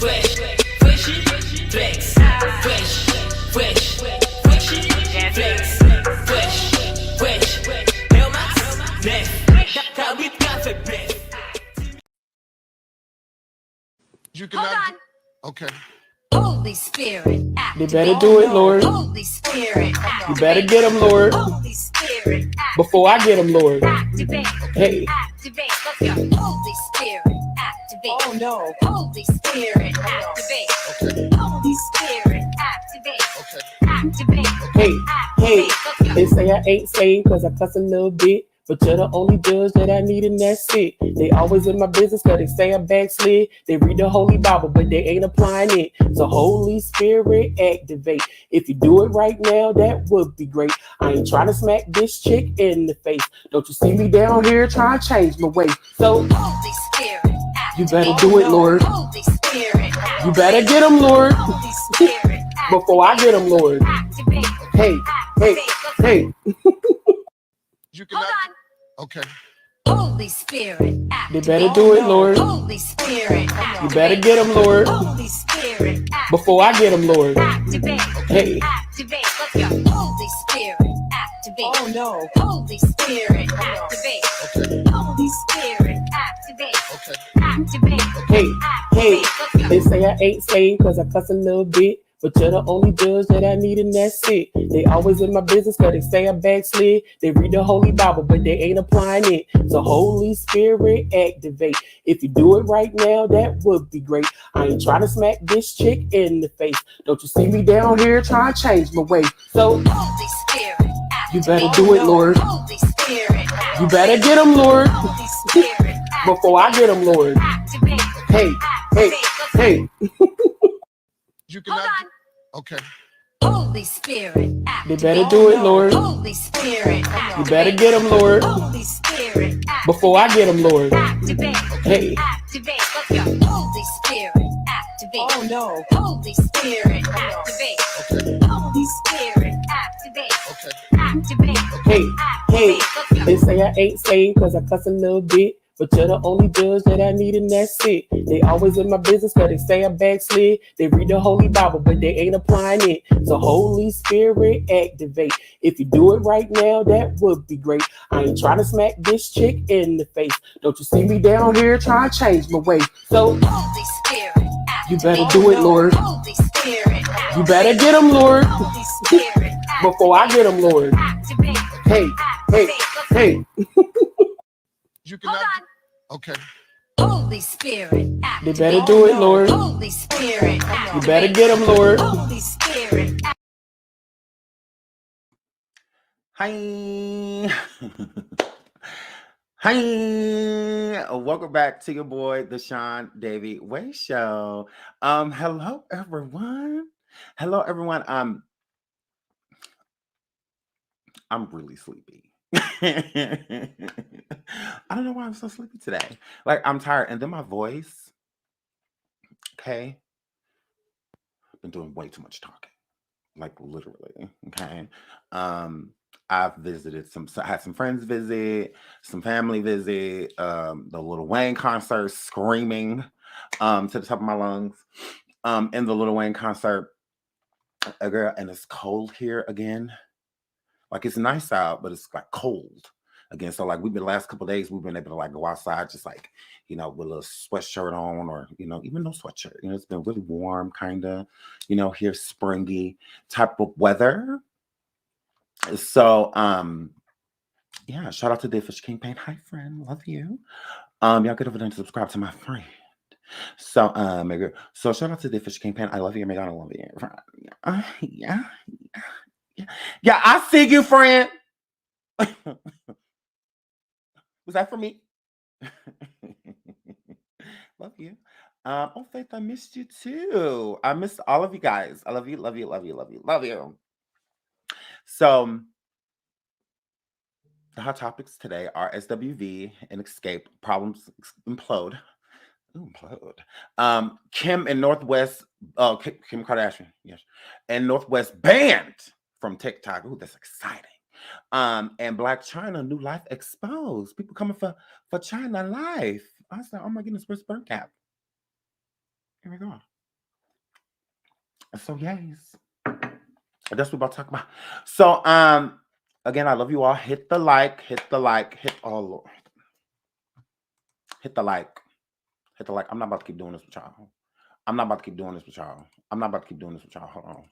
fresh, freshy, flex, fresh, fresh, freshy, flex, fresh, fresh, Elmas, next, Kabit Cafe Breath. You can hold on. Okay. Holy Spirit, You better do it, Lord. Holy Spirit, You better get them, Lord. Holy Spirit, Before I get them, Lord. activate. Hey. Activate. Let's go. Holy Spirit, activate. Oh, no. Holy Spirit, activate. Okay. Holy Spirit, activate. Okay. Activate. Hey, hey. Let's go. They say I ain't saved because I cuss a little bit. But you're the only judge that I need, and that's it. They always in my business because they say I backslid. They read the Holy Bible, but they ain't applying it. So Holy Spirit, activate. If you do it right now, that would be great. I ain't trying to smack this chick in the face. Don't you see me down here trying to change my way? So Holy Spirit, you better do it, Lord. Holy Spirit, You better get them, Lord. Holy Spirit, Before I get them, Lord. activate. Hey, hey, hey. You can Hold on. Okay. Holy Spirit, You activate. better do it, Lord. Holy Spirit, You better get them, Lord. Holy Spirit, Before I get them, Lord. activate. Hey. Activate. Let's go. Holy Spirit, activate. Oh, no. Holy Spirit, activate. Okay. Holy Spirit, activate. Okay. Activate. Hey, hey. Let's go. They say I ain't saved because I cuss a little bit. But you're the only judge that I need, and that's it. They always in my business because they say I backslid. They read the Holy Bible, but they ain't applying it. So Holy Spirit, activate. If you do it right now, that would be great. I ain't trying to smack this chick in the face. Don't you see me down here trying to change my way? So Holy Spirit, you better do it, Lord. Holy Spirit, You better get them, Lord. Holy Spirit, Before I get them, Lord. activate. Hey, hey, hey. You can Hold on. Okay. Holy Spirit, You activate. better do it, Lord. Holy Spirit, You better get them, Lord. Holy Spirit, Before I get them, Lord. activate. Hey. Activate. Let's go. Holy Spirit, activate. Oh, no. Holy Spirit, activate. Okay. Holy Spirit, activate. Okay. Activate. Hey, hey. Let's go. They say I ain't saved because I cuss a little bit. But you're the only judge that I need, and that's it. They always in my business because they say I backslid. They read the Holy Bible, but they ain't applying it. So Holy Spirit, activate. If you do it right now, that would be great. I ain't trying to smack this chick in the face. Don't you see me down here trying to change my way? So Holy Spirit, you better do it, Lord. Holy Spirit, You better get them, Lord. Holy Spirit, Before I get them, Lord. activate. Hey, hey, hey. You can Hold on. Okay. Holy Spirit, You activate. better do it, Lord. Holy Spirit, You better get them, Lord. Holy Spirit. Hi. Hi. Welcome back to your boy, the Sean Davy Way Show. Hello, everyone. Hello, everyone. I'm really sleepy. I don't know why I'm so sleepy today. Like, I'm tired. And then my voice, okay, I've been doing way too much talking. Like, literally, okay. I've visited I had some friends visit, some family visit, the Lil Wayne concert, screaming to the top of my lungs. In the Lil Wayne concert, girl, and it's cold here again. Like, it's nice out, but it's like cold again. So like, we've been the last couple of days, we've been able to like go outside, just like, you know, with a little sweatshirt on, or, you know, even no sweatshirt. You know, it's been really warm, kind of, you know, here, springy type of weather. So, yeah, shout out to the Fish Campaign. Hi, friend, love you. Y'all get over there and subscribe to my friend. So, so shout out to the Fish Campaign. I love you, my God, I love you. Yeah. Yeah, I see you, friend. Was that for me? Love you. Oh, Faith, I missed you too. I missed all of you guys. I love you, love you, love you, love you, love you. So, the hot topics today are SWV and Xscape. Problems implode. Ooh, implode. Kim and Northwest, Kim Kardashian, yes, and Northwest banned from TikTok. Ooh, that's exciting. And Blac Chyna, new life exposed. People coming for China life. I said, oh my goodness, where's Bird Cap? Here we go. So yes, that's what we're about to talk about. So again, I love you all. Hit the like, hit the like, hit all. Lord. Hit the like. Hit the like. I'm not about to keep doing this with y'all. I'm not about to keep doing this with y'all. I'm not about to keep doing this with y'all. Hold on.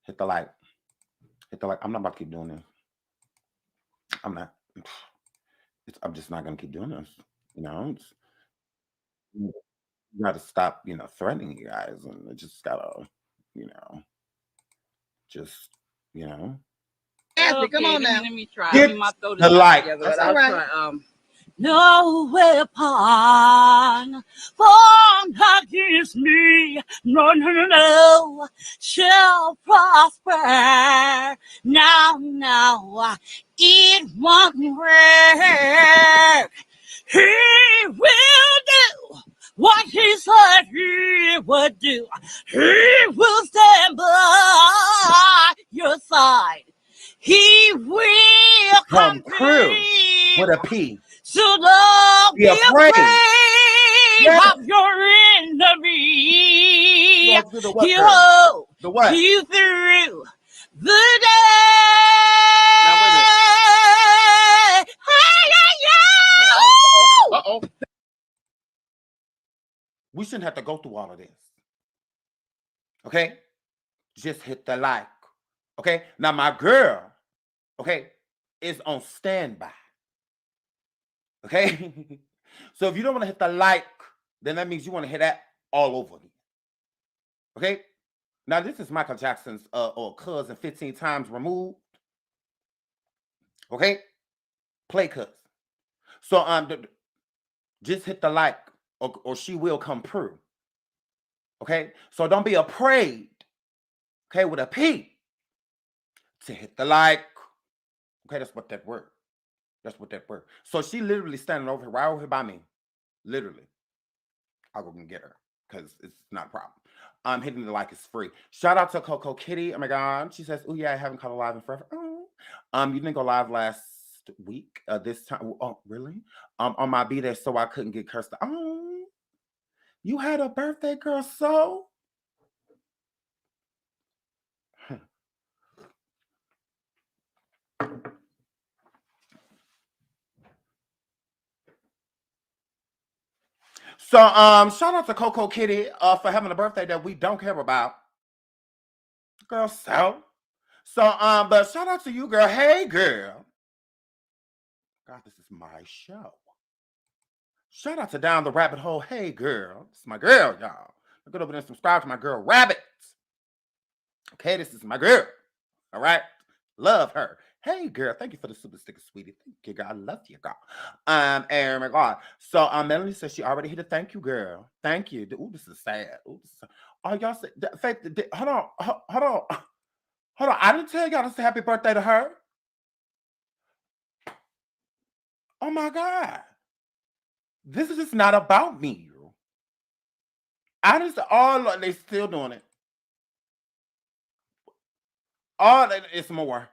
Hit the like. Hit the like. I'm not about to keep doing this. I'm not. I'm just not gonna keep doing this. You know, you gotta stop. You know, threatening you guys, and it just gotta. You know, just you know. Okay, come on now. Let me try. Get I mean, my throat the is like. together, That's but all I'll right. try. No weapon formed against me, no, shall prosper. Now, it won't work. He will do what he said he would do. He will stand by your side. He will Come through complete. with a P. So don't Be be afraid. afraid Yes. of your enemy. You gonna do the what, He'll girl? hold The what? you through the day. Now wait a minute. Uh-oh. We shouldn't have to go through all of this. Okay? Just hit the like. Okay? Now my girl, okay, is on standby. Okay? So if you don't want to hit the like, then that means you want to hit that all over again. Okay? Now this is Michael Jackson's or cousin 15 times removed. Okay? Play cousin. So just hit the like or she will come through. Okay? So don't be afraid. Okay, with a P. To hit the like. Okay, that's what that word. That's what that word. So she literally standing over here, right over here by me. Literally. I'll go and get her because it's not a problem. Hitting the like is free. Shout out to Coco Kitty. Oh my God. She says, oh yeah, I haven't caught a live in forever. Oh. You didn't go live last week. This time. Oh, really? On my Be There So I couldn't get cursed. Oh, you had a birthday, girl. So So shout out to Coco Kitty for having a birthday that we don't care about. Girl, so but shout out to you, girl. Hey girl. God, this is my show. Shout out to Down the Rabbit Hole. Hey girl. This is my girl, y'all. Go over there and subscribe to my girl Rabbit. Okay, this is my girl. All right. Love her. Hey girl, thank you for the super sticker, sweetie. Thank you, girl. I love you, girl. And my God. So Melanie says she already hit a thank you, girl. Thank you. Ooh, this is sad. Ooh, this is sad. Oh, y'all say Faith, hold on. I didn't tell y'all to say happy birthday to her. Oh my God. This is just not about me. I just they still doing it. It's more.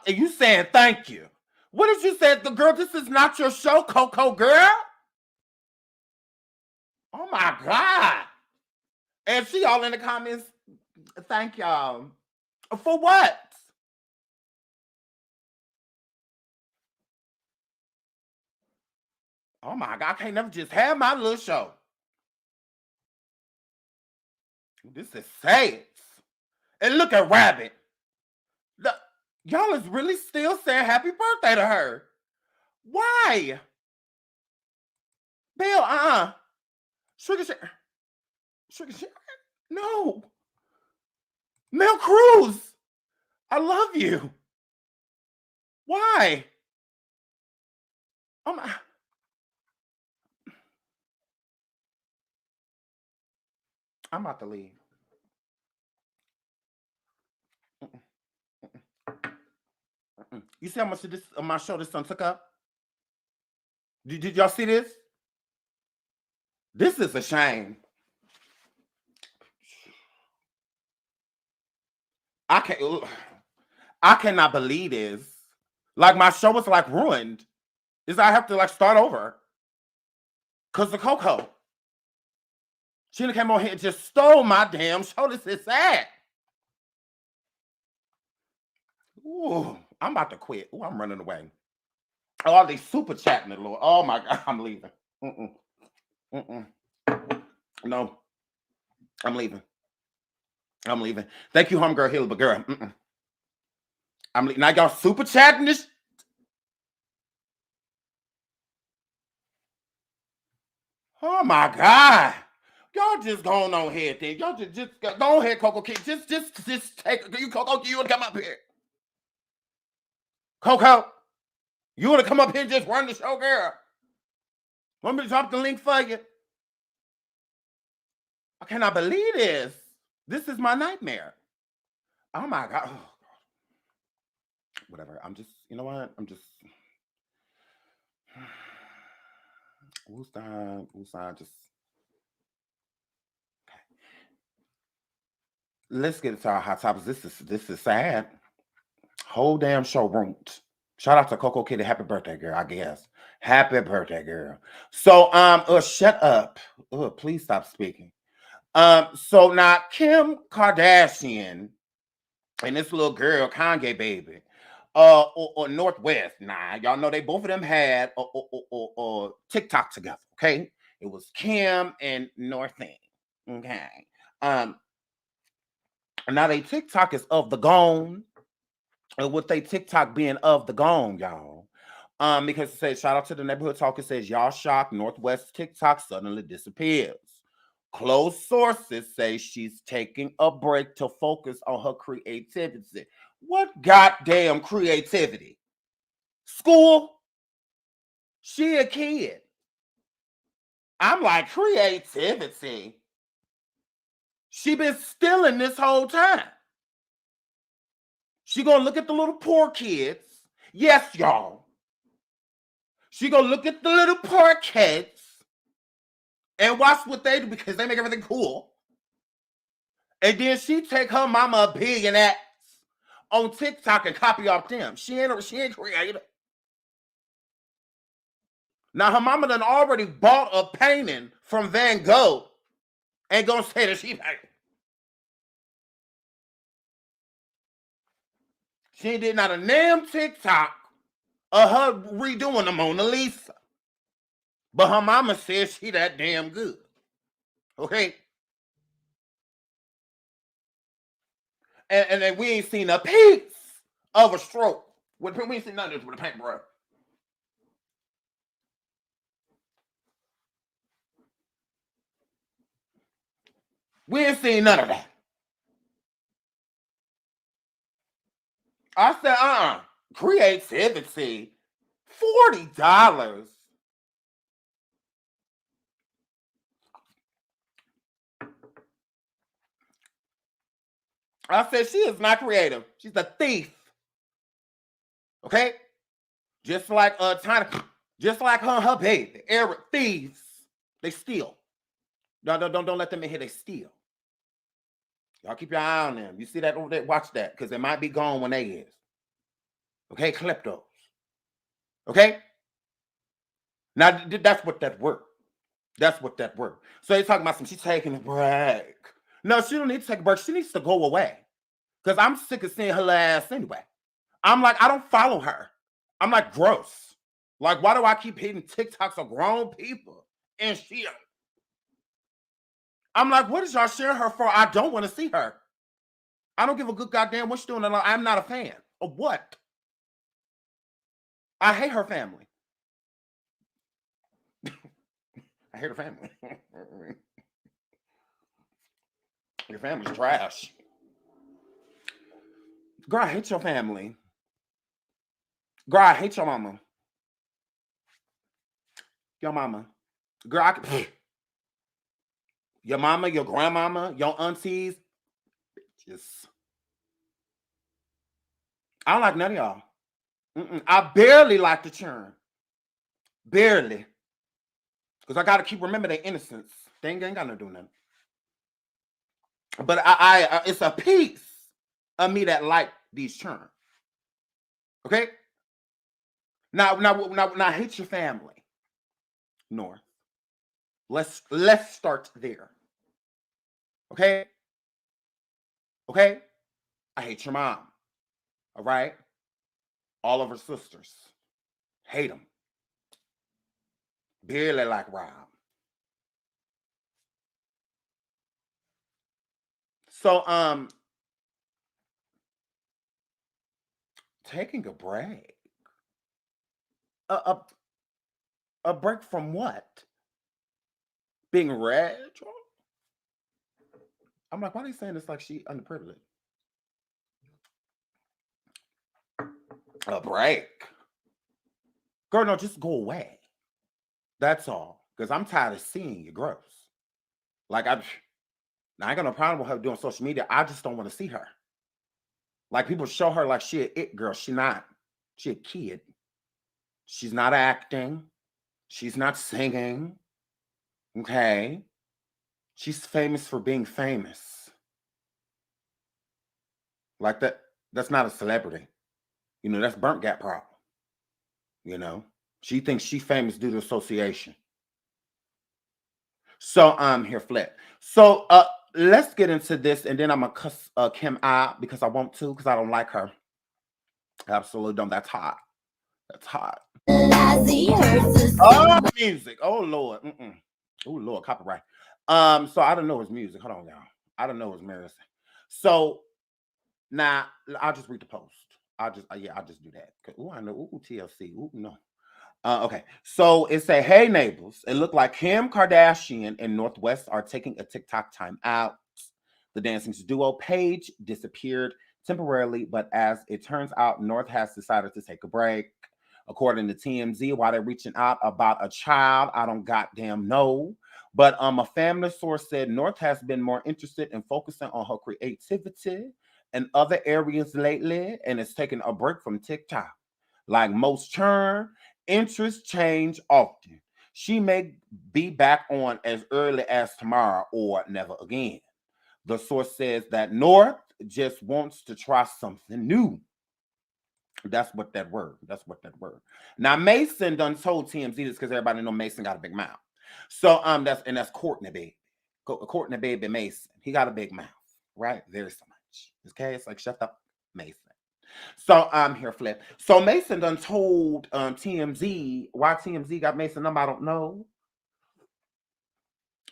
You saying thank you. What did you say? The girl, this is not your show, Coco girl. Oh my God. And she all in the comments. Thank y'all. For what? Oh my God. I can't never just have my little show. This is sad. And look at Rabbit. Look, y'all is really still saying happy birthday to her. Why? Bill, Sugar Share. No. Mel Cruz. I love you. Why? Oh my. I'm about to leave. You see how much of this on my show this son took up? Did y'all see this? This is a shame. I cannot believe this. Like my show was like ruined. Is I have to like start over. Because the Coco. Chyna came on here and just stole my damn show. This is sad. Ooh, I'm about to quit. Ooh, I'm running away. Oh, they super chatting the Lord. Oh my God, I'm leaving. No, I'm leaving. I'm leaving. Thank you, homegirl Hill, but girl, I'm leaving. Now y'all super chatting this. Oh my God. Y'all just going on ahead then. Y'all just go ahead, Coco Kid. Just take you, Coco. You wanna come up here? Coco, you wanna come up here and just run the show, girl? Want me to drop the link for you? I cannot believe this. This is my nightmare. Oh my God. Oh. Whatever. I'm just, you know what? I'm just. Wooside, just. Okay. Let's get into our hot topics. This is sad. Whole damn show ruined. Shout out to Coco Kitty. Happy birthday, girl, I guess. Happy birthday, girl. So, shut up. Please stop speaking. So now Kim Kardashian and this little girl, Kanye baby, or Northwest. Nah, y'all know they both of them had TikTok together. Okay, it was Kim and Northing. Okay, now they TikTok is of the gone. With they TikTok being of the gone, y'all. Because it says, shout out to the neighborhood talk. It says, y'all shocked, Northwest TikTok suddenly disappears. Close sources say she's taking a break to focus on her creativity. What goddamn creativity? School? She a kid. I'm like, creativity? She been stealing this whole time. She gonna look at the little poor kids. Yes, y'all. She gonna look at the little poor kids and watch what they do because they make everything cool. And then she take her mama a billion acts on TikTok and copy off them. She ain't creative. Now her mama done already bought a painting from Van Gogh and gonna say that she painted. She ain't did not a damn TikTok of her redoing the Mona Lisa. But her mama says she that damn good. Okay? And then we ain't seen a piece of a stroke. We ain't seen none of this with a paintbrush. We ain't seen none of that. I said, creativity. $40. I said, she is not creative. She's a thief. Okay? Just like just like her baby. Eric, thieves. They steal. Don't let them in here. They steal. Y'all keep your eye on them. You see that over there? Watch that, because they might be gone when they is. Okay, kleptos. Okay? Now, that's what that word. That's what that word. So they're talking about she's taking a break. No, she don't need to take a break. She needs to go away. Because I'm sick of seeing her ass anyway. I'm like, I don't follow her. I'm like, gross. Like, why do I keep hitting TikToks of grown people and shit? I'm like, what is y'all sharing her for? I don't want to see her. I don't give a good goddamn what she's doing. I'm not a fan of what? I hate her family. I hate her family. Your family's trash. Girl, I hate your family. Girl, I hate your mama. Your mama. Girl, I can... Your mama, your grandmama, your aunties. Just... I don't like none of y'all. I barely like the churn. Barely. Because I got to keep remember their innocence. They ain't got no doing nothing. But I it's a piece of me that like these churn. Okay? Now I hate your family. North. Let's start there. Okay? Okay? I hate your mom. All right? All of her sisters. Hate them. Barely like Rob. So, taking a break. A break from what? Being red? I'm like, why are they saying this like she underprivileged? A break. Girl, no, just go away. That's all. Because I'm tired of seeing you gross. Like, I ain't got no problem with her doing social media. I just don't want to see her. Like, people show her like she an it girl. She not. She a kid. She's not acting. She's not singing. Okay? She's famous for being famous. Like, that's not a celebrity. You know, that's Burnt Gap problem. You know? She thinks she's famous due to association. So here, Flip. So let's get into this, and then I'm gonna cuss Kim out because I want to, because I don't like her. Absolutely don't. That's hot. That's hot. Oh, music. Oh Lord. Oh Lord, copyright. So I don't know his music. Hold on, y'all. I don't know his music. So now I'll just read the post. I'll just do that. Oh, I know. Ooh, TLC. Ooh, no. Okay, so it said, hey, neighbors, it looked like Kim Kardashian and Northwest are taking a TikTok time out. The dancing duo Paige disappeared temporarily, but as it turns out, North has decided to take a break. According to TMZ, while they're reaching out about a child, I don't goddamn know. But a family source said North has been more interested in focusing on her creativity and other areas lately, and is taking a break from TikTok. Like most churn, interests change often. She may be back on as early as tomorrow or never again. The source says that North just wants to try something new. That's what that word. Now Mason done told TMZ this because everybody know Mason got a big mouth. So that's Courtney baby. Courtney baby Mason. He got a big mouth, right? Very so much. Okay, it's like shut up, Mason. So I'm here, Flip. So Mason done told TMZ why TMZ got Mason number. I don't know.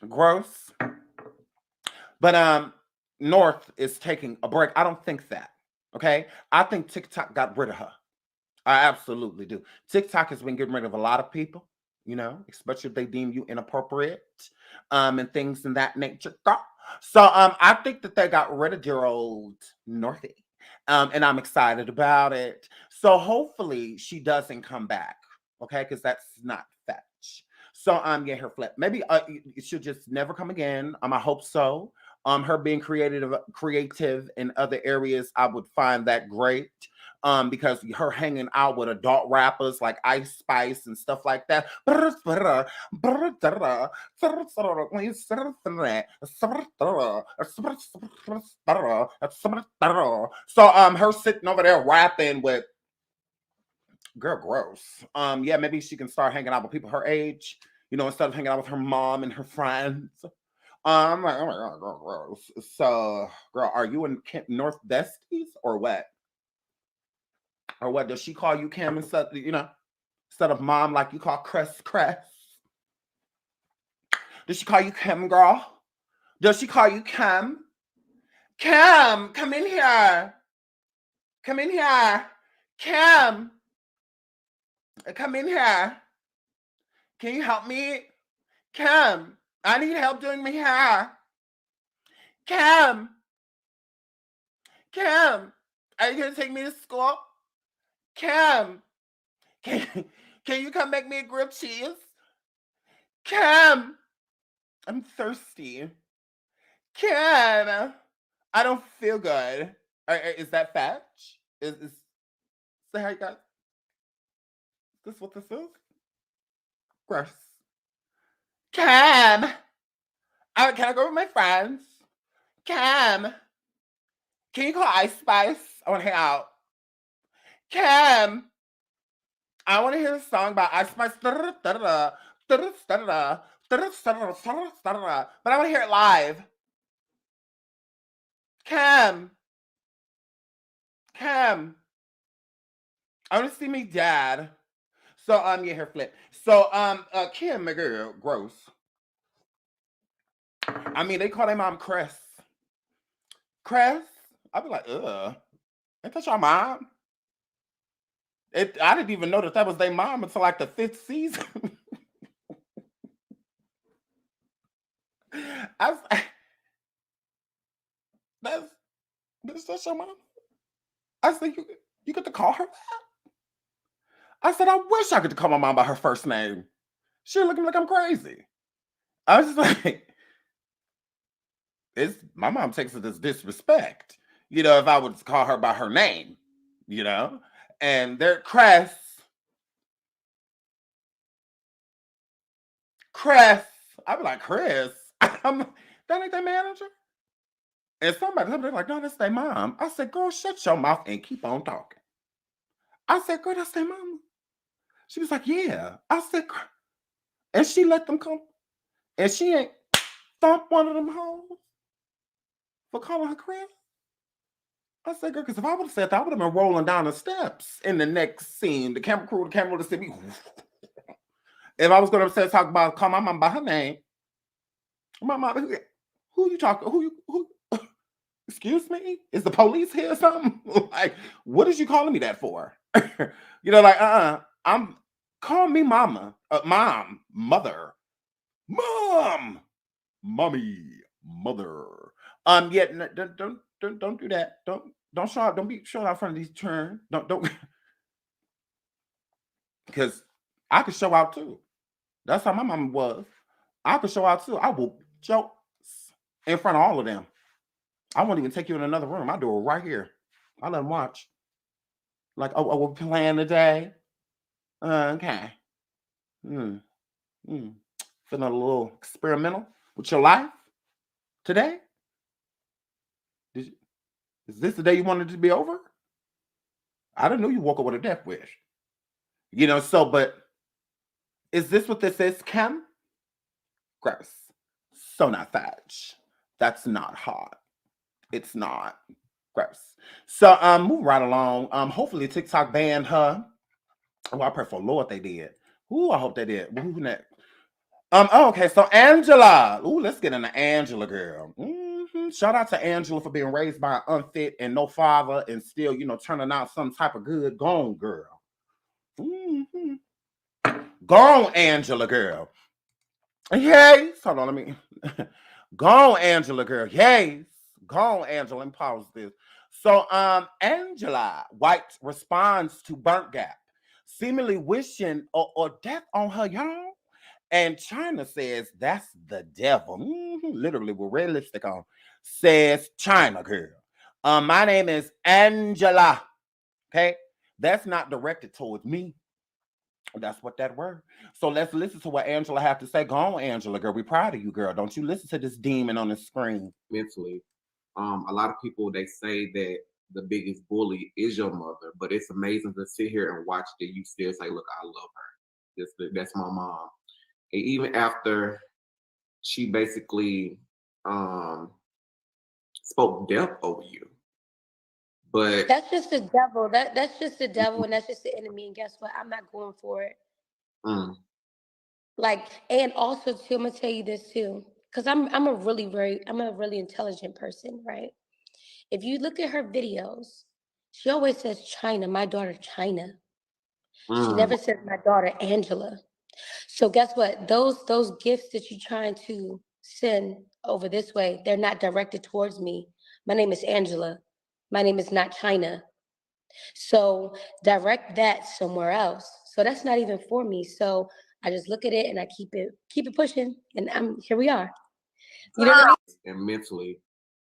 Gross. But North is taking a break. I don't think that. Okay. I think TikTok got rid of her. I absolutely do. TikTok has been getting rid of a lot of people, you know, especially if they deem you inappropriate, and things in that nature. So I think that they got rid of dear old Northie. And I'm excited about it. So hopefully she doesn't come back, okay? Because that's not fetch. So yeah, her Flip. Maybe she'll just never come again. I hope so. Her being creative in other areas, I would find that great. Because her hanging out with adult rappers like Ice Spice and stuff like that. So her sitting over there rapping with girl gross. Yeah, maybe she can start hanging out with people her age, you know, instead of hanging out with her mom and her friends. I'm like, oh my god, girl, gross. So, girl, are you in North Besties or what? Or what does she call you, Kim, instead, you know, instead of mom like you call Cress? Does she call you Kim, girl? Does she call you Kim? Kim, come in here. Come in here. Kim, come in here. Can you help me? Kim, I need help doing my hair. Kim, are you going to take me to school? Kim, can you come make me a grilled cheese? Kim, I'm thirsty. Kim, I don't feel good. Is that fetch? Is that how you got? Is this what this is? Gross. Kim, can I go with my friends? Kim, can you call Ice Spice? I want to hang out. Kim, I want to hear a song by Ice Spice. But I want to hear it live. Cam. I want to see me dad. So yeah, her flip. So Kim, my girl, gross. I mean, they call their mom Cress. Cress? I'd be like, ugh. Ain't that your mom? I didn't even know that was their mom until like the 5th season. I was like, that's your mom? I said, you get to call her that? I said, I wish I could call my mom by her first name. She looked at me like I'm crazy. I was just like, my mom takes it as disrespect, if I would call her by her name, and they're Cress. I'd be like, Chris, that ain't their manager? And somebody like, no, that's their mom. I said, girl, shut your mouth and keep on talking. I said, girl, that's their mama. She was like, yeah. I said, and she let them come. And she ain't thump one of them hoes for calling her Chris. I said, girl, because if I would have said that, I would have been rolling down the steps in the next scene. The camera crew, would have seen me. If I was going to call my mom by her name, my mom, who you talking? Who? Excuse me? Is the police here or something? Like, what is you calling me that for? I'm call me mama, mom, mother, mom, mommy, mother. Yet don't do that. Don't show out. Don't be showing out in front of these children. Don't because I could show out too. That's how my mama was. I could show out too. I will joke in front of all of them. I won't even take you in another room. I do it right here. I let them watch. Like, oh, we're playing today. Okay. Feeling a little experimental with your life today? Is this the day you wanted it to be over? I didn't know you woke up with a death wish. But is this what this is, Kim? Gross. So not fudge. That's not hot. It's not. Gross. So move right along. Hopefully TikTok banned her. Oh, I pray for Lord they did. Ooh, I hope they did. Who next? Okay, so Angela. Ooh, let's get into Angela, girl. Shout out to Angela for being raised by an unfit and no father and still, turning out some type of good gone girl. Gone, Angela, girl. Yes. Hold on, let me. Gone, Angela, girl. Yes. Gone, Angela. Let me pause this. So, Angela White responds to Burnt Gap, seemingly wishing or death on her, y'all. And Chyna says, that's the devil. Literally with red lipstick on. Says Chyna, girl. My name is Angela. Okay? That's not directed towards me. That's what that word. So let's listen to what Angela have to say. Go on, Angela, girl. We're proud of you, girl. Don't you listen to this demon on the screen. Mentally. A lot of people, they say that the biggest bully is your mother, but it's amazing to sit here and watch that you still say, look, I love her. That's my mom. And even after she basically spoke death over you. But that's just the devil. That's just the devil, and that's just the enemy. And guess what? I'm not going for it. Like, and also too, I'm gonna tell you this too, because I'm a really intelligent person, right? If you look at her videos, she always says Chyna, my daughter Chyna. She never says my daughter Angela. So guess what? Those gifts that you're trying to send over this way, they're not directed towards me. My name is Angela. My name is not Chyna. So direct that somewhere else. So that's not even for me. So I just look at it and I keep it pushing, and here we are. You know what I mean? And mentally,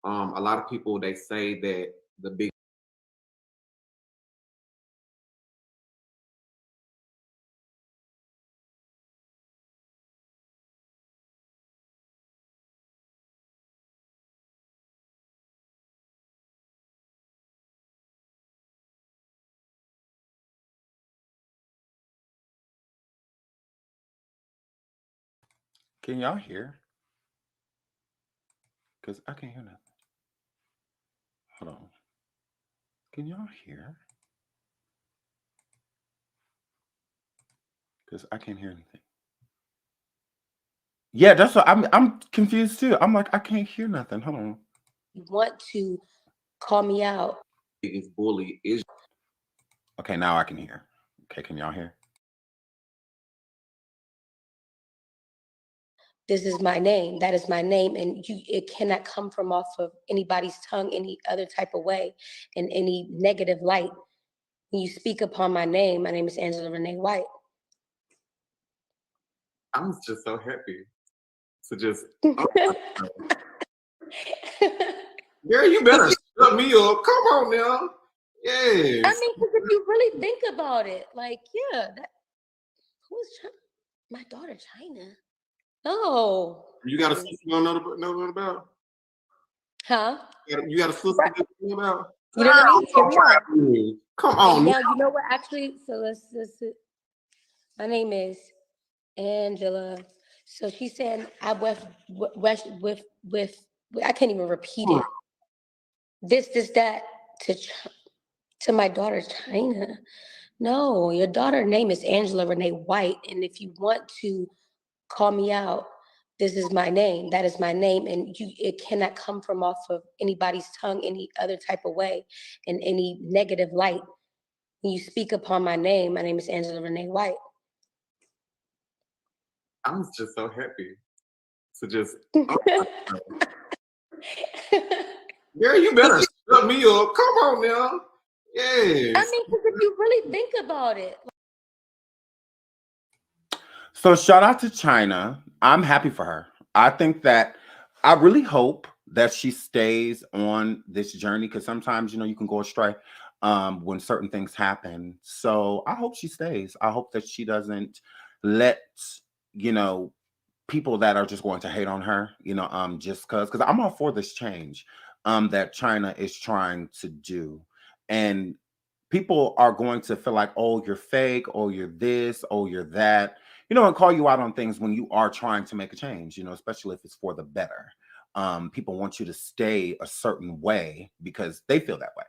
a lot of people, they say that the big Can y'all hear? Because I can't hear nothing. Hold on. Can y'all hear? Because I can't hear anything. Yeah, that's what I'm confused too. I'm like, I can't hear nothing. Hold on. You want to call me out. Biggest bully is Okay, now I can hear. Okay, can y'all hear? This is my name. That is my name. And it cannot come from off of anybody's tongue any other type of way in any negative light. When you speak upon my name is Angela Renee White. I'm just so happy to just girl, you better shut me up. Come on now. Yes. I mean, because if you really think about it, like, yeah, who's my daughter Chyna? No. You got a sister you don't know about? Huh? You got a sister Right. you know about? You know what I mean? Here we are. Come on. And now you know what? Actually, so let's. My name is Angela. So she said I with I can't even repeat it. This that to my daughter Chyna. No, your daughter's name is Angela Renee White, and if you want to call me out, this is my name. That is my name, and it cannot come from off of anybody's tongue any other type of way in any negative light. When you speak upon my name is Angela Renee White. I'm just so happy to just girl, you better shut me up. Come on now. Yes. I mean, because if you really think about it. So shout out to Chyna. I'm happy for her. I think that I really hope that she stays on this journey because sometimes, you can go astray when certain things happen. So I hope she stays. I hope that she doesn't let, people that are just going to hate on her, just because I'm all for this change that Chyna is trying to do. And people are going to feel like, oh, you're fake, oh, you're this, oh, you're that, and call you out on things when you are trying to make a change, especially if it's for the better. People want you to stay a certain way because they feel that way.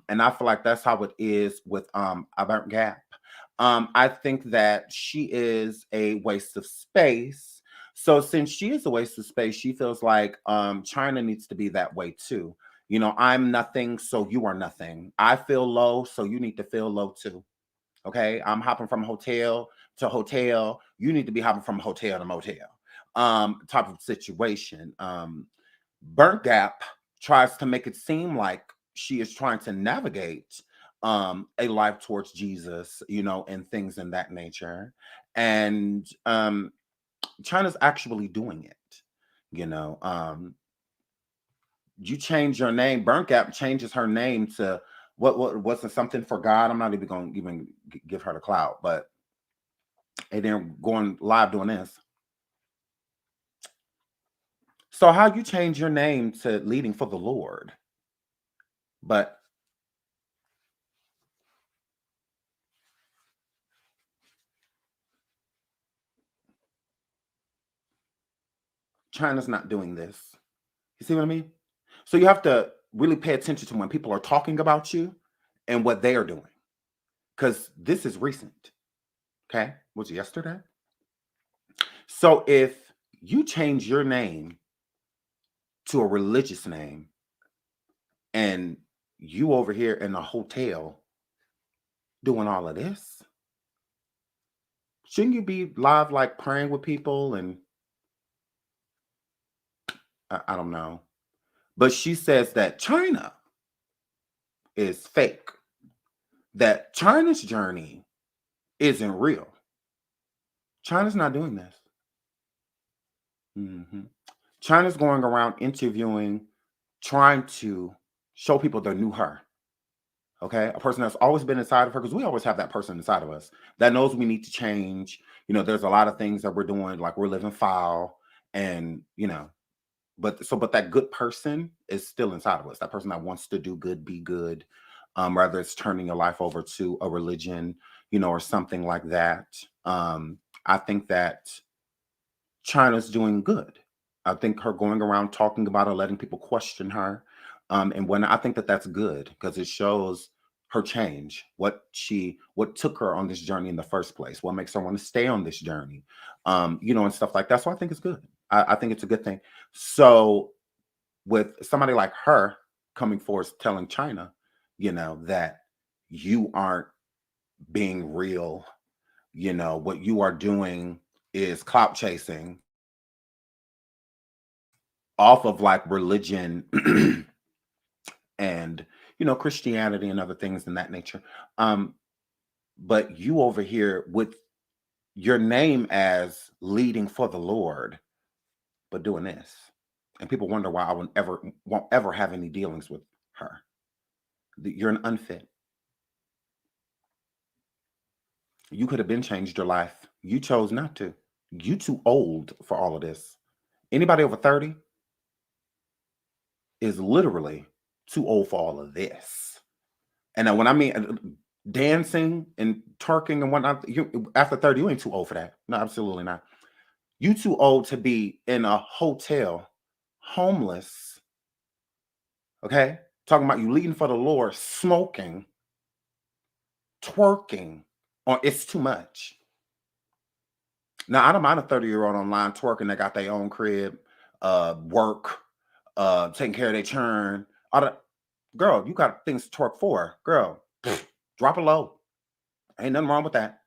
And I feel like that's how it is with Avant Gap. I think that she is a waste of space. So since she is a waste of space, she feels like Chyna needs to be that way too. I'm nothing, so you are nothing. I feel low, so you need to feel low too. Okay, I'm hopping from hotel to hotel. You need to be hopping from hotel to motel. Type of situation. Burnt Gap tries to make it seem like she is trying to navigate a life towards Jesus, and things in that nature. And Chyna's actually doing it. You change your name. Burnt Gap changes her name to what's it, something for God. I'm not even going to give her the clout, but and then going live doing this. So how you change your name to leading for the Lord, but Chyna's not doing this. You see what I mean? So you have to really pay attention to when people are talking about you and what they are doing. Because this is recent. Okay? Was it yesterday? So if you change your name to a religious name and you over here in a hotel doing all of this, shouldn't you be live like praying with people? And I don't know. But she says that Chyna is fake. That Chyna's journey isn't real. Chyna's not doing this. Chyna's going around interviewing, trying to show people the new her. Okay, a person that's always been inside of her, because we always have that person inside of us that knows we need to change. There's a lot of things that we're doing, like we're living foul, and but that good person is still inside of us. That person that wants to do good, be good, whether it's turning your life over to a religion, or something like that. I think that Chyna's doing good. I think her going around talking about her, letting people question her, and when I think that that's good because it shows her change, what took her on this journey in the first place, what makes her want to stay on this journey, and stuff like that. So I think it's good. I think it's a good thing. So with somebody like her coming forth telling Chyna, that you aren't being real, what you are doing is clout chasing off of like religion and Christianity and other things in that nature. But you over here with your name as leading for the Lord, but doing this. And people wonder why I won't ever have any dealings with her. You're an unfit. You could have been changed your life. You chose not to. You too old for all of this. Anybody over 30 is literally too old for all of this. And when I mean dancing and twerking and whatnot, after 30, you ain't too old for that. No, absolutely not. You too old to be in a hotel, homeless, okay? Talking about you leading for the Lord, smoking, twerking, or it's too much. Now, I don't mind a 30-year-old online twerking that got their own crib, work, taking care of their churn. Girl, you got things to twerk for. Girl, drop it low. Ain't nothing wrong with that.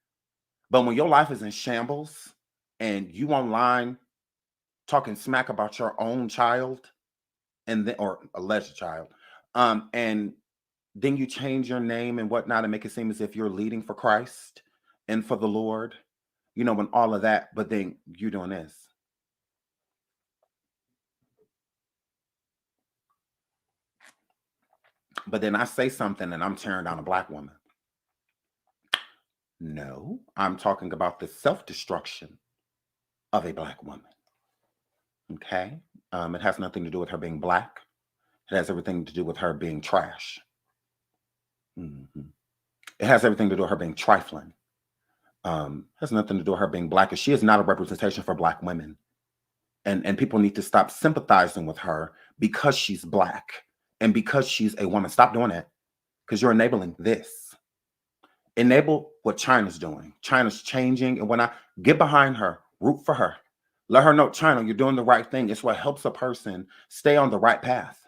But when your life is in shambles and you online talking smack about your own child or alleged child, and then you change your name and whatnot and make it seem as if you're leading for Christ and for the Lord, when all of that, but then you're doing this. But then I say something and I'm tearing down a Black woman. No, I'm talking about the self-destruction of a Black woman. Okay? It has nothing to do with her being Black. It has everything to do with her being trash. Mm-hmm. It has everything to do with her being trifling. Has nothing to do with her being Black. She is not a representation for Black women. And people need to stop sympathizing with her because she's Black and because she's a woman. Stop doing that because you're enabling this. Enable what Chyna's doing. Chyna's changing. And when I get behind her, root for her, let her know, Chyna, you're doing the right thing. It's what helps a person stay on the right path.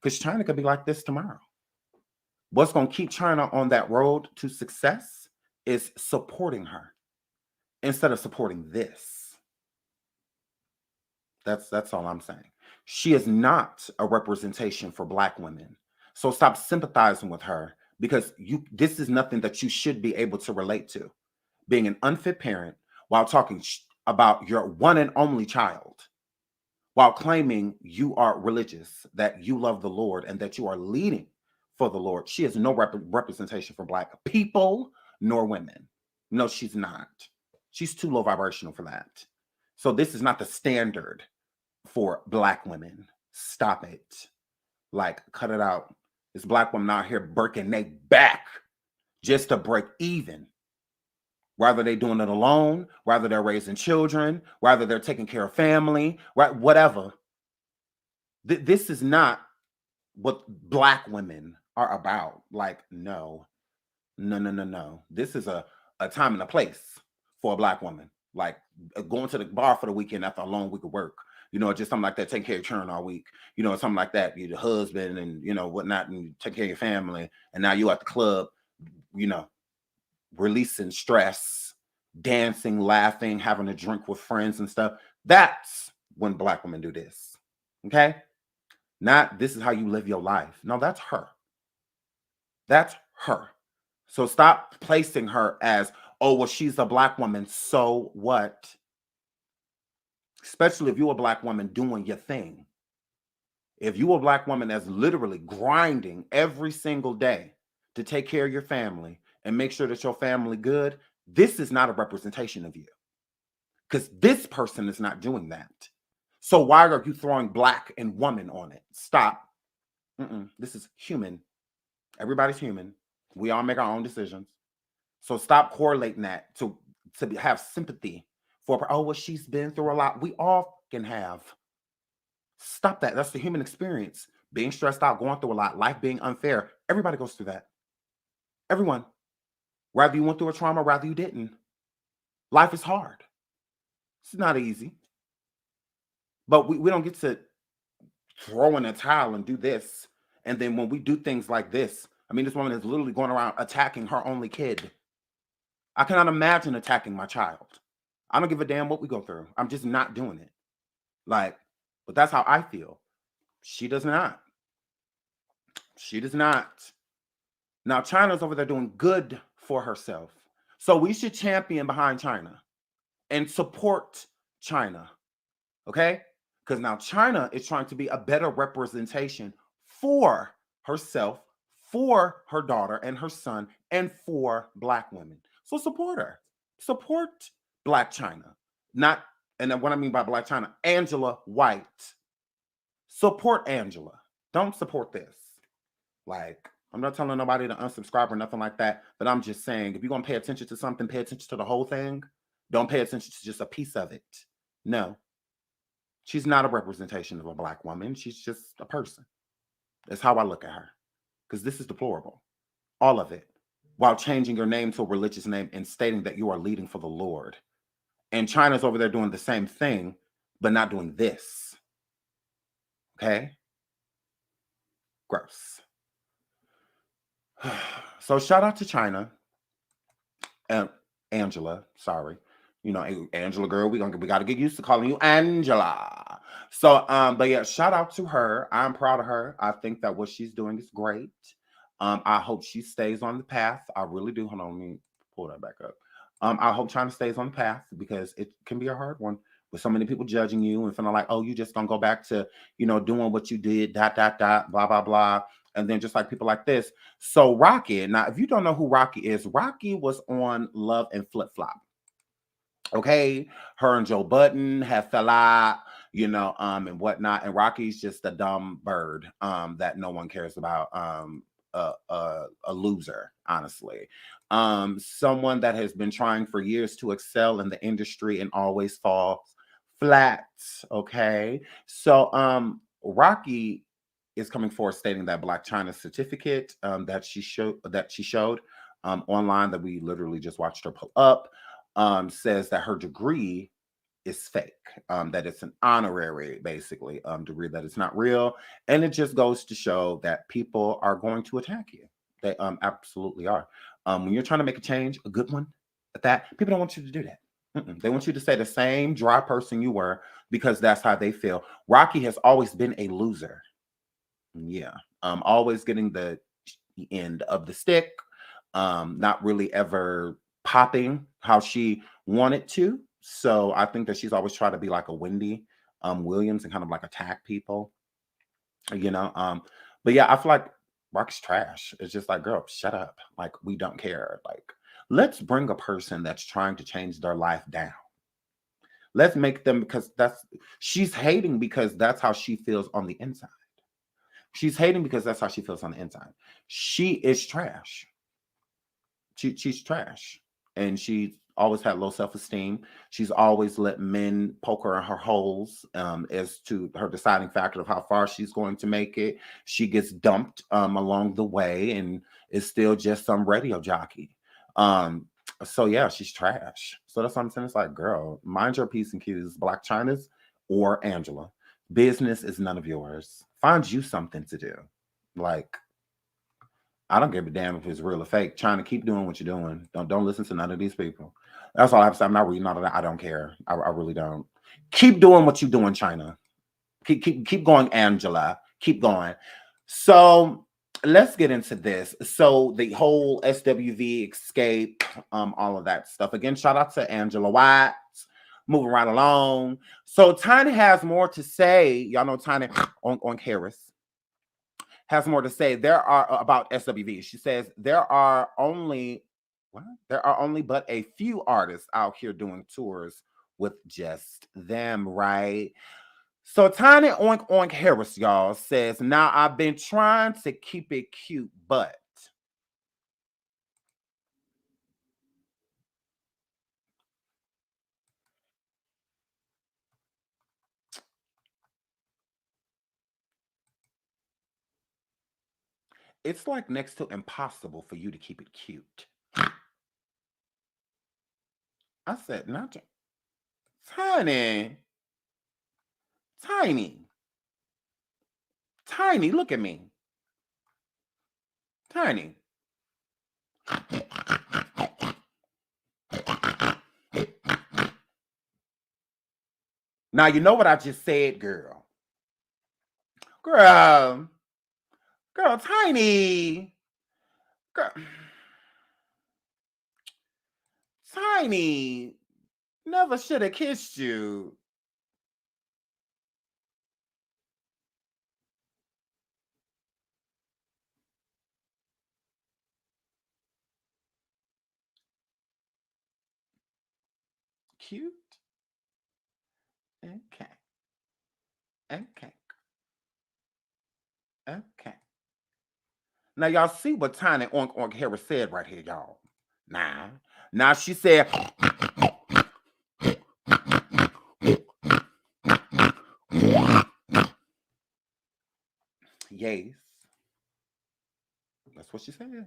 Because Chyna could be like this tomorrow. What's going to keep Chyna on that road to success is supporting her instead of supporting this. That's all I'm saying. She is not a representation for Black women. So stop sympathizing with her because this is nothing that you should be able to relate to. Being an unfit parent while talking about your one and only child, while claiming you are religious, that you love the Lord and that you are leading for the Lord. She is no representation for Black people nor women. No, she's not. She's too low vibrational for that. So this is not the standard for Black women. Stop it. Like, cut it out. This Black woman out here breaking their back just to break even. Whether they're doing it alone, whether they're raising children, whether they're taking care of family, right? Whatever. This is not what Black women are about. Like, no. This is a time and a place for a Black woman. Like going to the bar for the weekend after a long week of work. Just something like that, taking care of children all week. Something like that. You're the husband and, whatnot, and you take care of your family. And now you at the club, releasing stress, dancing, laughing, having a drink with friends and stuff. That's when Black women do this. Okay? Not this is how you live your life. No, that's her. That's her. So stop placing her as, oh, well, she's a Black woman. So what? Especially if you're a Black woman doing your thing. If you're a Black woman that's literally grinding every single day to take care of your family and make sure that your family good, this is not a representation of you. Because this person is not doing that. So why are you throwing Black and woman on it? Stop. This is human. Everybody's human. We all make our own decisions. So stop correlating that to have sympathy oh, well, she's been through a lot. We all can have. Stop that. That's the human experience. Being stressed out, going through a lot, life being unfair. Everybody goes through that. Everyone. Rather you went through a trauma, rather you didn't. Life is hard. It's not easy. But we don't get to throw in a towel and do this. And then when we do things like this, I mean, this woman is literally going around attacking her only kid. I cannot imagine attacking my child. I don't give a damn what we go through. I'm just not doing it. Like, but that's how I feel. She does not. She does not. Now, Chyna's over there doing good for herself. So we should champion behind Chyna and support Chyna. Okay? Because now Chyna is trying to be a better representation for herself, for her daughter and her son, and for Black women. So support her. Support Blac Chyna. Not, and then what I mean by Blac Chyna, Angela White. Support Angela. Don't support this. Like, I'm not telling nobody to unsubscribe or nothing like that, but I'm just saying, if you're going to pay attention to something, pay attention to the whole thing. Don't pay attention to just a piece of it. No. She's not a representation of a Black woman. She's just a person. That's how I look at her. Because this is deplorable. All of it. While changing your name to a religious name and stating that you are leading for the Lord. And Chyna's over there doing the same thing, but not doing this. Okay? Gross. So shout out to Chyna. Angela, sorry. You know, Angela girl, we got to get used to calling you Angela. So, but yeah, shout out to her. I'm proud of her. I think that what she's doing is great. I hope she stays on the path. I really do. Hold on, let me pull that back up. I hope Chyna stays on the path because it can be a hard one with so many people judging you and feeling like, oh, you just gonna go back to, you know, doing what you did, ... blah, blah, blah. And then just like people like this. So Rocky, now, if you don't know who Rocky is, Rocky was on Love and Flip Flop. Okay, her and Joe Budden have fell out, you know, and whatnot. And Rocky's just a dumb bird that no one cares about. A loser, honestly. Someone that has been trying for years to excel in the industry and always falls flat. Okay, so Rocky is coming forward stating that Blac Chyna's certificate that she showed online, that we literally just watched her pull up, says that her degree is fake, that it's an honorary, basically, degree, that it's not real. And it just goes to show that people are going to attack you. They absolutely are. When you're trying to make a change, a good one at that, people don't want you to do that. They want you to stay the same dry person you were because that's how they feel. Rocky has always been a loser. Yeah. Always getting the end of the stick, not really ever popping how she wanted to. So I think that she's always tried to be like a Wendy Williams and kind of like attack people, you know. But yeah, I feel like Rock's trash. It's just like, girl, shut up. Like, we don't care. Like, let's bring a person that's trying to change their life down. Let's make them, because she's hating because that's how she feels on the inside. She's hating because that's how she feels on the inside. She is trash. She's trash. And she's always had low self-esteem. She's always let men poke her in her holes as to her deciding factor of how far she's going to make it. She gets dumped along the way and is still just some radio jockey. So yeah, she's trash. So that's what I'm saying. It's like, girl, mind your P's and Q's, Blac Chyna's or Angela. Business is none of yours. Find you something to do. Like, I don't give a damn if it's real or fake. Chyna, keep doing what you're doing. Don't listen to none of these people. That's all I have to say. I'm not reading all of that. I don't care. I really don't. Keep doing what you're doing, Chyna. Keep going, Angela. Keep going. So let's get into this. So the whole SWV, Xscape, all of that stuff. Again, shout out to Angela White. Moving right along. So Tiny has more to say. Y'all know Tiny on Harris has more to say. There are about SWV. She says there are only but a few artists out here doing tours with just them, right? So Tiny on Harris, y'all, says, now I've been trying to keep it cute, but It's like next to impossible for you to keep it cute. I said, not Tiny. Tiny. Tiny, look at me. Tiny. Now, you know what I just said, girl. Girl, Tiny. Girl. Tiny. Never should have kissed you. Cute. Okay. Okay. Okay. Now y'all see what Tiny Oink Oink Harris said right here, y'all. Now she said, yes. That's what she said.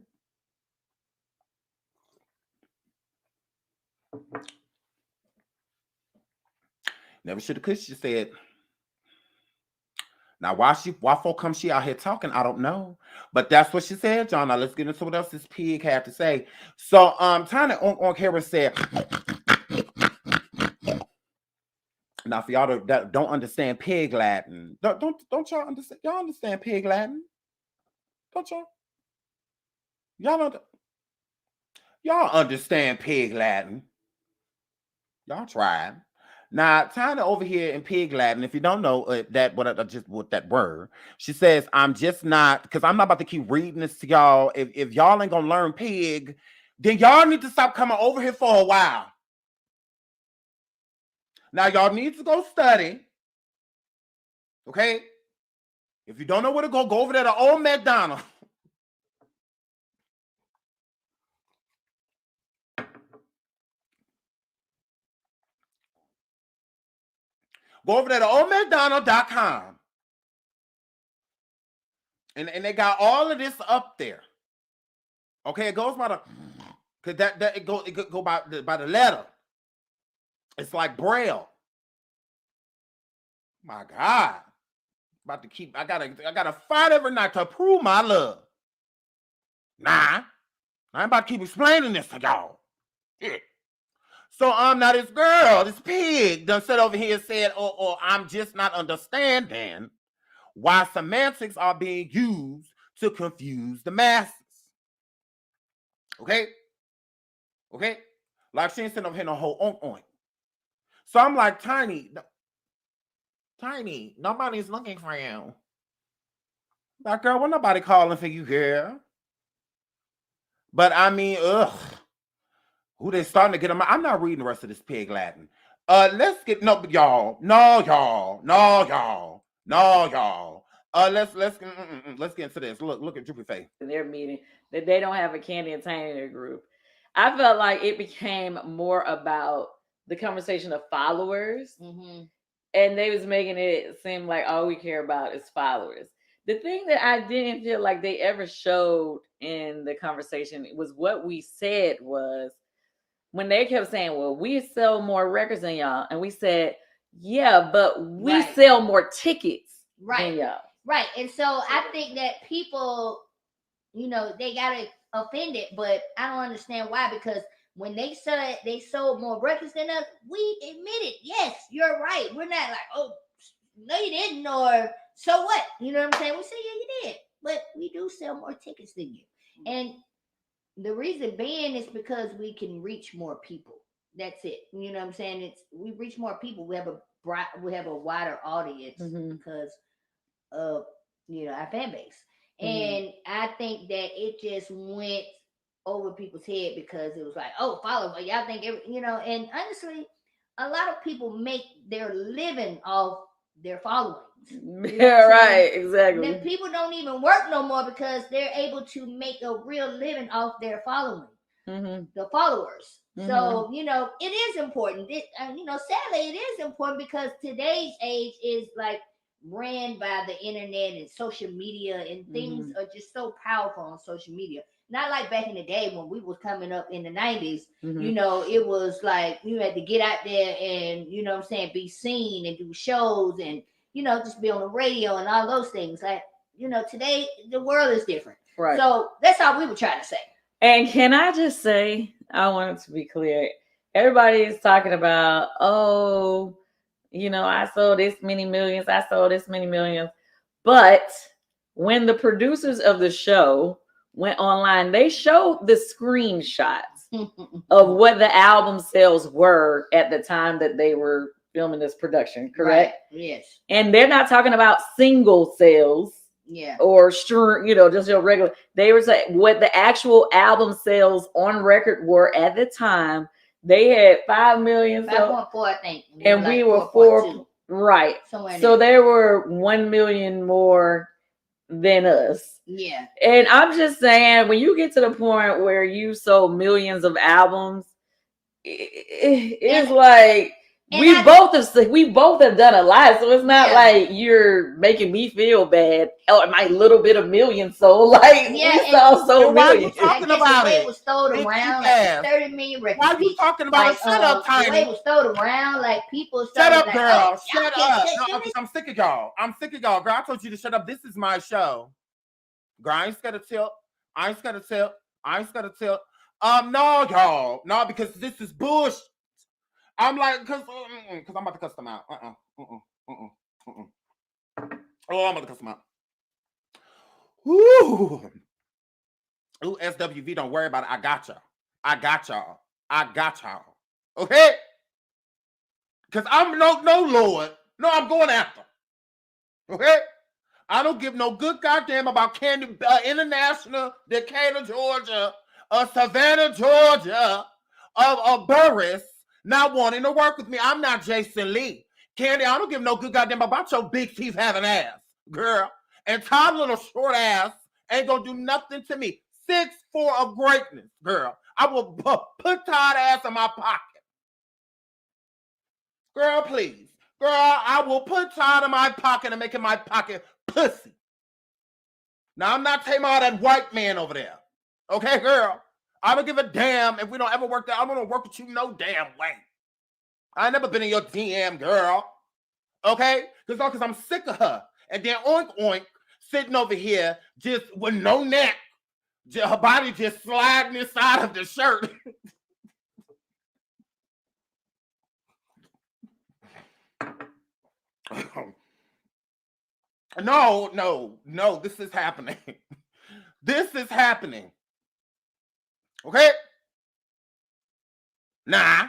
Never should have kissed. She said. Now, why folk come she out here talking, I don't know. But that's what she said, John. Now let's get into what else this pig had to say. So Tiny Oink Oink Harris said, now for y'all that don't understand pig Latin, don't y'all understand? Y'all understand pig Latin? Don't y'all? Y'all understand pig Latin? Y'all tried. Now, Tiny over here in pig Latin, if you don't know what that word, she says, I'm just not, because I'm not about to keep reading this to y'all. If y'all ain't gonna learn pig, then y'all need to stop coming over here for a while. Now, y'all need to go study. Okay? If you don't know where to go over there to old McDonald's. Go over there to oldmcdonald.com. And they got all of this up there. Okay, it goes by the, cause that it go by the letter. It's like Braille. My God. About to keep, I gotta fight every night to prove my love. Nah. I ain't about to keep explaining this to y'all. Yeah. So now this girl, this pig, done sat over here and said, oh, I'm just not understanding why semantics are being used to confuse the masses. Okay? Okay? Like she ain't sitting over here no whole oink. So I'm like, Tiny, nobody's looking for you. Like, girl, when nobody calling for you, girl. But I mean, who they starting to get them? I'm not reading the rest of this pig Latin. Let's get y'all. Let's get into this. Look at Droopy Face. In their meeting that they don't have a Candy and Tiny in their group. I felt like it became more about the conversation of followers, and they was making it seem like all we care about is followers. The thing that I didn't feel like they ever showed in the conversation was what we said was when they kept saying, well, we sell more records than y'all. And we said, yeah, but we sell more tickets than y'all. Right. And so I think that people, you know, they got offended, but I don't understand why, because when they said they sold more records than us, we admitted, yes, you're right. We're not like, oh, no, you didn't, or so what? You know what I'm saying? We say, yeah, you did, but we do sell more tickets than you. And the reason being is because we can reach more people. That's it. You know what I'm saying? We reach more people. We have a wider audience because of, you know, our fan base. And I think that it just went over people's head because it was like, oh, follow, y'all think you know. And honestly, a lot of people make their living off their followings. Yeah, right, exactly. Then people don't even work no more because they're able to make a real living off their following, the followers. So, you know, it is important. You know, sadly, it is important because today's age is like ran by the internet and social media, and things are just so powerful on social media. Not like back in the day when we was coming up in the 90s, you know, it was like you had to get out there and, you know what I'm saying, be seen and do shows and, you know, just be on the radio and all those things. Like, you know, today the world is different. Right. So that's all we were trying to say. And can I just say, I want it to be clear. Everybody is talking about, oh, you know, I sold this many millions, I sold this many millions. But when the producers of the show went online, they showed the screenshots of what the album sales were at the time that they were filming this production, correct? Right. Yes. And they're not talking about single sales. Yeah. Or you know, just your regular. They were saying what the actual album sales on record were at the time. They had 5 million. 5.4, I think. And we were 4. Right. So there were 1 million more than us. Yeah. And I'm just saying, when you get to the point where you sold millions of albums, it's like we both have done a lot, so it's not like you're making me feel bad. Oh, my little bit of million sold, like we saw so million. Talking about it it was thrown around like 30 million records. Why are you talking about it? Shut up, Tiny. The way it was thrown around, like people shut up, like, girl. Oh, shut up. No, I'm sick of y'all. I'm sick of y'all. Girl, I told you to shut up. This is my show. Girl, I ain't scared of tilt. I ain't scared of tilt. I ain't scared of tilt. No, y'all. No, because this is bullshit. I'm like, because I'm about to cuss them out. Oh, I'm about to cuss them out. Ooh, SWV, don't worry about it. I got y'all. I got y'all. I got y'all. Okay? Because I'm no Lord. No, I'm going after. Okay? I don't give no good goddamn about Candy International, Decatur, Georgia, Savannah, Georgia, of Burris not wanting to work with me. I'm not Jason Lee. Candy, I don't give no good goddamn about your big teeth having ass, girl. And Todd little short ass ain't gonna do nothing to me. 6'4" of greatness, girl. I will put Todd ass in my pocket. Girl, please. Girl, I will put Todd in my pocket and make it my pocket pussy. Now, I'm not talking about that white man over there. Okay, girl? I don't give a damn if we don't ever work there. I'm gonna work with you no damn way. I ain't never been in your DM, girl. Okay? Because I'm sick of her. And then oink oink sitting over here just with no neck. Her body just sliding inside of the shirt. No, this is happening. This is happening. Okay? Nah,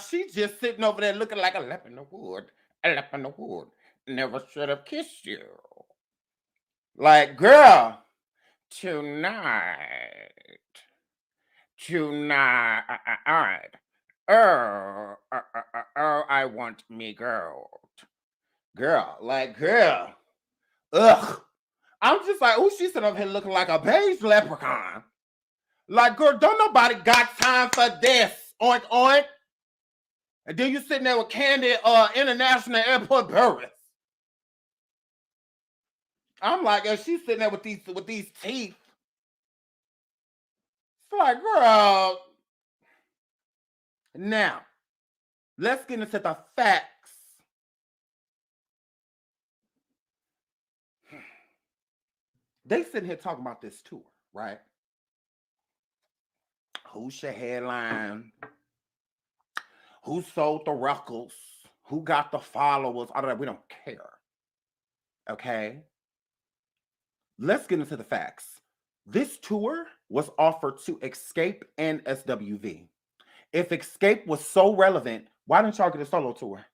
she's just sitting over there looking like a lap in the wood. A lap in the wood. Never should have kissed you. Like, girl, tonight. Oh, I want me girl. Girl, like, girl. Ugh. I'm just like, oh, she's sitting over here looking like a beige leprechaun. Like, girl, don't nobody got time for this. Oink, oink. And then you sitting there with Candy International Airport Burris. I'm like, and she's sitting there with these teeth. It's like, girl. Now, let's get into the facts. They sitting here talking about this tour, right? Who's your headline? Who sold the records? Who got the followers? All that, we don't care. Okay? Let's get into the facts. This tour was offered to Xscape and SWV. If Xscape was so relevant, why didn't y'all get a solo tour?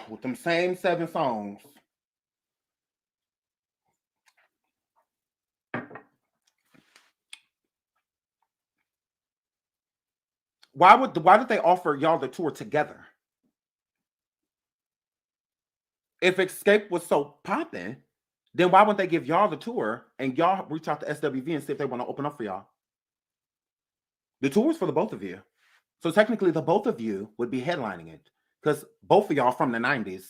With them same 7 songs. Why did they offer y'all the tour together? If Xscape was so popping, then why wouldn't they give y'all the tour and y'all reach out to SWV and see if they want to open up for y'all? The tour is for the both of you. So technically the both of you would be headlining it. Because both of y'all from the 90s.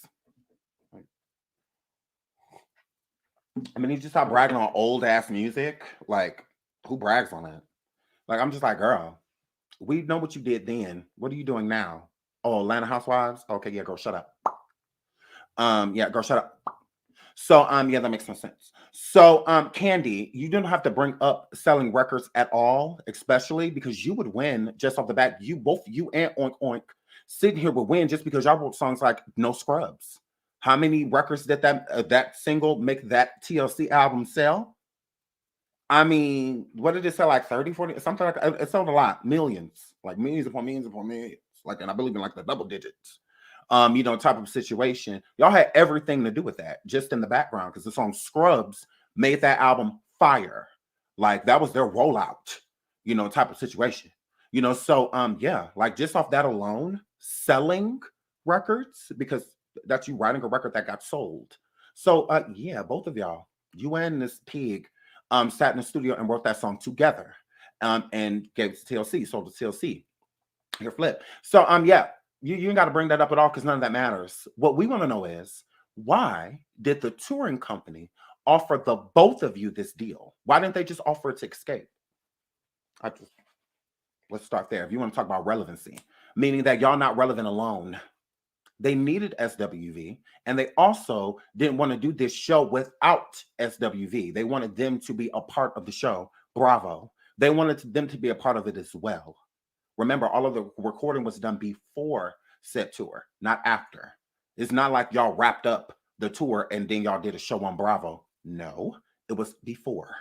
I mean, you just stop bragging on old ass music. Like, who brags on it? Like, I'm just like, girl, we know what you did then. What are you doing now? Oh, Atlanta Housewives? Okay, yeah, girl, shut up. Yeah, girl, shut up. So, yeah, that makes no sense. So, Candy, you don't have to bring up selling records at all, especially because you would win just off the bat. Both you and Oink Oink sitting here would win just because y'all wrote songs like No Scrubs. How many records did that single make that TLC album sell? I mean, what did it sell? Like 30, 40, something like that? It sold a lot, millions, like millions upon millions upon millions. Like, and I believe in like the double digits. Type of situation. Y'all had everything to do with that, just in the background, because the song Scrubs made that album fire. Like, that was their rollout, type of situation. So yeah, like just off that alone, selling records, because that's you writing a record that got sold. So yeah, both of y'all, you and this pig, sat in the studio and wrote that song together, and gave it to TLC, sold it to TLC. Here, flip. So yeah, you ain't got to bring that up at all because none of that matters. What we want to know is, why did the touring company offer the both of you this deal? Why didn't they just offer it to Xscape? Let's start there. If you want to talk about relevancy, meaning that y'all not relevant alone. They needed SWV, and they also didn't want to do this show without SWV. They wanted them to be a part of the show. Bravo. They wanted them to be a part of it as well. Remember, all of the recording was done before said tour, not after. It's not like y'all wrapped up the tour and then y'all did a show on Bravo. No, it was before.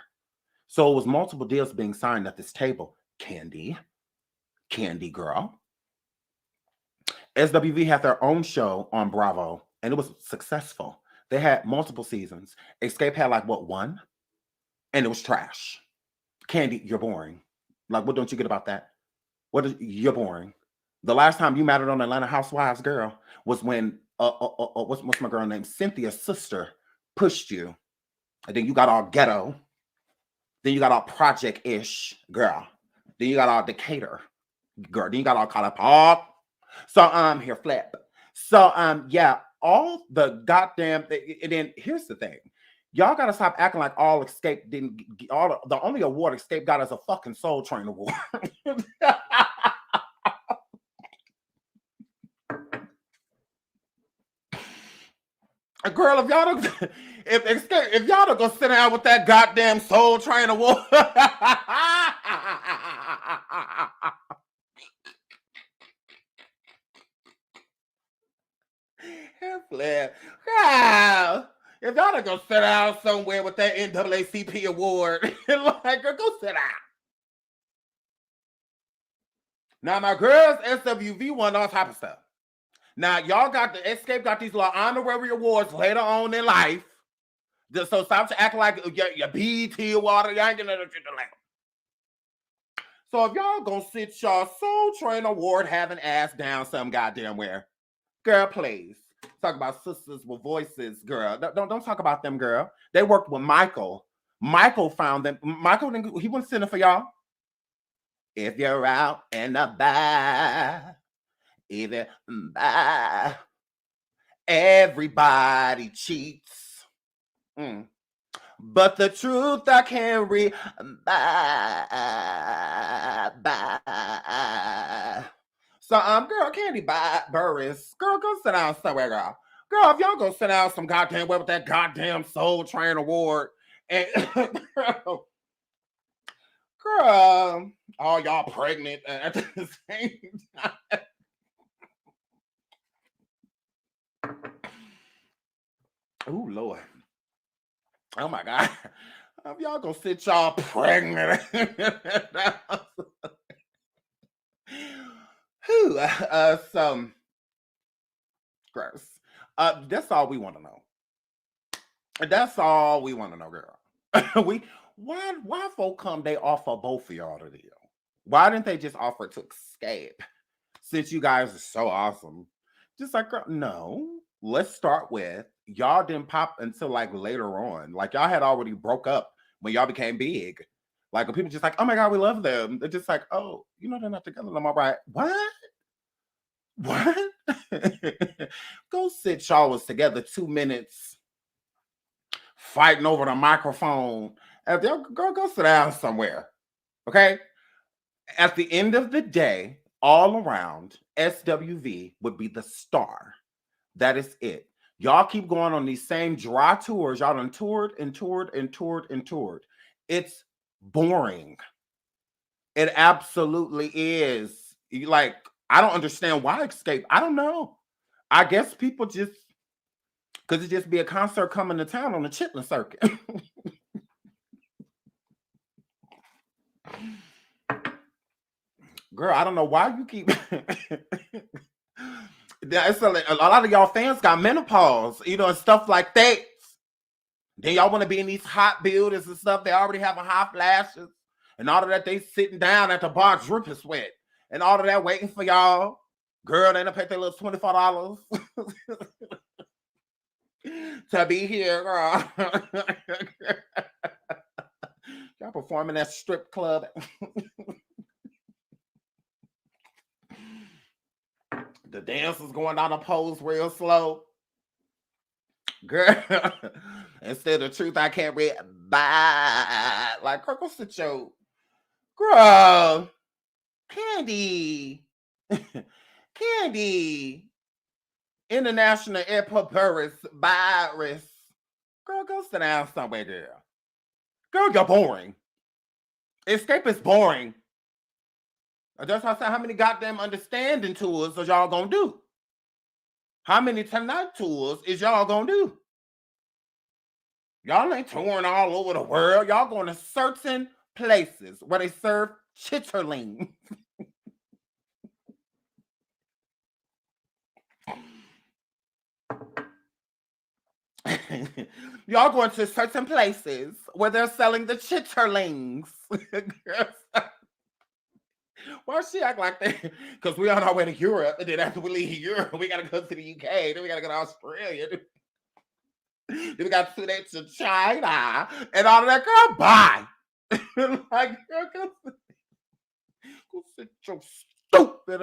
So it was multiple deals being signed at this table. Candy girl. SWV had their own show on Bravo, and it was successful. They had multiple seasons. Xscape had like, what, one? And it was trash. Candy, you're boring. Like, what don't you get about that? You're boring. The last time you mattered on Atlanta Housewives, girl, was when what's my girl name? Cynthia's sister pushed you. And then you got all ghetto. Then you got all project-ish, girl. Then you got all Decatur, girl. Then you got all Color Pop. So here, flip. So yeah, all the goddamn and then here's the thing. Y'all gotta stop acting like all Xscape didn't all the only award Xscape got is a fucking Soul Train award. Girl, if y'all don't go sit down with that goddamn Soul Train award. Flip. Wow. If y'all don't go sit down somewhere with that NAACP award, like, go sit down. Now, my girls, SWV won all type of stuff. Now, y'all got the Xscape got these little honorary awards later on in life. So stop to act like your BET award. Y'all ain't getting that shit to land. So if y'all gonna sit y'all Soul Train award having ass down some goddamn where, girl, please. Talk about sisters with voices, girl. Don't talk about them, girl. They worked with Michael. Michael found them. Michael, he wasn't sending for y'all. If you're out and about, either by, everybody cheats. But the truth I can't read by. So girl, Candy Burris, girl, go sit down somewhere, girl. Girl, if y'all go sit down some goddamn way with that goddamn Soul Train award, and girl, all y'all pregnant at the same time. Oh Lord. Oh my God. If y'all gonna sit y'all pregnant. Some gross. That's all we want to know. That's all we want to know, girl. Why folk come they offer both of y'all the deal? Why didn't they just offer it to Xscape? Since you guys are so awesome. Just like, girl, no. Let's start with y'all didn't pop until like later on. Like y'all had already broke up when y'all became big. Like when people just like, oh my God, we love them. They're just like, oh, they're not together no more, right? What? What? Go sit y'all together 2 minutes fighting over the microphone. Girl, go sit down somewhere. Okay? At the end of the day, all around, SWV would be the star. That is it. Y'all keep going on these same dry tours. Y'all done toured and toured and toured and toured. It's boring. It absolutely is. Like, I don't understand why Xscape. I don't know. I guess people just, because it just be a concert coming to town on the Chitlin circuit. Girl, I don't know why you keep... It's a lot of y'all fans got menopause, you know, and stuff like that. Then y'all want to be in these hot buildings and stuff. They already having hot flashes and all of that. They sitting down at the bar dripping sweat and all of that waiting for y'all. Girl, they done paid their little $24 to be here, girl. Y'all performing at strip club. The dancers going down the pose real slow. Girl, instead of truth, I can't read. Bye. Like, girl, go sit your... Girl, Candy. Candy. International Airport Paris. Virus. Girl, go sit down somewhere, girl. Girl, you're boring. Xscape is boring. That's why I said, how many goddamn understanding tours are y'all gonna do? How many tonight tours is y'all gonna do? Y'all ain't touring all over the world. Y'all going to certain places where they serve chitterling. Y'all going to certain places where they're selling the chitterlings. Why she act like that? Because we on our way to Europe, and then after we leave Europe, we gotta go to the UK, then we gotta go to Australia, then we gotta do that to China, and all of that. Girl, bye. Like, girl, go sit your stupid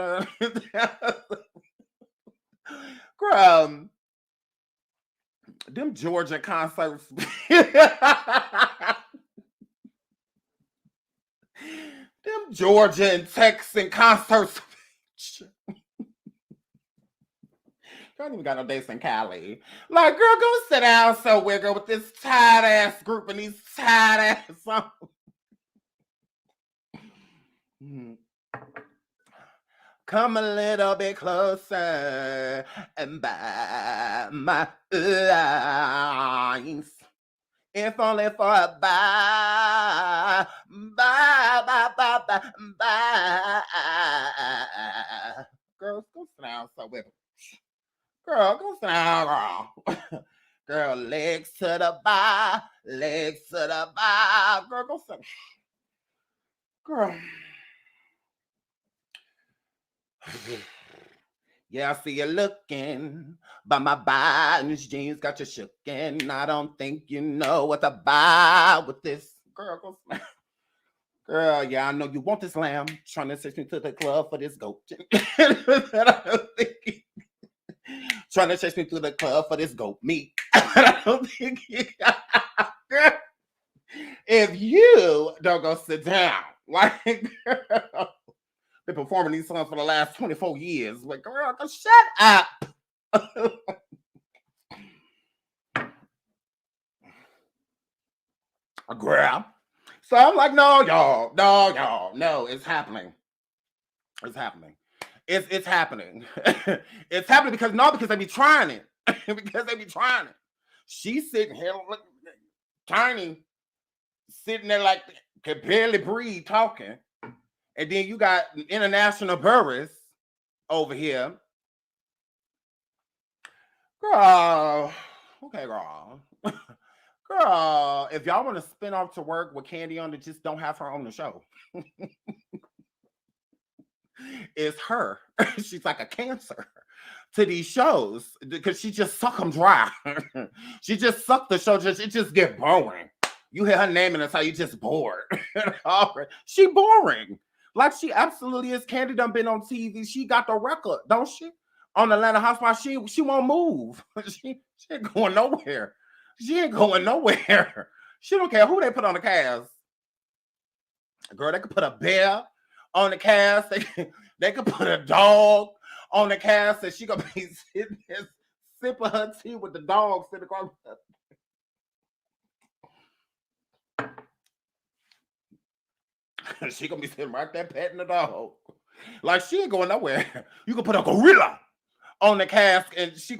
girl. Them Georgia concerts. Them Georgia and Texan concerts. Y'all even got no dates in Cali. Like, girl, go sit down somewhere, girl, with this tight ass group and these tight ass songs. Come a little bit closer and by my eyes. If only for a bye. Girls, go sit down somewhere. Girl, go sit down, girl. Girl, legs to the bar. Legs to the bar. Girl, go sit. Girl. Yeah, I see you looking, but my bottom's jeans got you shookin'. I don't think you know what to buy with this. Girl, go slam. Girl, yeah, I know you want this lamb. Trying to take me to the club for this goat. Trying to chase me to the club for this goat meat. I don't think you got... Girl, if you don't go sit down, like, girl, been performing these songs for the last 24 years. Like, girl, shut up. Girl. So I'm like, no, it's happening. It's happening. It's happening. It's happening because they be trying it. Because they be trying it. She's sitting here, look, tiny, sitting there like, can barely breathe, talking. And then you got International Burris over here. Girl. Okay, girl. Girl, if y'all want to spin off to work with Candy on it, just don't have her on the show. It's her. She's like a cancer to these shows because she just suck them dry. She just sucked the show. It just get boring. You hear her name and it's how you just bored. She boring. Like she absolutely is. Candy done been on TV. She got the record, don't she? On Atlanta Housewives, she won't move. she ain't going nowhere. She ain't going nowhere. She don't care who they put on the cast. Girl, they could put a bear on the cast. They could put a dog on the cast, and she gonna be sitting there sipping her tea with the dog sitting across. She gonna be sitting right there petting the dog. Like she ain't going nowhere. You can put a gorilla on the cast, and she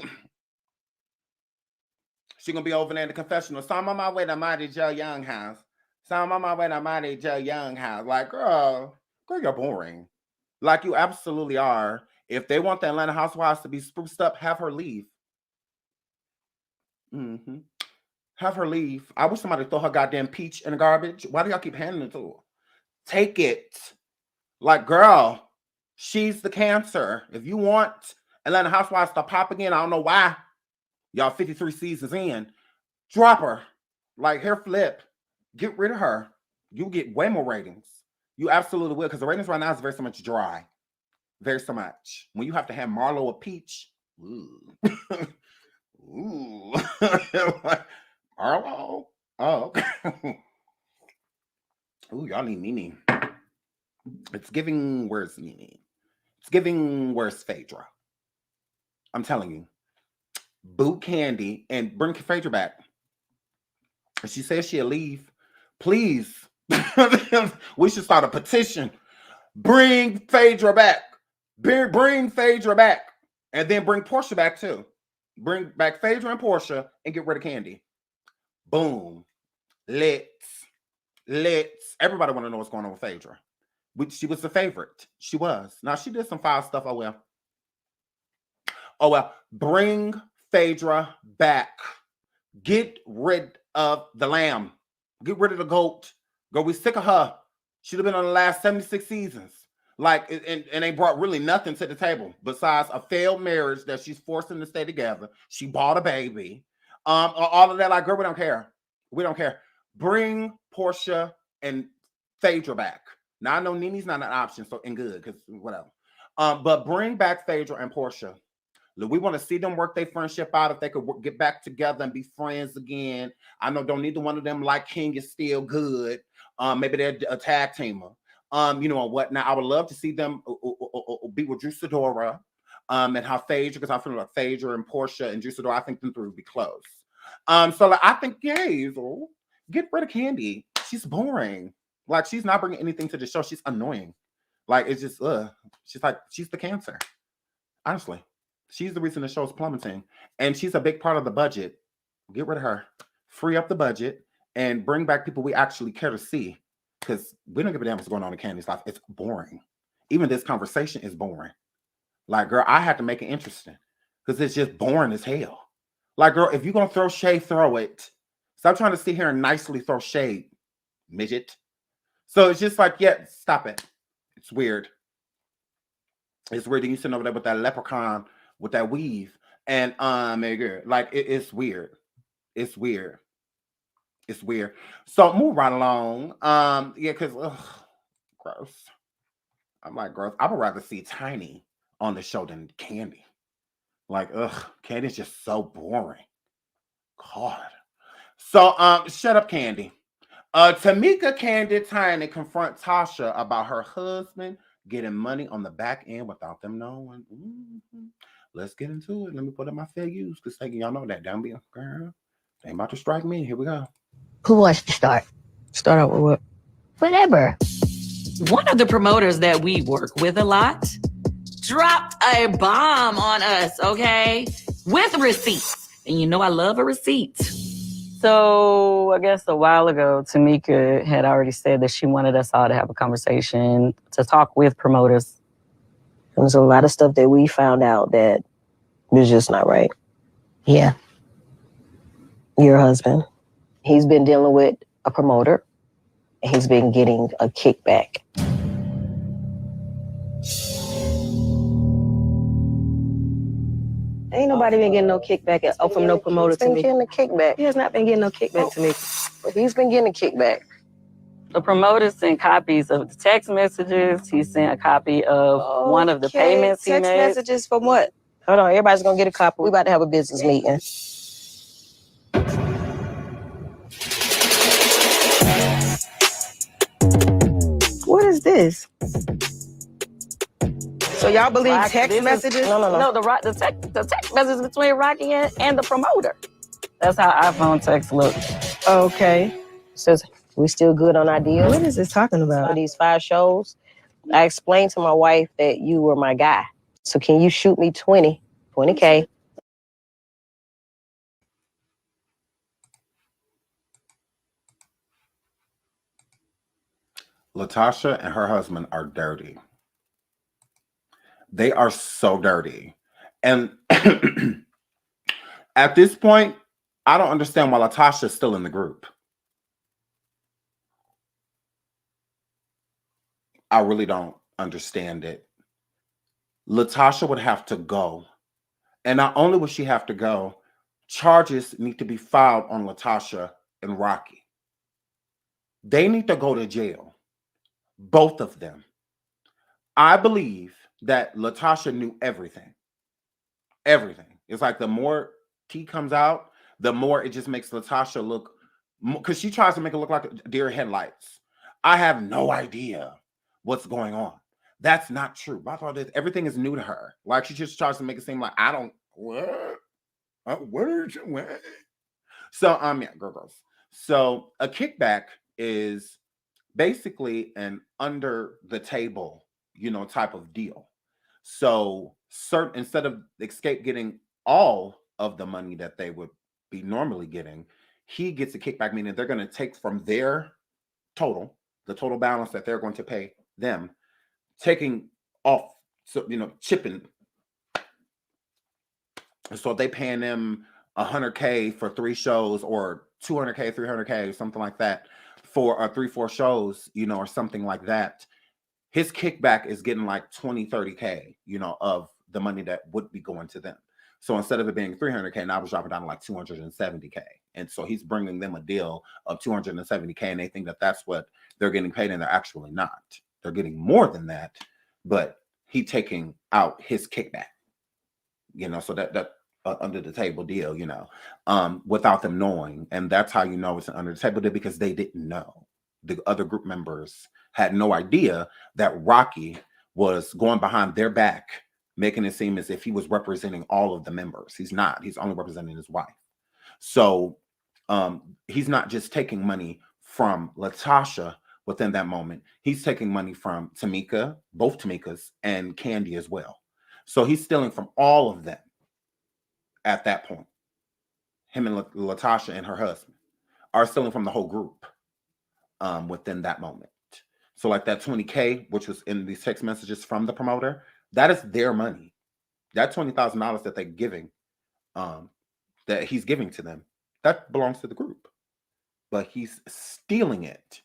gonna be over there in the confessional. So I'm on my way to Mighty Joe Young house. Like, girl, you're boring. Like you absolutely are. If they want the Atlanta Housewives to be spruced up, have her leave. Have her leave. I wish somebody throw her goddamn peach in the garbage. Why do y'all keep handing it to her? Take it. Like, girl, she's the cancer. If you want Atlanta Housewives to pop again, I don't know why. Y'all 53 seasons in. Drop her. Like, hair flip. Get rid of her. You get way more ratings. You absolutely will, because the ratings right now is very so much dry. Very so much. When you have to have Marlo or Peach. Ooh. Ooh. Marlo? Oh, okay. Ooh, y'all need Nene. It's giving, where's Nene? It's giving, where's Phaedra? I'm telling you. Boot Candy and bring Phaedra back. If she says she'll leave, please. We should start a petition. Bring Phaedra back. Bring Phaedra back. And then bring Portia back too. Bring back Phaedra and Portia and get rid of Candy. Boom. Let's. Everybody want to know what's going on with Phaedra. She was the favorite. She was. Now, she did some foul stuff. Oh, well. Bring Phaedra back. Get rid of the lamb. Get rid of the goat. Go, we sick of her. She'd have been on the last 76 seasons. Like, and they brought really nothing to the table besides a failed marriage that she's forcing to stay together. She bought a baby. All of that. Like, girl, we don't care. We don't care. Bring Portia and Phaedra back. Now, I know Nene's not an option, so and good, because whatever. But bring back Phaedra and Portia. We want to see them work their friendship out. If they could get back together and be friends again. I know don't neither one of them like King is still good. Maybe they're a tag teamer. You know what? Now, I would love to see them be with Drew Sidora and how Phaedra, because I feel like Phaedra and Portia and Drew Sidora, I think them three would be close. So like, I think, yeah, Hazel, get rid of Candy. She's boring. Like, she's not bringing anything to the show. She's annoying. Like, it's just, she's the cancer. Honestly. She's the reason the show's plummeting. And she's a big part of the budget. Get rid of her. Free up the budget and bring back people we actually care to see. Because we don't give a damn what's going on in Candy's life. It's boring. Even this conversation is boring. Like, girl, I had to make it interesting. Because it's just boring as hell. Like, girl, if you're going to throw shade, throw it. Stop trying to sit here and nicely throw shade, midget. So it's just like, yeah, stop it. It's weird. It's weird that you sitting over there with that leprechaun with that weave. And like it's weird. It's weird. It's weird. So move right along. Yeah, because gross. I'm like, gross. I would rather see Tiny on the show than Candy. Like, Candy's just so boring. God. So shut up, Candy. Tamika, Candy, Tiny confront Tasha about her husband getting money on the back end without them knowing. Let's get into it. Let me put up my fair use, because y'all know that down be girl. They about to strike me. Here we go. Who wants to start? Start out with what? Whatever. One of the promoters that we work with a lot dropped a bomb on us, okay? With receipts. And you know I love a receipt. So I guess a while ago, Tamika had already said that she wanted us all to have a conversation to talk with promoters. There's a lot of stuff that we found out that was just not right. Yeah. Your husband, he's been dealing with a promoter. And he's been getting a kickback. Ain't nobody been getting no kickback from no promoter to me. He's been getting a kickback. He has not been getting no kickback to me. But he's been getting a kickback. The promoter sent copies of the text messages. He sent a copy of one of the payments he made. Text messages from what? Hold on, everybody's gonna get a copy. We about to have a business meeting. What is this? So y'all believe text messages? No, the text messages between Rocky and the promoter. That's how iPhone text looks. Okay. Says we still good on our deal. What is this talking about? For these 5 shows, I explained to my wife that you were my guy. So can you shoot me 20K? Latasha and her husband are dirty. They are so dirty. And at this point, I don't understand why Latasha is still in the group. I really don't understand it. Latasha would have to go. And not only would she have to go, charges need to be filed on Latasha and Rocky. They need to go to jail. Both of them. I believe that Latasha knew everything. Everything. It's like the more tea comes out, the more it just makes Latasha look, because she tries to make it look like a deer headlights. I have no idea what's going on. That's not true. I thought that everything is new to her. Like she just tries to make it seem like I don't what? What? So yeah, girls. So a kickback is basically an under the table, type of deal. So instead of Xscape getting all of the money that they would be normally getting, he gets a kickback, meaning they're going to take from their total, the total balance that they're going to pay them, taking off, so chipping. So if they paying them $100K for 3 shows, or $200K, $300K, something like that, for 3-4 shows, or something like that, his kickback is getting like 20-30K, of the money that would be going to them. So instead of it being 300K, now it's dropping down to like 270K. And so he's bringing them a deal of 270K, and they think that that's what they're getting paid, and they're actually not. They're getting more than that, but he taking out his kickback, so that under the table deal, without them knowing. And that's how you know it's an under the table deal, because they didn't know. The other group members had no idea that Rocky was going behind their back, making it seem as if he was representing all of the members. He's not. He's only representing his wife. So he's not just taking money from Latasha within that moment. He's taking money from Tamika, both Tamikas, and Candy as well. So he's stealing from all of them at that point. Him and Latasha and her husband are stealing from the whole group within that moment. So like that 20K, which was in these text messages from the promoter, that is their money. That $20,000 that they're giving, that he's giving to them, that belongs to the group. But he's stealing it.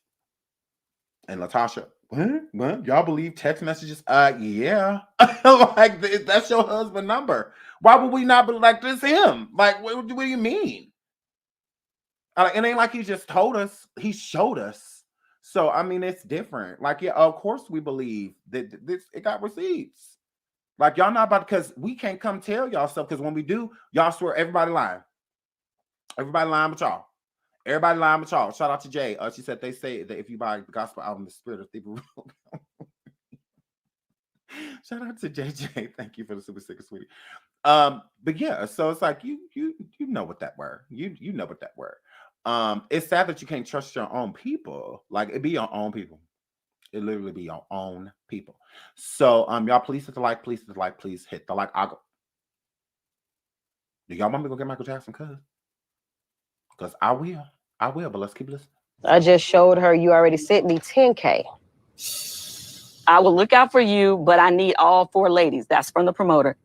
And Latasha, what? Y'all believe text messages? Yeah. Like, that's your husband number. Why would we not be like, this him? Like, what do you mean? It ain't like he just told us. He showed us. So, I mean, it's different. Like, yeah, of course we believe that it got receipts. Like, y'all not about, because we can't come tell y'all stuff, because when we do, y'all swear everybody lying. Everybody lying with y'all. Everybody lying with y'all. Shout out to Jay. She said they say that if you buy the gospel album, the spirit of people. Shout out to JJ. Thank you for the super sticker, sweetie. But yeah, so it's like you know what that word. You know what that word. It's sad that you can't trust your own people. Like, it be your own people. It literally be your own people. So y'all please hit the like, please hit the like, please hit the like. I'll go. Do y'all want me to go get Michael Jackson? Because I will, but let's keep listening. I just showed her you already sent me 10K. I will look out for you, but I need all 4 ladies. That's from the promoter.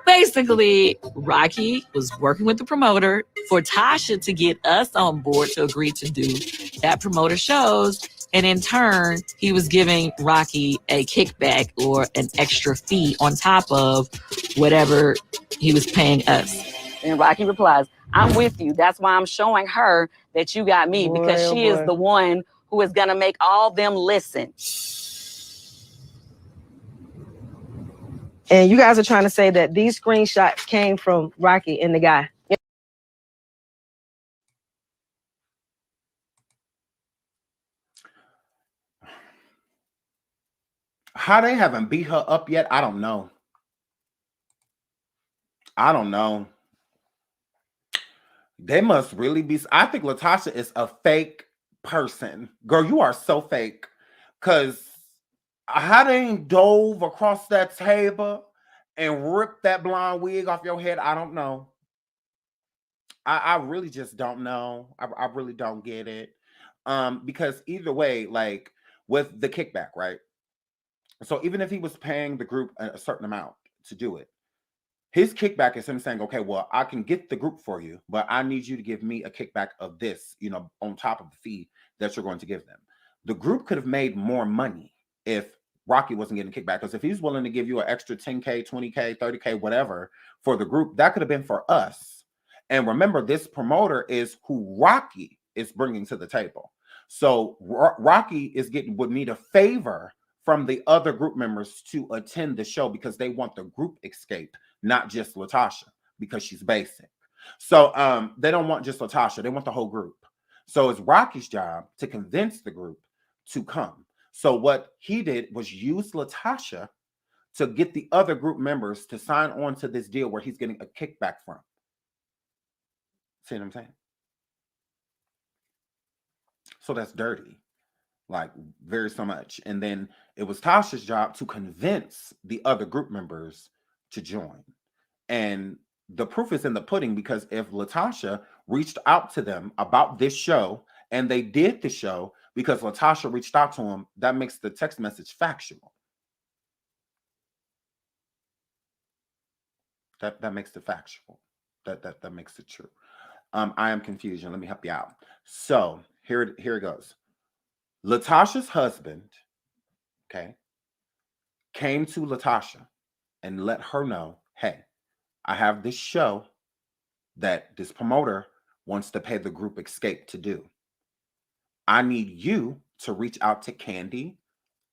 Basically, Rocky was working with the promoter for Tasha to get us on board to agree to do that promoter shows. And in turn, he was giving Rocky a kickback or an extra fee on top of whatever he was paying us. And Rocky replies, I'm with you. That's why I'm showing her that you got me, because Boy, oh she is boy. the one who is going to make all them listen. And you guys are trying to say that these screenshots came from Rocky and the guy. How they haven't beat her up yet, I don't know. I don't know. They must really be. I think Latasha is a fake person. Girl, you are so fake. Because how they ain't dove across that table and ripped that blonde wig off your head, I don't know. I really just don't know. I really don't get it. Because either way, like with the kickback, right? So even if he was paying the group a certain amount to do it, his kickback is him saying, okay, well, I can get the group for you, but I need you to give me a kickback of this, on top of the fee that you're going to give them. The group could have made more money if Rocky wasn't getting kickback, because if he's willing to give you an extra 10K, 20K, 30K, whatever for the group, that could have been for us. And remember, this promoter is who Rocky is bringing to the table. So Rocky would need a favor from the other group members to attend the show because they want the group Xscape, not just Latasha, because she's basic. So they don't want just Latasha, they want the whole group. So it's Rocky's job to convince the group to come. So what he did was use Latasha to get the other group members to sign on to this deal where he's getting a kickback from. See what I'm saying? So that's dirty. Like, very so much. And then it was Tasha's job to convince the other group members to join. And the proof is in the pudding, because if Latasha reached out to them about this show and they did the show because Latasha reached out to him, that makes the text message factual. That makes it factual. That makes it true. I am confusion. Let me help you out. So here it goes. Latasha's husband, okay, came to Latasha and let her know, hey, I have this show that this promoter wants to pay the group Xscape to do. I need you to reach out to Candy,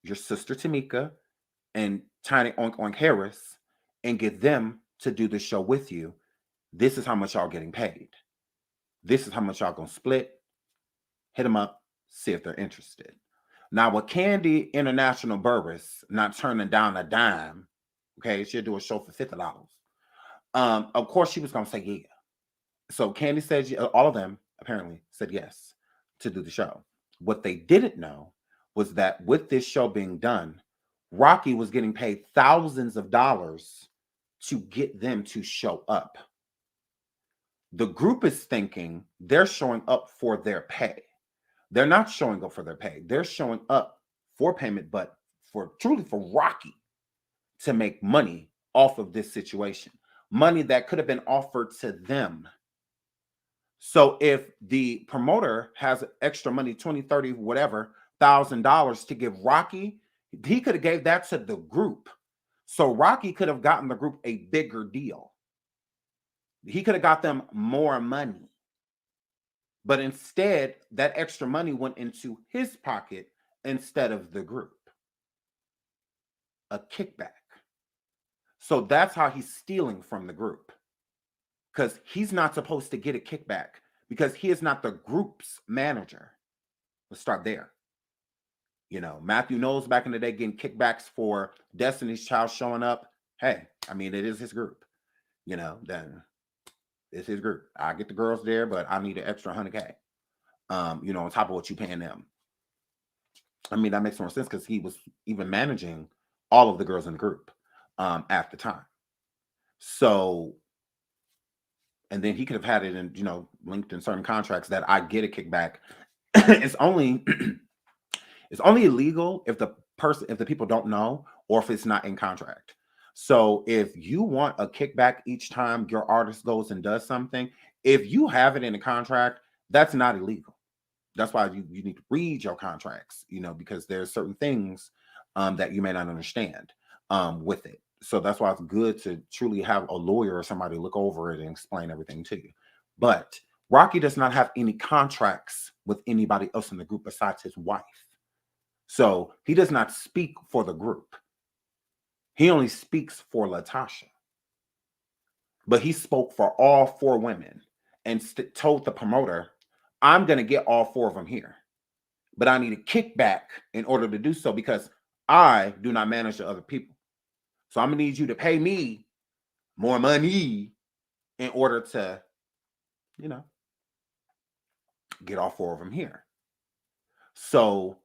your sister Tamika, and Tiny Oink Oink Harris, and get them to do the show with you. This is how much y'all getting paid. This is how much y'all gonna split. Hit them up, see if they're interested. Now, with Candy International Burris not turning down a dime, okay, she'll do a show for $50. Of course, she was gonna say yeah. So Candy said, all of them apparently said yes to do the show. What they didn't know was that with this show being done, Rocky was getting paid thousands of dollars to get them to show up. The group is thinking they're showing up for their pay. They're not showing up for their pay. They're showing up for payment, but truly for Rocky to make money off of this situation. Money that could have been offered to them. So if the promoter has extra money, 20, 30, whatever, $1,000 to give Rocky, he could have gave that to the group. So Rocky could have gotten the group a bigger deal. He could have got them more money. But instead, that extra money went into his pocket instead of the group. A kickback. So that's how he's stealing from the group. Because he's not supposed to get a kickback because he is not the group's manager. Let's start there. Matthew Knowles back in the day getting kickbacks for Destiny's Child showing up. Hey, I mean, it is his group. Then it's his group. I get the girls there, but I need an extra 100K. On top of what you paying them. I mean, that makes more sense because he was even managing all of the girls in the group at the time. So, and then he could have had it in, linked in certain contracts that I get a kickback. It's only illegal if the people don't know or if it's not in contract. So if you want a kickback each time your artist goes and does something, if you have it in a contract, that's not illegal. That's why you need to read your contracts, because there's certain things that you may not understand with it. So that's why it's good to truly have a lawyer or somebody look over it and explain everything to you. But Rocky does not have any contracts with anybody else in the group besides his wife. So he does not speak for the group. He only speaks for Latasha. But he spoke for all 4 women and told the promoter, I'm going to get all 4 of them here. But I need a kickback in order to do so because I do not manage the other people. So I'm going to need you to pay me more money in order to, you know, get all 4 of them here. So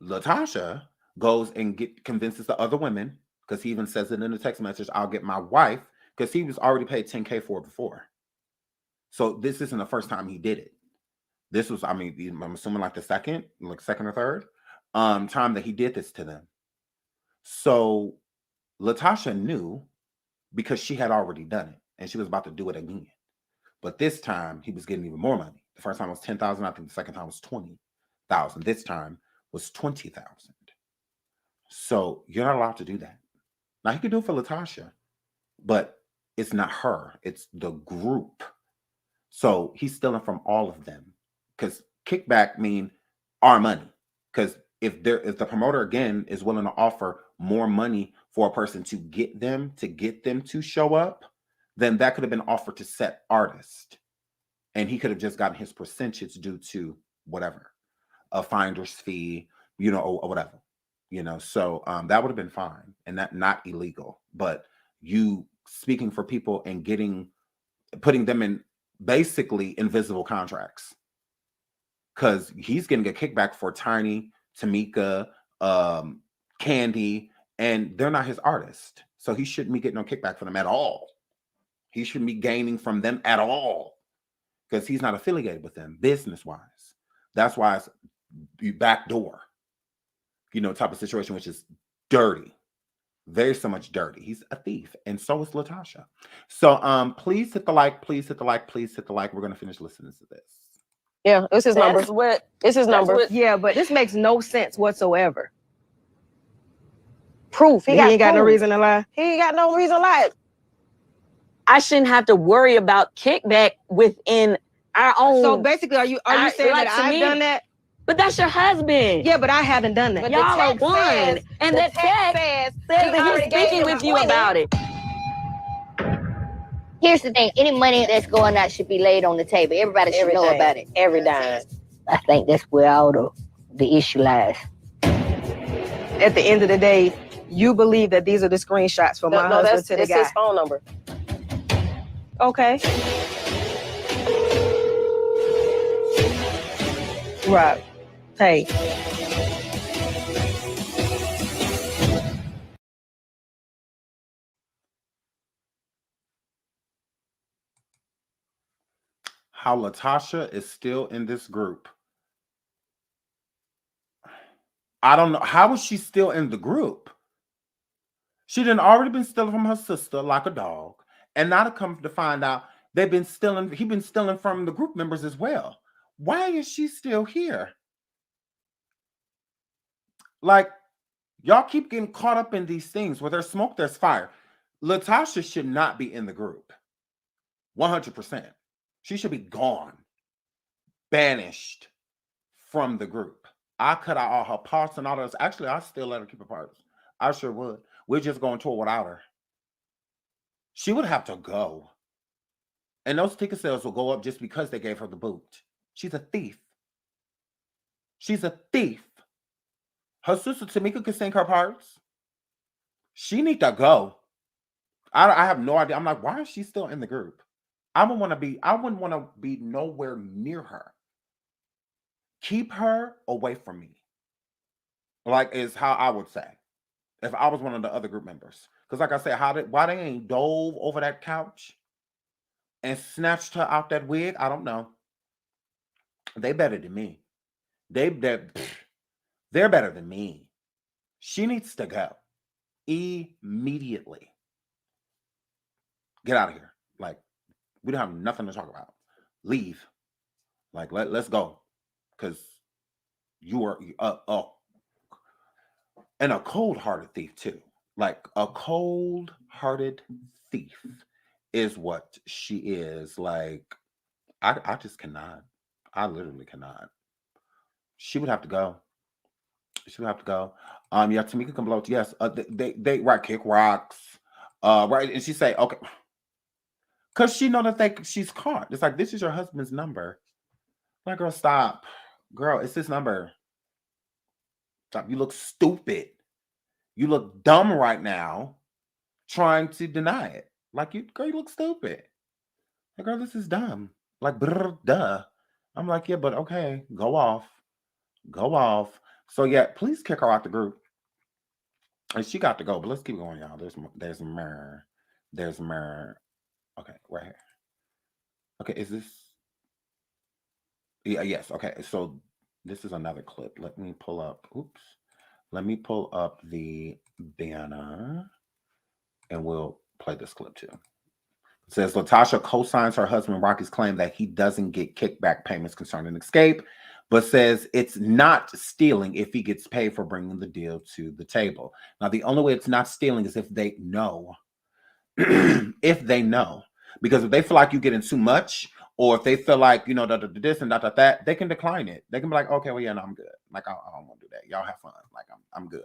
Latasha goes and convinces the other women, because he even says it in the text message, I'll get my wife, because he was already paid $10K for it before. So this isn't the first time he did it. This was, I mean, I'm assuming like the second or third time that he did this to them. So Latasha knew because she had already done it and she was about to do it again. But this time he was getting even more money. The first time was $10,000. I think the second time was $20,000. This time was $20,000. So you're not allowed to do that. Now he could do it for Latasha, but it's not her. It's the group. So he's stealing from all of them because kickback mean our money. Because if the promoter again is willing to offer more money for a person to get them to show up, then that could have been offered to set artist, and he could have just gotten his percentage due to whatever, a finder's fee, you know, or whatever, you know. So that would have been fine and that not illegal. But you speaking for people and putting them in basically invisible contracts, because he's getting a kickback for Tiny, Tamika, Candy, and they're not his artist. So he shouldn't be getting no kickback from them at all. He shouldn't be gaining from them at all because he's not affiliated with them business-wise. That's why it's backdoor, you know, type of situation, which is dirty. There's so much dirty. He's a thief, and so is Latasha. So please hit the like, please hit the like, please hit the like. We're gonna finish listening to this. Yeah, it's his number. It's his number. Yeah, but this makes no sense whatsoever. Proof. He ain't got no proof. reason to lie. He ain't got no reason to lie. I shouldn't have to worry about kickback within our own. So basically, are you saying like, that to I've me- done that? But that's your husband. Yeah, but I haven't done that. But y'all are one. And the text says that he's speaking with you about it. Here's the thing: any money that's going out should be laid on the table. Everybody should know about it. Every dime. I think that's where all the issue lies. At the end of the day, you believe that these are the screenshots from my husband to the it's guy. his phone number. Okay. Right. Hey. How Latasha is still in this group. I don't know. How is she still in the group? She done already been stealing from her sister like a dog. And now to come to find out he's been stealing from the group members as well. Why is she still here? Like, y'all keep getting caught up in these things. Where there's smoke, there's fire. Latasha should not be in the group. 100%. She should be gone. Banished from the group. I cut out all her parts and all those. Actually, I still let her keep her parts. I sure would. We're just going to tour without her. She would have to go. And those ticket sales will go up just because they gave her the boot. She's a thief. She's a thief. Her sister Tamika could sing her parts. She need to go. I have no idea. I'm like, why is she still in the group? I wouldn't want to be nowhere near her. Keep her away from me. Like, is how I would say. If I was one of the other group members. Because like I said, why they ain't dove over that couch and snatched her out that wig, I don't know. They better than me. They're better than me. She needs to go. Immediately. Get out of here. Like, we don't have nothing to talk about. Leave. Like, let's go. Because you are and a cold-hearted thief, too. Like, a cold-hearted thief is what she is. Like, I just cannot. I literally cannot. She would have to go. She would have to go. Yeah, Tamika can blow. Yes, they right, kick rocks. Right, and she say, okay, because she know that she's caught. It's like, this is your husband's number. Like, girl, stop. Girl, it's his number. Stop. You look stupid. You look dumb right now trying to deny it. Like, girl, you look stupid. Like, girl, this is dumb. Like, duh. I'm like, yeah, but okay, go off. Go off. So yeah, please kick her out the group. And she got to go, but let's keep going, y'all. There's more. There's more. Okay, right here. Okay, is this? Yeah, yes. Okay, so this is another clip. Let me pull up. Oops. Let me pull up the banner, and we'll play this clip too. It says Latasha co-signs her husband Rocky's claim that he doesn't get kickback payments concerning Xscape, but says it's not stealing if he gets paid for bringing the deal to the table. Now, the only way it's not stealing is if they know. If they know. Because if they feel like you're getting too much, or if they feel like, this and that, they can decline it. They can be like, okay, well, yeah, no, I'm good. Like, I don't want to do that. Y'all have fun. Like, I'm good.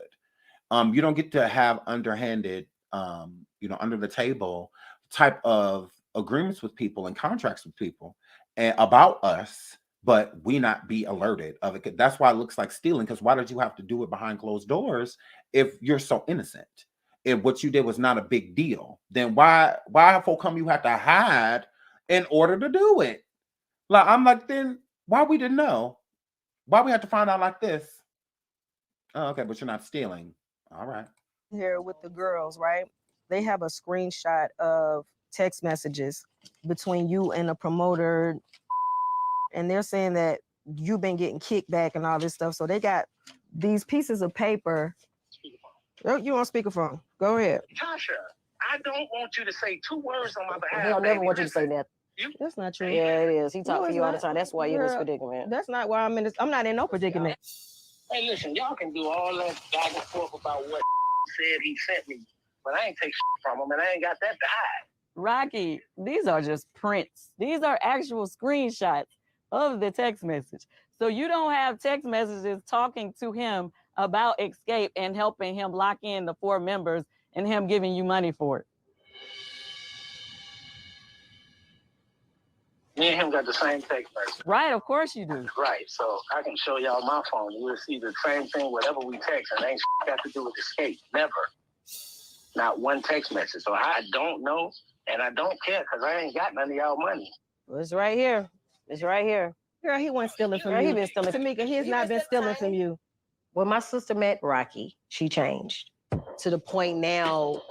You don't get to have underhanded, under the table type of agreements with people and contracts with people and about us, but we not be alerted of it. That's why it looks like stealing, because why did you have to do it behind closed doors if you're so innocent? If what you did was not a big deal, then why how come you have to hide in order to do it? Like, I'm like, then why we didn't know? Why we have to find out like this? Oh, okay, but you're not stealing. All right. Here with the girls, right? They have a screenshot of text messages between you and the promoter, and they're saying that you've been getting kickback and all this stuff. So they got these pieces of paper. You on speakerphone? Go ahead. Tasha, I don't want you to say 2 words on my behalf. He don't never want you to say that. That's not true. Yeah, it is. He talk No, for it's you all the not. time. That's why you're in this Girl, predicament. That's not why I'm in this. I'm not in no predicament. Hey, listen, y'all can do all that back and forth about what said he sent me, but I ain't take from him, and I ain't got that to hide. Rocky, these are just prints. These are actual screenshots of the text message. So you don't have text messages talking to him about Xscape and helping him lock in the 4 members and him giving you money for it. Me and him got the same text message. Right, of course you do. Right, so I can show y'all my phone. You'll see the same thing, whatever we text, and ain't got to do with Xscape. Never. Not one text message. So I don't know, and I don't care, because I ain't got none of y'all money. Well, it's right here. It's right here. Girl, he wasn't stealing from Girl, you. he been stealing. Tamika, he has not been stealing from you. When my sister met Rocky, she changed to the point now.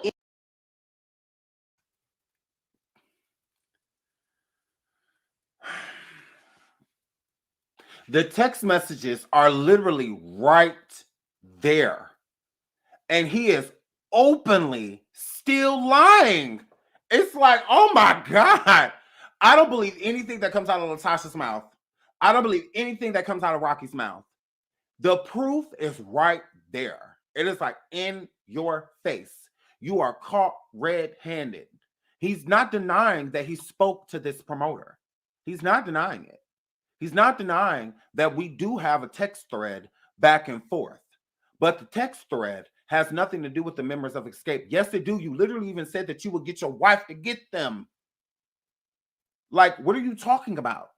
The text messages are literally right there. And he is openly still lying. It's like, oh my God. I don't believe anything that comes out of Latasha's mouth. I don't believe anything that comes out of Rocky's mouth. The proof is right there. It is like in your face. You are caught red-handed. He's not denying that he spoke to this promoter. He's not denying it. He's not denying that we do have a text thread back and forth. But the text thread has nothing to do with the members of Xscape. Yes, they do. You literally even said that you would get your wife to get them. Like, what are you talking about?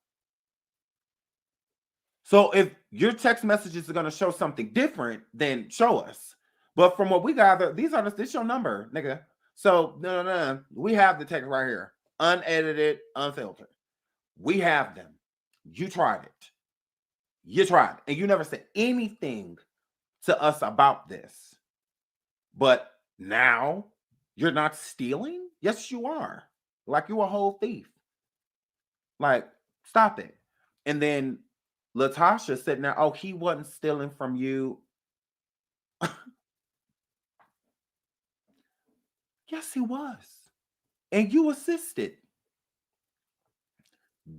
So if your text messages are going to show something different, then show us. But from what we gather, this is your number, nigga. So no. We have the text right here. Unedited, unfiltered. We have them. You tried it. You tried. And you never said anything to us about this. But now you're not stealing? Yes, you are. Like, you a whole thief. Like, stop it. And then Latasha said, now, oh, he wasn't stealing from you. Yes, he was. And you assisted.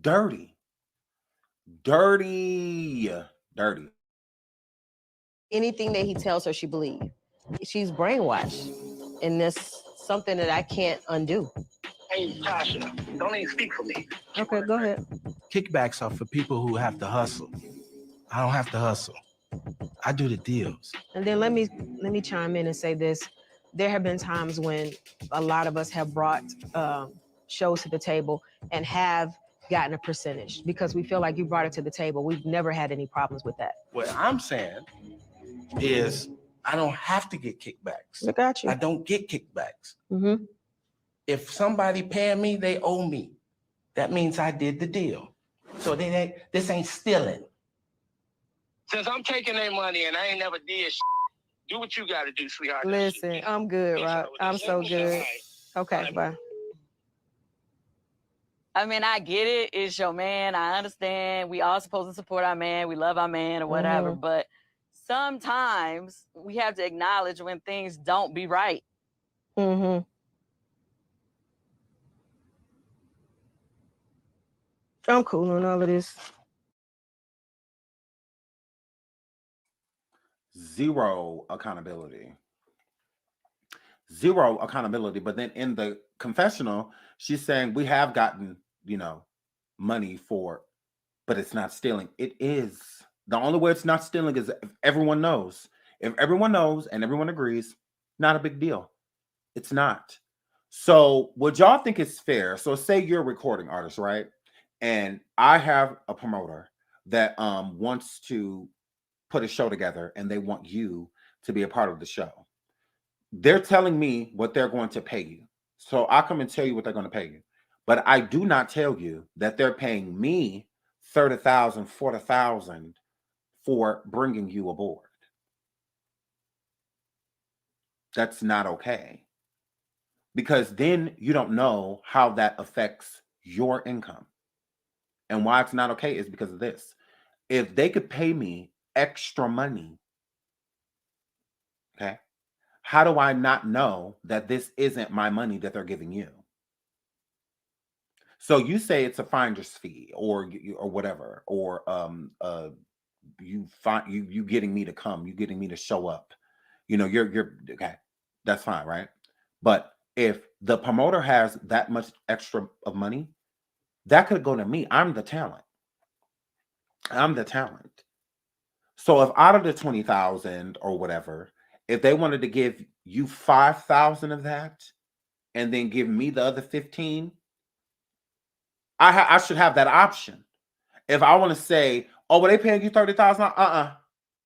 Dirty. Anything that he tells her, she believes. She's brainwashed. And that's something that I can't undo. Hey, Tasha, don't even speak for me. Okay, go ahead. Kickbacks are for people who have to hustle. I don't have to hustle. I do the deals. And then let me chime in and say this. There have been times when a lot of us have brought shows to the table and have gotten a percentage because we feel like you brought it to the table. We've never had any problems with that. What I'm saying is I don't have to get kickbacks. I got you. I don't get kickbacks. Mm-hmm. If somebody paying me, they owe me. That means I did the deal. So this ain't stealing. Since I'm taking their money and I ain't never did do what you got to do, sweetheart. Listen, I'm good, Rob. I'm so good. Okay, bye. I mean, I get it. It's your man. I understand. We all supposed to support our man. We love our man or whatever. But sometimes we have to acknowledge when things don't be right. Mm-hmm. I'm cool on all of this. Zero accountability. Zero accountability. But then in the confessional, she's saying we have gotten, money for, but it's not stealing. It is. The only way it's not stealing is if everyone knows. If everyone knows and everyone agrees, not a big deal. It's not. So would y'all think it's fair? So say you're a recording artist, right? And I have a promoter that wants to put a show together and they want you to be a part of the show. They're telling me what they're going to pay you. So I come and tell you what they're going to pay you. But I do not tell you that they're paying me $30,000, $40,000 for bringing you aboard. That's not okay. Because then you don't know how that affects your income. And why it's not okay is because of this. If they could pay me extra money, okay, how do I not know that this isn't my money that they're giving you? So you say it's a finder's fee or whatever, or you getting me to come, you getting me to show up. You're okay. That's fine, right? But if the promoter has that much extra of money, that could go to me. I'm the talent. So if out of the 20,000 or whatever, if they wanted to give you 5,000 of that and then give me the other 15, I should have that option. If I want to say, oh, well, they paying you 30,000? Now,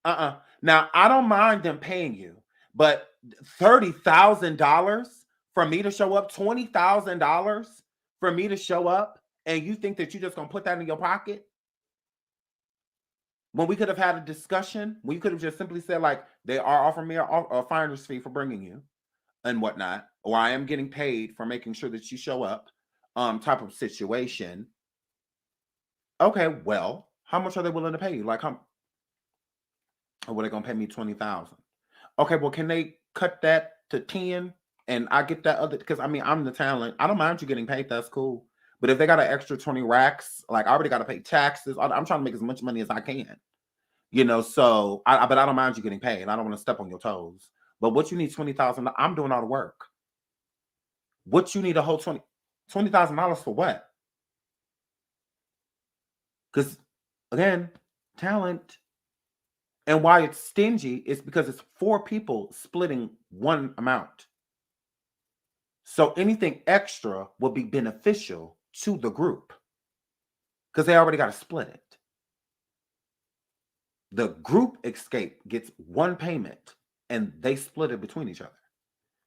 I don't mind them paying you, but $30,000 for me to show up, $20,000 for me to show up, and you think that you're just going to put that in your pocket? When we could have had a discussion, we could have just simply said, like, they are offering me a finder's fee for bringing you and whatnot, or I am getting paid for making sure that you show up, type of situation. Okay, well, how much are they willing to pay you? Like, or were they going to pay me 20,000? Okay, well, can they cut that to 10 and I get that other? Because, I mean, I'm the talent. I don't mind you getting paid. That's cool. But if they got an extra 20 racks, like, I already got to pay taxes. I'm trying to make as much money as I can. So, but I don't mind you getting paid. I don't want to step on your toes. But what you need $20,000, I'm doing all the work. What you need a whole $20,000 for what? Because, again, talent. And why it's stingy is because it's 4 people splitting one amount. So anything extra will be beneficial to the group because they already got to split it. The group Xscape gets one payment and they split it between each other.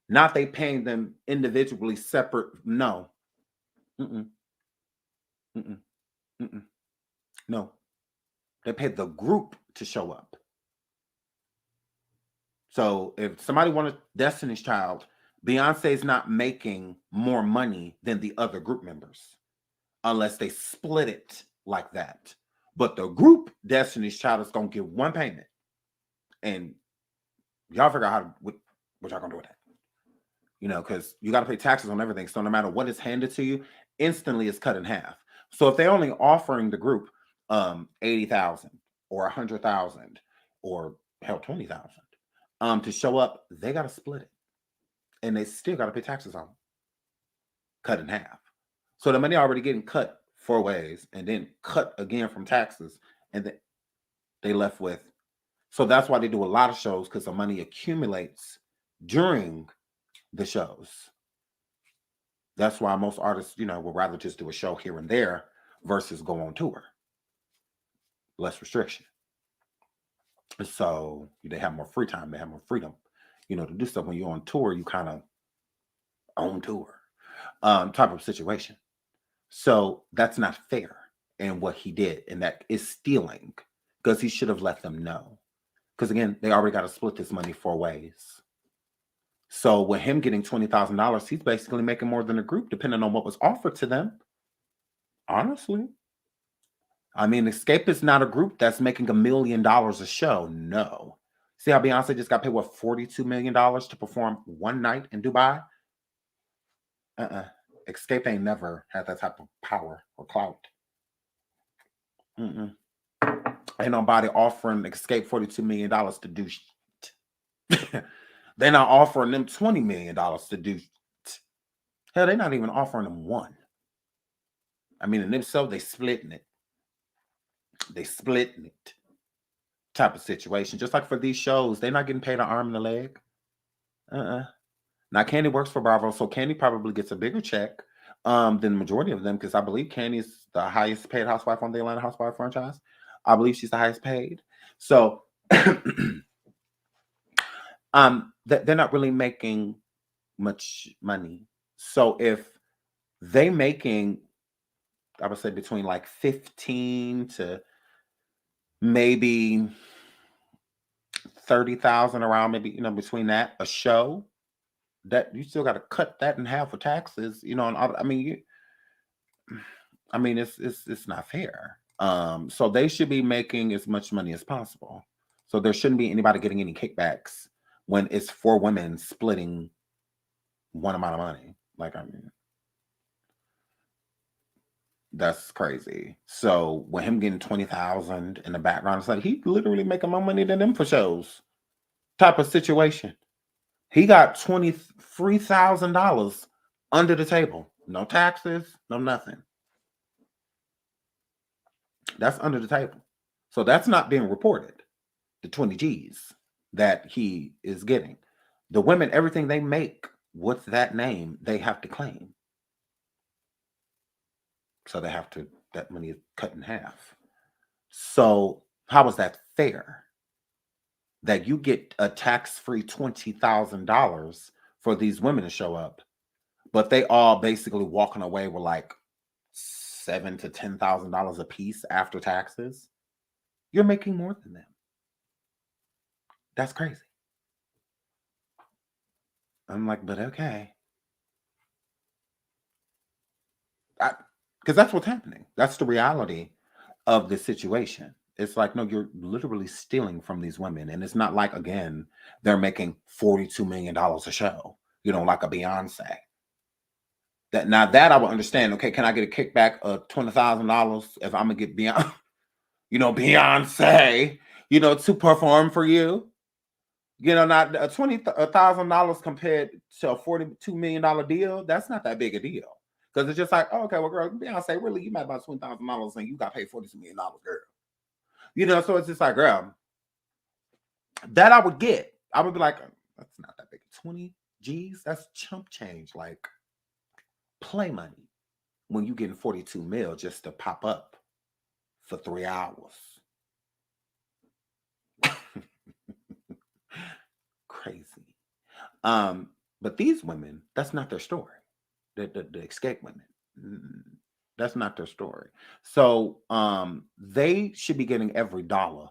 Not they paying them individually separate. No. No. They pay the group to show up. So if somebody wanted Destiny's Child, Beyonce's not making more money than the other group members unless they split it like that. But the group Destiny's Child is going to give one payment. And y'all figure out what y'all going to do with that. Because you got to pay taxes on everything. So no matter what is handed to you, instantly it's cut in half. So if they're only offering the group 80,000 or 100,000 or hell 20,000 to show up, they got to split it. And they still got to pay taxes on it. cut in half. So the money already getting cut 4 ways and then cut again from taxes, and then they left with. So that's why they do a lot of shows, because the money accumulates during the shows. That's why most artists, would rather just do a show here and there versus go on tour. Less restriction. So they have more free time. They have more freedom, to do stuff. When you're on tour, you kind of on tour type of situation. So that's not fair in what he did. And that is stealing, because he should have let them know. Because again, they already got to split this money 4 ways. So with him getting $20,000, he's basically making more than a group, depending on what was offered to them. Honestly. I mean, Xscape is not a group that's making $1 million a show. No. See how Beyonce just got paid, what, $42 million to perform one night in Dubai? Xscape ain't never had that type of power or clout. Ain't nobody offering Xscape $42 million to do shit. They're not offering them $20 million to do shit. Hell, they're not even offering them one. I mean, and if so, they splitting it. They splitting it type of situation. Just like for these shows, they're not getting paid an arm and a leg. Now, Candy works for Bravo, so Candy probably gets a bigger check than the majority of them, because I believe Candy is the highest paid housewife on the Atlanta Housewife franchise. I believe she's the highest paid. So they're not really making much money. So if they making, I would say, between like 15 to maybe 30,000 around, maybe, between that, a show, that you still got to cut that in half for taxes, and I mean, it's not fair. So they should be making as much money as possible. So there shouldn't be anybody getting any kickbacks when it's 4 women splitting one amount of money. Like, I mean, that's crazy. So with him getting 20,000 in the background, it's like he literally making more money than them for shows type of situation. He got $23,000 under the table. No taxes, no nothing. That's under the table. So that's not being reported. The 20 G's that he is getting. The women, everything they make with that name, they have to claim. So they have to, that money is cut in half. So how is that fair? That you get a tax-free $20,000 for these women to show up, but they all basically walking away with like $7,000 to $10,000 a piece after taxes. You're making more than them. That's crazy. I'm like, but okay. Because that's what's happening. That's the reality of the situation. It's like, no, you're literally stealing from these women. And it's not like, again, they're making $42 million a show, like a Beyonce. That I would understand. Okay, can I get a kickback of $20,000 if I'm going to get Beyonce, Beyonce, to perform for you? Not $20,000 compared to a $42 million deal. That's not that big a deal. Because it's just like, oh, okay, well, girl, Beyonce, really, you made about $20,000 and you got paid $42 million, girl. So it's just like, girl, that I would get. I would be like, that's not that big. 20 G's, that's chump change, like play money. When you getting 42 mil just to pop up for 3 hours. Crazy. But these women, that's not their story. The Xscape women, that's not their story. So they should be getting every dollar.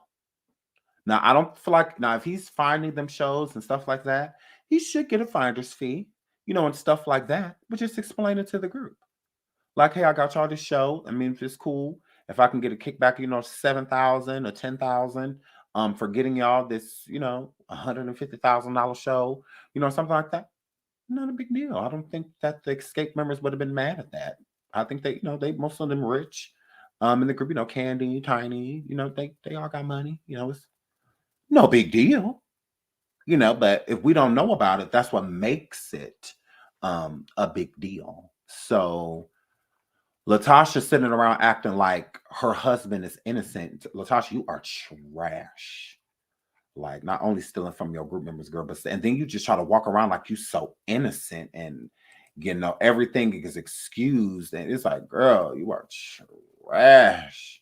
Now, I don't feel like, if he's finding them shows and stuff like that, he should get a finder's fee, and stuff like that, but just explain it to the group. Like, hey, I got y'all this show. I mean, if it's cool, if I can get a kickback, $7,000 or $10,000 for getting y'all this, $150,000 show, something like that. Not a big deal. I don't think that the Xscape members would have been mad at that. I think they, they, most of them rich. In the group, Candy, Tiny, they all got money. It's no big deal. But if we don't know about it, that's what makes it a big deal. So Latasha sitting around acting like her husband is innocent. Latasha, you are trash. Like, not only stealing from your group members, girl, but and then you just try to walk around like you so innocent and everything is excused. And it's like, girl, you are trash.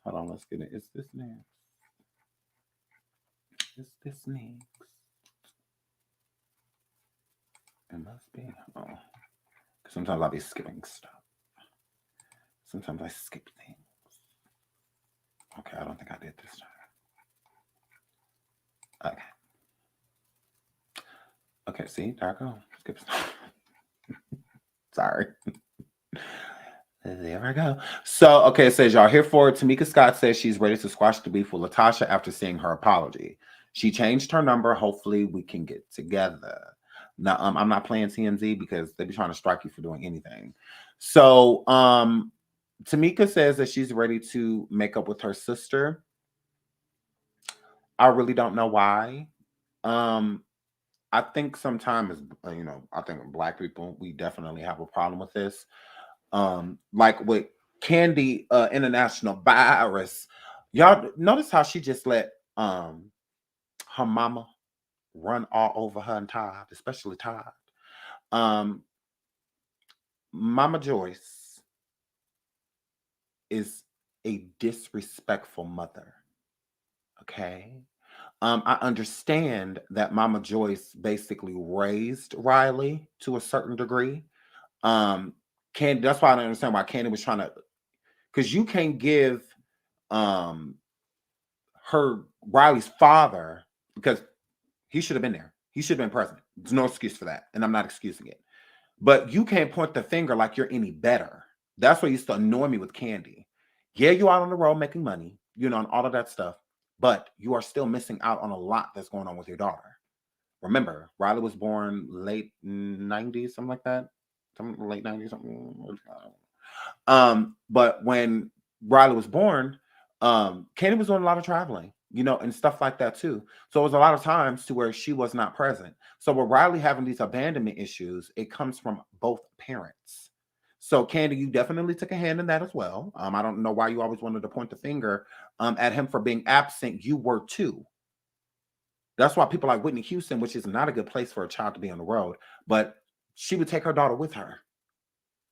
Hold on, let's get it. It's this next. It's this next. It must be. Oh. Sometimes I'll be skipping stuff. Sometimes I skip things. Okay, I don't think I did this time. Okay. Okay, see, there I go. Skip stuff. Sorry. There I go. So, okay, it says, y'all here for it. Tamika Scott says she's ready to squash the beef with Latasha after seeing her apology. She changed her number. Hopefully we can get together. Now, I'm not playing TMZ because they be trying to strike you for doing anything. So, Tamika says that she's ready to make up with her sister. I really don't know why. I think sometimes, I think Black people, we definitely have a problem with this. Like with Candy International Virus, y'all notice how she just let her mama run all over her and Todd, especially Todd. Mama Joyce is a disrespectful mother. Okay. I understand that Mama Joyce basically raised Riley to a certain degree. Candy, that's why I don't understand why Candy was trying to, because you can't give her Riley's father, because he should have been there. He should have been present. There's no excuse for that. And I'm not excusing it. But you can't point the finger like you're any better. That's what used to annoy me with Candy. Yeah, you out on the road making money, and all of that stuff. But you are still missing out on a lot that's going on with your daughter. Remember, Riley was born late 90s, something like that. Something late 90s, something. But when Riley was born, Candy was doing a lot of traveling, and stuff like that too. So it was a lot of times to where she was not present. So with Riley having these abandonment issues, it comes from both parents. So Candy, you definitely took a hand in that as well. I don't know why you always wanted to point the finger at him for being absent. You were too. That's why people like Whitney Houston, which is not a good place for a child to be on the road, but she would take her daughter with her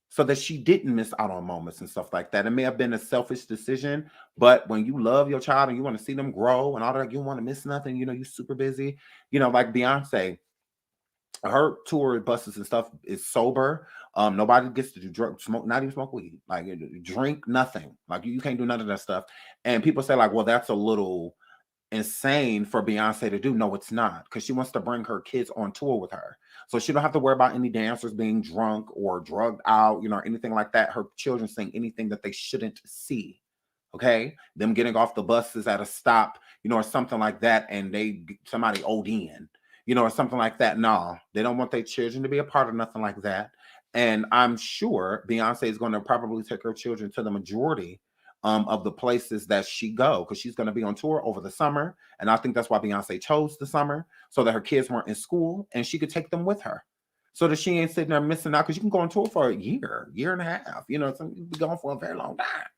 so that she didn't miss out on moments and stuff like that. It may have been a selfish decision, but when you love your child and you want to see them grow and all that, you don't want to miss nothing, you're super busy. Like Beyonce, her tour buses and stuff is sober. Nobody gets to do drugs, smoke, not even smoke weed, like drink, nothing. Like you can't do none of that stuff. And people say like, well, that's a little insane for Beyonce to do. No, it's not, because she wants to bring her kids on tour with her. So she don't have to worry about any dancers being drunk or drugged out, or anything like that. Her children saying anything that they shouldn't see. Okay. Them getting off the buses at a stop, or something like that. And somebody OD in, or something like that. No, they don't want their children to be a part of nothing like that. And I'm sure Beyonce is going to probably take her children to the majority of the places that she go, because she's going to be on tour over the summer. And I think that's why Beyonce chose the summer, so that her kids weren't in school and she could take them with her, so that she ain't sitting there missing out, because you can go on tour for a year and a half, so you be going for a very long time.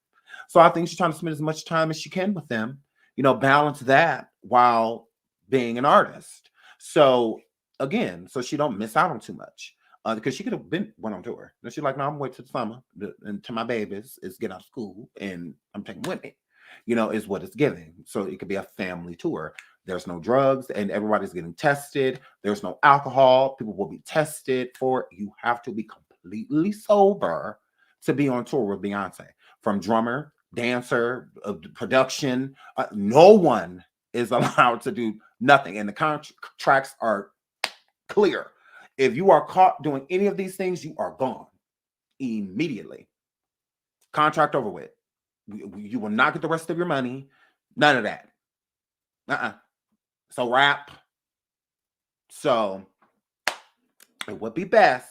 So I think she's trying to spend as much time as she can with them, balance that while being an artist. So again, so she don't miss out on too much. Because she could have went on tour. And she's like, no, I'm waiting till the summer and to my babies is get out of school and I'm taking with me, is what it's giving. So it could be a family tour. There's no drugs and everybody's getting tested. There's no alcohol. People will be tested for it. You have to be completely sober to be on tour with Beyonce. From drummer, dancer, production, no one is allowed to do nothing. And the contracts are clear. If you are caught doing any of these things, you are gone immediately. Contract over with. You will not get the rest of your money. None of that. So wrap. So it would be best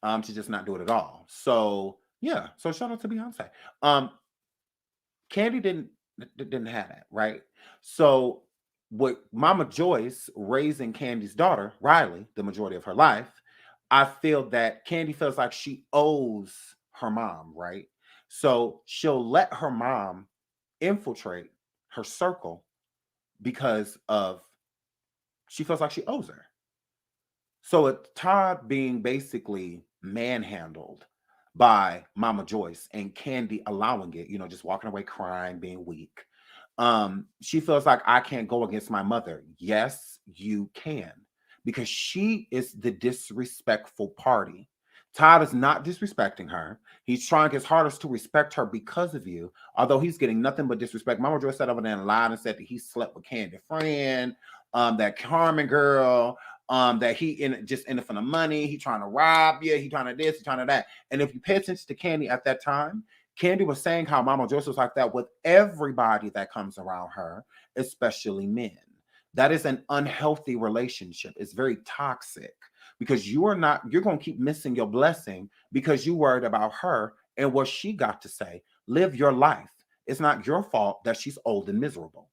to just not do it at all. So yeah. So shout out to Beyonce. Candy didn't have that, right? So with Mama Joyce raising Candy's daughter, Riley, the majority of her life, I feel that Candy feels like she owes her mom, right? So she'll let her mom infiltrate her circle because of she feels like she owes her. So it's Todd being basically manhandled by Mama Joyce and Candy allowing it, just walking away crying, being weak. She feels like I can't go against my mother. Yes, you can, because she is the disrespectful party. Todd is not disrespecting her. He's trying his hardest to respect her because of you, although he's getting nothing but disrespect. Mama Joyce sat over there and lied and said that he slept with Candy's friend, that Carmen girl, that he just in it for the money. He trying to rob you. He trying to this, he trying to that. And if you pay attention to Candy at that time, Candy was saying how Mama Joyce was like that with everybody that comes around her, especially men. That is an unhealthy relationship. It's very toxic because you're going to keep missing your blessing because you worried about her and what she got to say. Live your life. It's not your fault that she's old and miserable.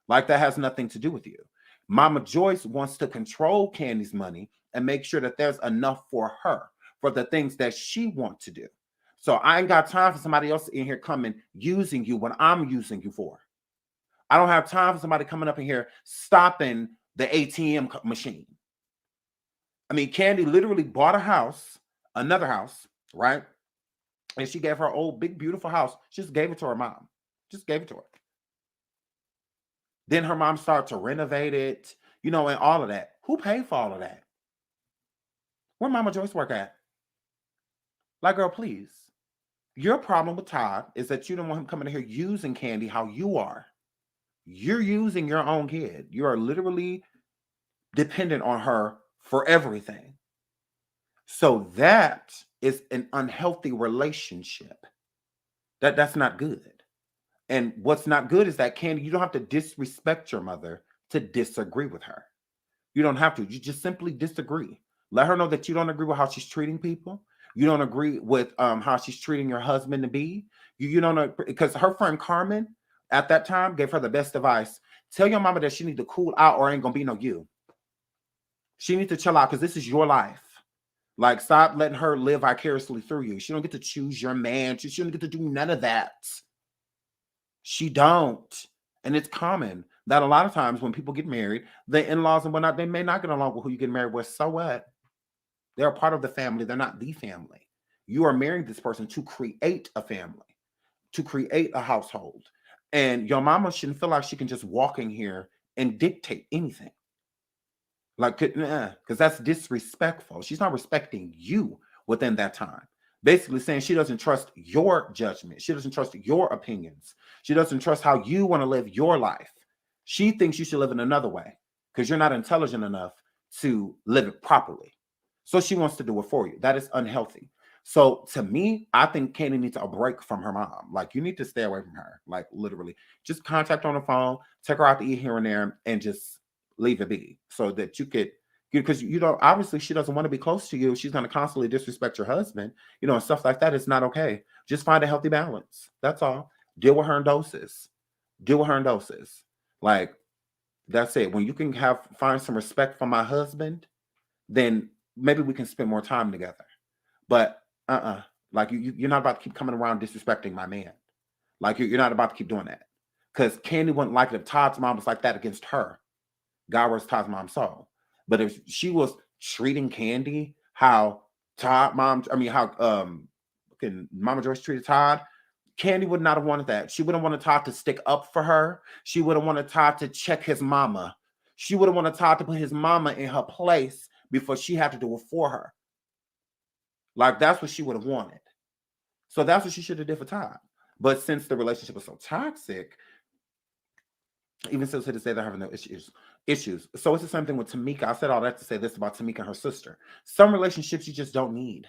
Like, that has nothing to do with you. Mama Joyce wants to control Candy's money and make sure that there's enough for her, for the things that she wants to do. So I ain't got time for somebody else in here coming using you when I'm using you for. I don't have time for somebody coming up in here stopping the ATM machine. I mean, Candy literally bought a house, another house, right? And she gave her old, big, beautiful house. She just gave it to her mom. Just gave it to her. Then her mom started to renovate it, and all of that. Who paid for all of that? Where Mama Joyce work at? Like, girl, please. Your problem with Todd is that you don't want him coming in here using Candy how you are. You're using your own kid. You are literally dependent on her for everything. So that is an unhealthy relationship. That's not good. And what's not good is that, Candy, you don't have to disrespect your mother to disagree with her. You don't have to. You just simply disagree. Let her know that you don't agree with how she's treating people. You don't agree with how she's treating your husband to be. You don't know, because her friend Carmen at that time gave her the best advice. Tell your mama that she needs to cool out or ain't gonna be no you. She needs to chill out because this is your life. Like, stop letting her live vicariously through you. She don't get to choose your man. She shouldn't get to do none of that. She don't. And it's common that a lot of times when people get married, the in-laws and whatnot, they may not get along with who you get married with. So what? They're a part of the family. They're not the family. You are marrying this person to create a family, to create a household. And your mama shouldn't feel like she can just walk in here and dictate anything. Like, because that's disrespectful. She's not respecting you within that time. Basically saying she doesn't trust your judgment. She doesn't trust your opinions. She doesn't trust how you want to live your life. She thinks you should live in another way because you're not intelligent enough to live it properly. So she wants to do it for you. That is unhealthy. So to me, I think Candy needs a break from her mom. Like, you need to stay away from her. Like, literally. Just contact her on the phone, take her out to eat here and there, and just leave it be so that you could, because obviously she doesn't want to be close to you. She's going to constantly disrespect your husband, and stuff like that. It's not okay. Just find a healthy balance. That's all. Deal with her in doses. Deal with her in doses. Like, that's it. When you can find some respect from my husband, then maybe we can spend more time together. But like, you're not about to keep coming around disrespecting my man. Like, you're not about to keep doing that. Because Candy wouldn't like it if Todd's mom was like that against her. God rest Todd's mom soul. But if she was treating Candy how Mama Joyce treated Todd, Candy would not have wanted that. She wouldn't want Todd to stick up for her. She wouldn't want Todd to check his mama. She would have wanted Todd to put his mama in her place before she had to do it for her. Like, that's what she would have wanted. So that's what she should have did for Todd. But since the relationship was so toxic, even still to this day, they're having no issues. So it's the same thing with Tamika. I said all that to say this about Tamika and her sister. Some relationships you just don't need.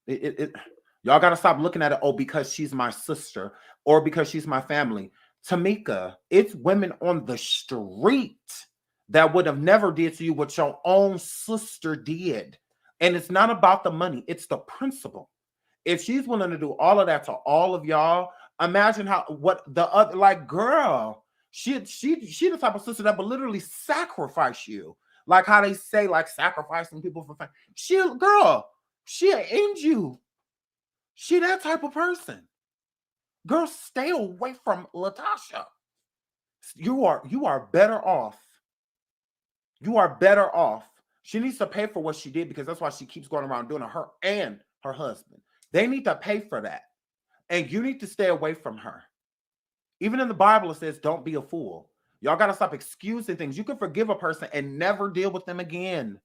Y'all got to stop looking at it, because she's my sister or because she's my family. Tamika, it's women on the street that would have never did to you what your own sister did. And it's not about the money. It's the principle. If she's willing to do all of that to all of y'all, imagine what the other, like, girl, she the type of sister that would literally sacrifice you. Like how they say, like sacrificing people for fame. She'll end you. She that type of person. Girl, stay away from Latasha. You are better off. You are better off. She needs to pay for what she did because that's why she keeps going around doing it, her and her husband. They need to pay for that. And you need to stay away from her. Even in the Bible, it says, don't be a fool. Y'all got to stop excusing things. You can forgive a person and never deal with them again.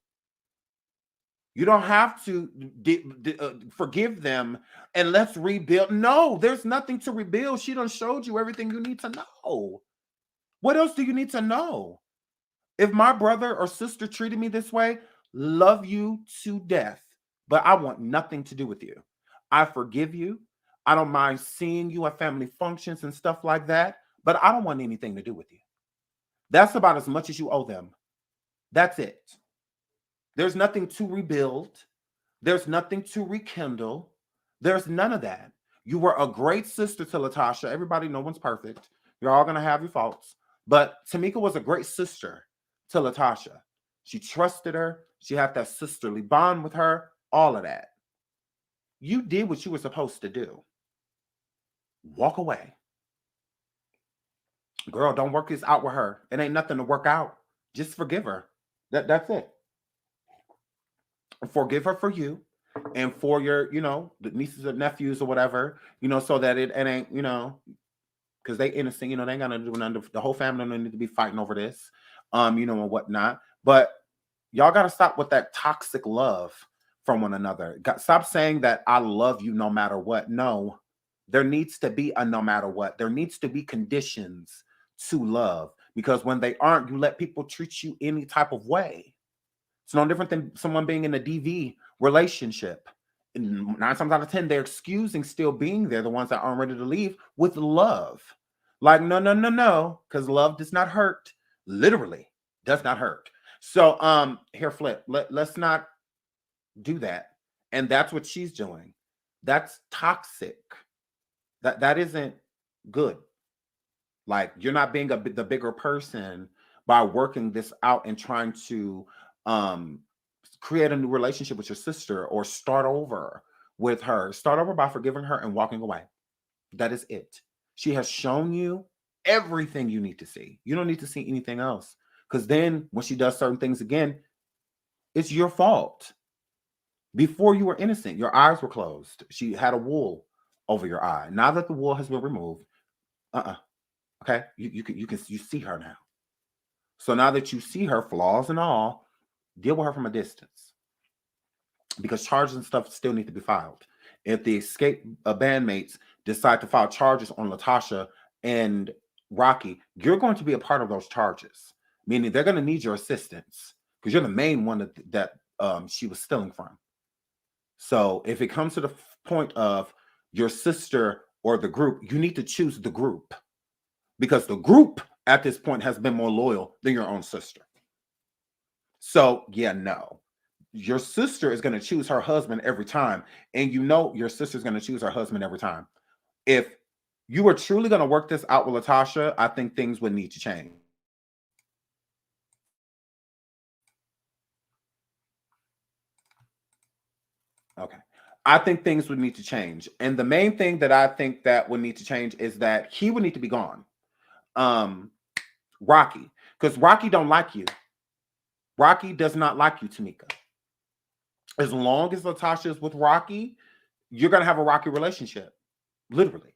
You don't have to forgive them and let's rebuild. No, there's nothing to rebuild. She done showed you everything you need to know. What else do you need to know? If my brother or sister treated me this way, love you to death, but I want nothing to do with you. I forgive you. I don't mind seeing you at family functions and stuff like that, but I don't want anything to do with you. That's about as much as you owe them. That's it. There's nothing to rebuild. There's nothing to rekindle. There's none of that. You were a great sister to Latasha. Everybody, no one's perfect. You're all going to have your faults. But Tamika was a great sister to Latasha. She trusted her. She had that sisterly bond with her. All of that. You did what you were supposed to do. Walk away. Girl, don't work this out with her. It ain't nothing to work out. Just forgive her. That's it. Forgive her for you and for your, the nieces and nephews or whatever, so that it ain't, because they innocent, they ain't gonna do nothing. The whole family don't need to be fighting over this, and whatnot. But y'all gotta stop with that toxic love from one another. Stop saying that I love you no matter what. No, there needs to be a no matter what. There needs to be conditions to love, because when they aren't, you let people treat you any type of way. It's no different than someone being in a DV relationship. And 9 times out of 10, they're excusing still being there, the ones that aren't ready to leave, with love. Like, no, because love does not hurt. Literally does not hurt. So, here, Flip, let's not do that. And that's what she's doing. That's toxic. That isn't good. Like, you're not being the bigger person by working this out and trying to create a new relationship with your sister or start over with her. Start over by forgiving her and walking away. That is it. She has shown you everything you need to see. You don't need to see anything else, because then when she does certain things again, it's your fault. Before, you were innocent. Your eyes were closed. She had a wool over your eye. Now that the wool has been removed, okay, you see her now. So now that you see her, flaws and all, deal with her from a distance, because charges and stuff still need to be filed. If the Xscape bandmates decide to file charges on Latasha and Rocky, you're going to be a part of those charges, meaning they're going to need your assistance because you're the main one that she was stealing from. So if it comes to the point of your sister or the group, you need to choose the group, because the group at this point has been more loyal than your own sister. So yeah, no. Your sister is going to choose her husband every time. And your sister's going to choose her husband every time. If you were truly going to work this out with Latasha, I think things would need to change. Okay. I think things would need to change. And the main thing that I think that would need to change is that he would need to be gone. Rocky. Because Rocky don't like you. Rocky does not like you, Tamika. As long as Latasha is with Rocky, you're going to have a rocky relationship. Literally.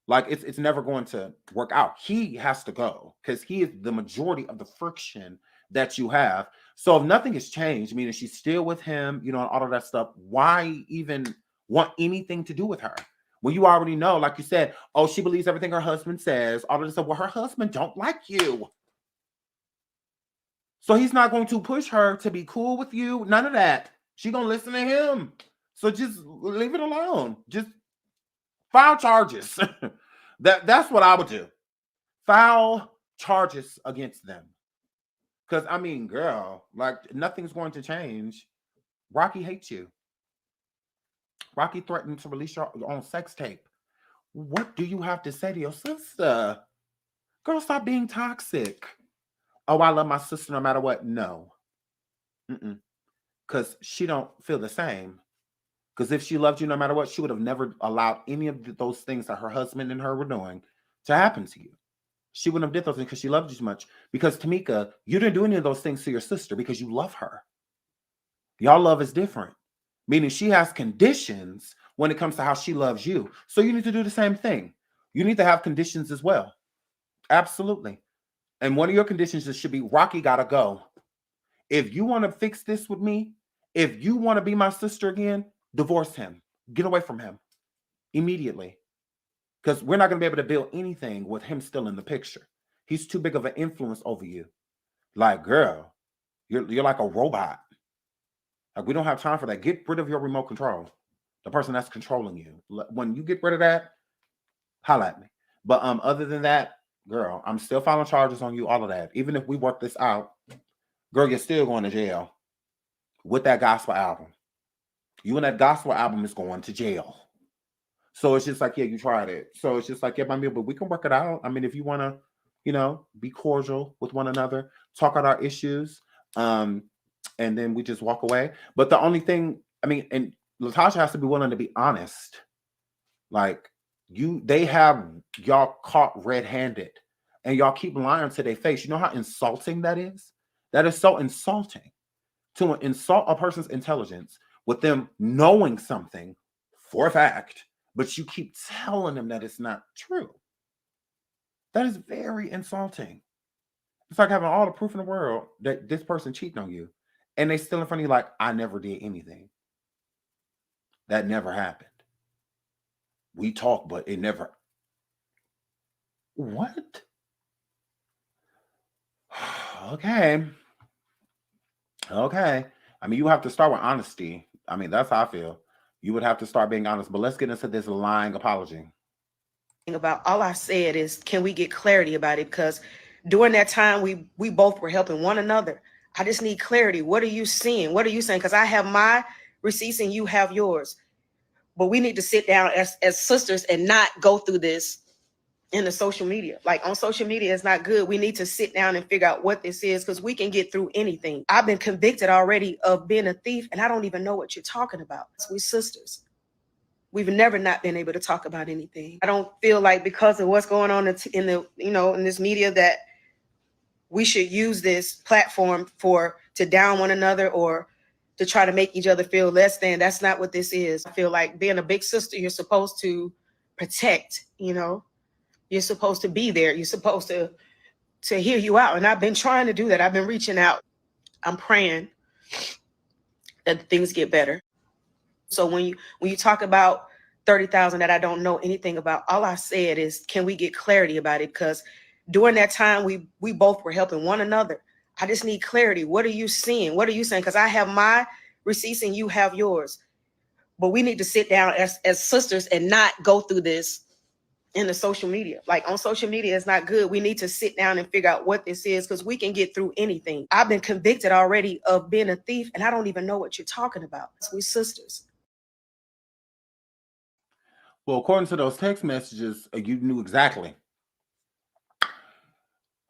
Like, it's never going to work out. He has to go because he is the majority of the friction that you have. So if nothing has changed, meaning she's still with him, and all of that stuff, why even want anything to do with her? When you already know, like you said, oh, she believes everything her husband says, all of this stuff. Well, her husband don't like you. So he's not going to push her to be cool with you. None of that. She's going to listen to him. So just leave it alone. Just file charges. That's what I would do. File charges against them. Because, girl, like, nothing's going to change. Rocky hates you. Rocky threatened to release your own sex tape. What do you have to say to your sister? Girl, stop being toxic. Oh, I love my sister no matter what. No. Because she don't feel the same. Because if she loved you no matter what, she would have never allowed any of those things that her husband and her were doing to happen to you. She wouldn't have did those things because she loved you so much. Because Tamika, you didn't do any of those things to your sister because you love her. Y'all love is different. Meaning she has conditions when it comes to how she loves you. So you need to do the same thing. You need to have conditions as well. Absolutely. And one of your conditions should be Rocky gotta go. If you want to fix this with me, if you want to be my sister again, divorce him. Get away from him immediately. Because we're not going to be able to build anything with him still in the picture. He's too big of an influence over you. Like, girl, you're like a robot. Like, we don't have time for that. Get rid of your remote control. The person that's controlling you. When you get rid of that, holla at me. But other than that, girl, I'm still filing charges on you, all of that. Even if we work this out, girl, you're still going to jail with that gospel album. You and that gospel album is going to jail. So it's just like, yeah, you tried it. So it's just like, yeah, but we can work it out. I mean, if you want to, be cordial with one another, talk out our issues, and then we just walk away. But the only thing, and Latasha has to be willing to be honest. Like, they have y'all caught red-handed, and y'all keep lying to their face. You know how insulting that is? That is so insulting to insult a person's intelligence with them knowing something for a fact, but you keep telling them that it's not true. That is very insulting. It's like having all the proof in the world that this person cheating on you, and they still in front of you like, I never did anything. That never happened. We talked, but it never. What? Okay. I mean, you have to start with honesty. I mean, that's how I feel. You would have to start being honest. But let's get into this lying apology. About all I said is, can we get clarity about it? Because during that time, we both were helping one another. I just need clarity. What are you seeing? What are you saying? Because I have my receipts and you have yours. But we need to sit down as sisters and not go through this in the social media. Like, on social media, it's not good. We need to sit down and figure out what this is, because we can get through anything. I've been convicted already of being a thief, and I don't even know what you're talking about. We sisters. We've never not been able to talk about anything. I don't feel like because of what's going on in this media that we should use this platform to down one another or to try to make each other feel less than. That's not what this is. I feel like being a big sister, you're supposed to protect, You're supposed to be there. You're supposed to hear you out. And I've been trying to do that. I've been reaching out. I'm praying that things get better. So when you talk about 30,000 that I don't know anything about, all I said is, can we get clarity about it? Because during that time, we both were helping one another. I just need clarity. What are you seeing? What are you saying? Because I have my receipts and you have yours. But we need to sit down as sisters and not go through this in the social media. Like, on social media, it's not good. We need to sit down and figure out what this is, because we can get through anything. I've been convicted already of being a thief, and I don't even know what you're talking about. We sisters. Well, according to those text messages, you knew exactly.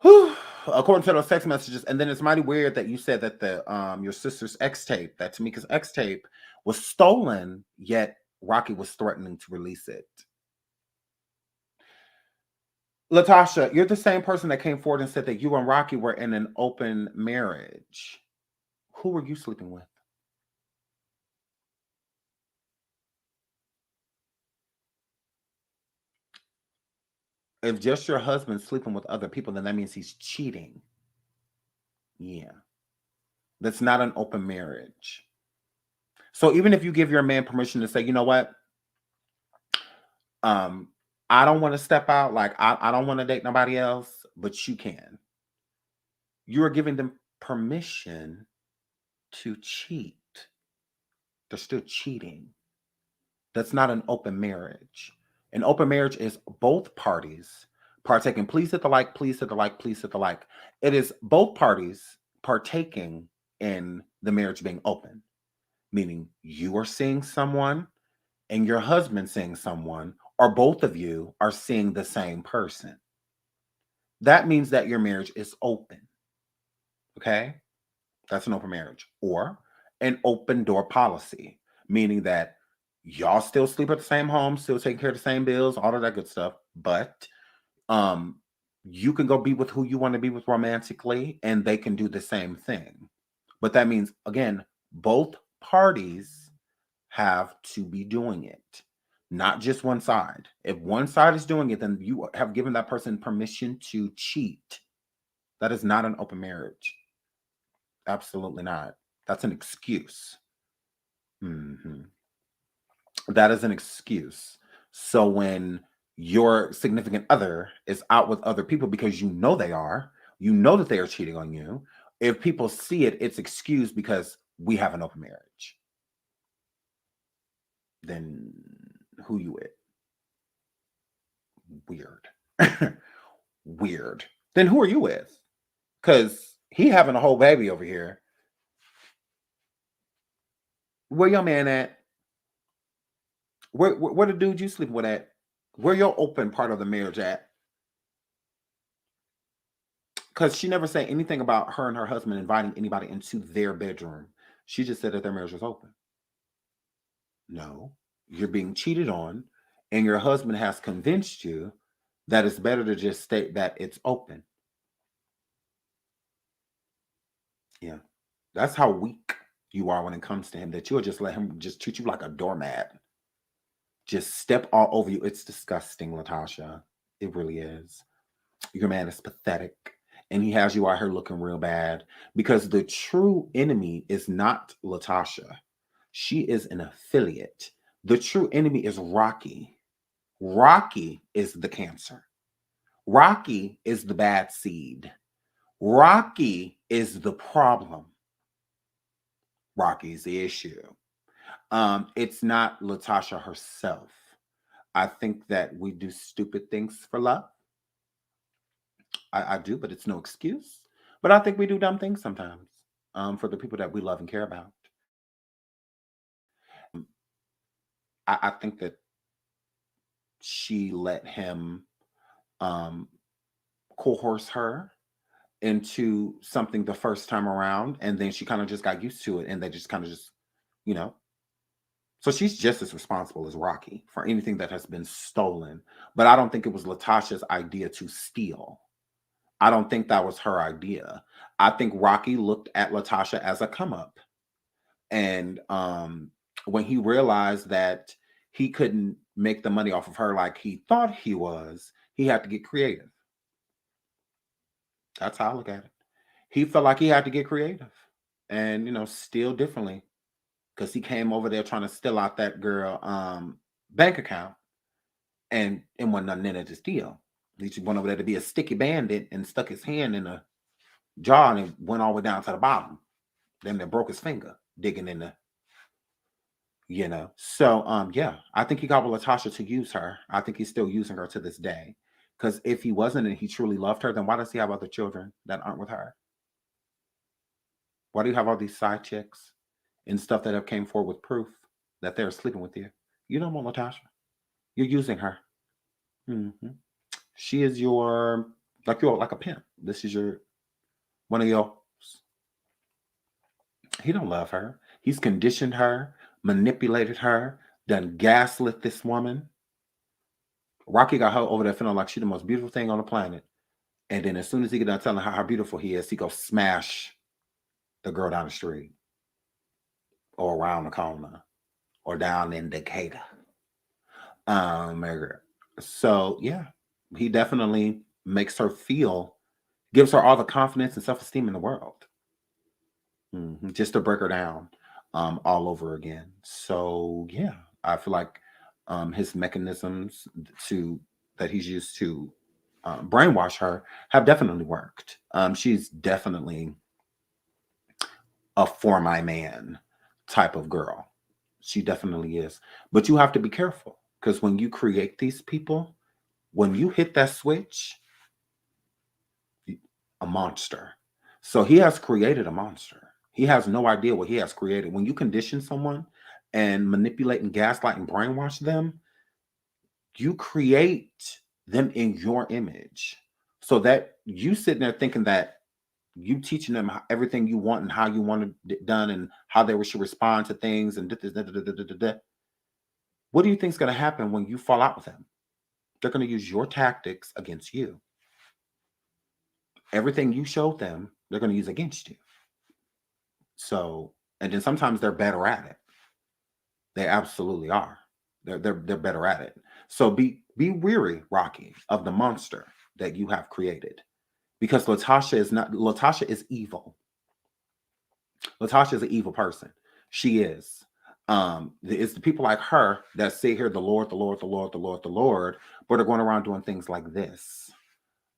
Whew. According to those text messages, and then it's mighty weird that you said that your sister's Xscape, that Tamika's Xscape, was stolen, yet Rocky was threatening to release it. Latasha, you're the same person that came forward and said that you and Rocky were in an open marriage. Who were you sleeping with? If just your husband's sleeping with other people, then that means he's cheating. Yeah. That's not an open marriage. So even if you give your man permission to say, you know what? I don't want to step out. Like, I don't want to date nobody else, but you can. You are giving them permission to cheat. They're still cheating. That's not an open marriage. An open marriage is both parties partaking. Please hit the like, please hit the like, please hit the like. It is both parties partaking in the marriage being open, meaning you are seeing someone and your husband seeing someone, or both of you are seeing the same person. That means that your marriage is open. Okay? That's an open marriage. Or an open door policy, meaning that y'all still sleep at the same home, still taking care of the same bills, all of that good stuff. But you can go be with who you want to be with romantically, and they can do the same thing. But that means, again, both parties have to be doing it, not just one side. If one side is doing it, then you have given that person permission to cheat. That is not an open marriage. Absolutely not. That's an excuse. That is an excuse. So when your significant other is out with other people because you know they are, you know that they are cheating on you. If people see it, it's excused because we have an open marriage. Then who you with? Weird. Weird. Then who are you with? Because he having a whole baby over here. Where your man at? Where the dude you sleeping with at? Where your open part of the marriage at? Because she never said anything about her and her husband inviting anybody into their bedroom. She just said that their marriage was open. No, you're being cheated on, and your husband has convinced you that it's better to just state that it's open. Yeah, that's how weak you are when it comes to him, that you'll just let him just treat you like a doormat. Just step all over you. It's disgusting, Latasha. It really is. Your man is pathetic. And he has you out here looking real bad, because the true enemy is not Latasha. She is an affiliate. The true enemy is Rocky. Rocky is the cancer. Rocky is the bad seed. Rocky is the problem. Rocky's the issue. It's not Latasha herself. I think that we do stupid things for love. I do, but it's no excuse. But I think we do dumb things sometimes for the people that we love and care about. I think that she let him coerce her into something the first time around, and then she kind of just got used to it, and they just kind of just, you know. So she's just as responsible as Rocky for anything that has been stolen. But I don't think it was Latasha's idea to steal. I don't think that was her idea. I think Rocky looked at Latasha as a come up. And when he realized that he couldn't make the money off of her like he thought he was, he had to get creative. That's how I look at it. He felt like he had to get creative and, steal differently, because he came over there trying to steal out that girl bank account, and it wasn't nothing in it to steal. He just went over there to be a sticky bandit and stuck his hand in a jar, and it went all the way down to the bottom. Then they broke his finger digging in the, So, yeah, I think he got with Latasha to use her. I think he's still using her to this day. Because if he wasn't and he truly loved her, then why does he have other children that aren't with her? Why do you have all these side chicks and stuff that have came forward with proof that they're sleeping with you? You don't want Latasha. You're using her. She is you're like a pimp. This is one of your. He don't love her. He's conditioned her, manipulated her, done gaslit this woman. Rocky got her over there feeling like she's the most beautiful thing on the planet. And then as soon as he get done telling her how beautiful he is, he go smash the girl down the street or around the corner or down in Decatur. So yeah, he definitely makes her gives her all the confidence and self-esteem in the world. Just to break her down all over again. So yeah, I feel like his mechanisms that he's used to brainwash her have definitely worked. She's definitely a for my man type of girl. She definitely is. But you have to be careful, because when you create these people, when you hit that switch, a monster. So he has created a monster. He has no idea what he has created. When you condition someone and manipulate and gaslight and brainwash them, you create them in your image, so that you sitting there thinking that you teaching them everything you want and how you want it done and how they should respond to things and what do you think is going to happen when you fall out with them? They're going to use your tactics against you. Everything you showed them, they're going to use against you. So, and then sometimes they're better at it. They absolutely are. They're better at it. So be weary, Rocky, of the monster that you have created. Because Latasha is evil. Latasha is an evil person. She is. It's the people like her that sit here, the Lord, the Lord, the Lord, the Lord, the Lord, but are going around doing things like this.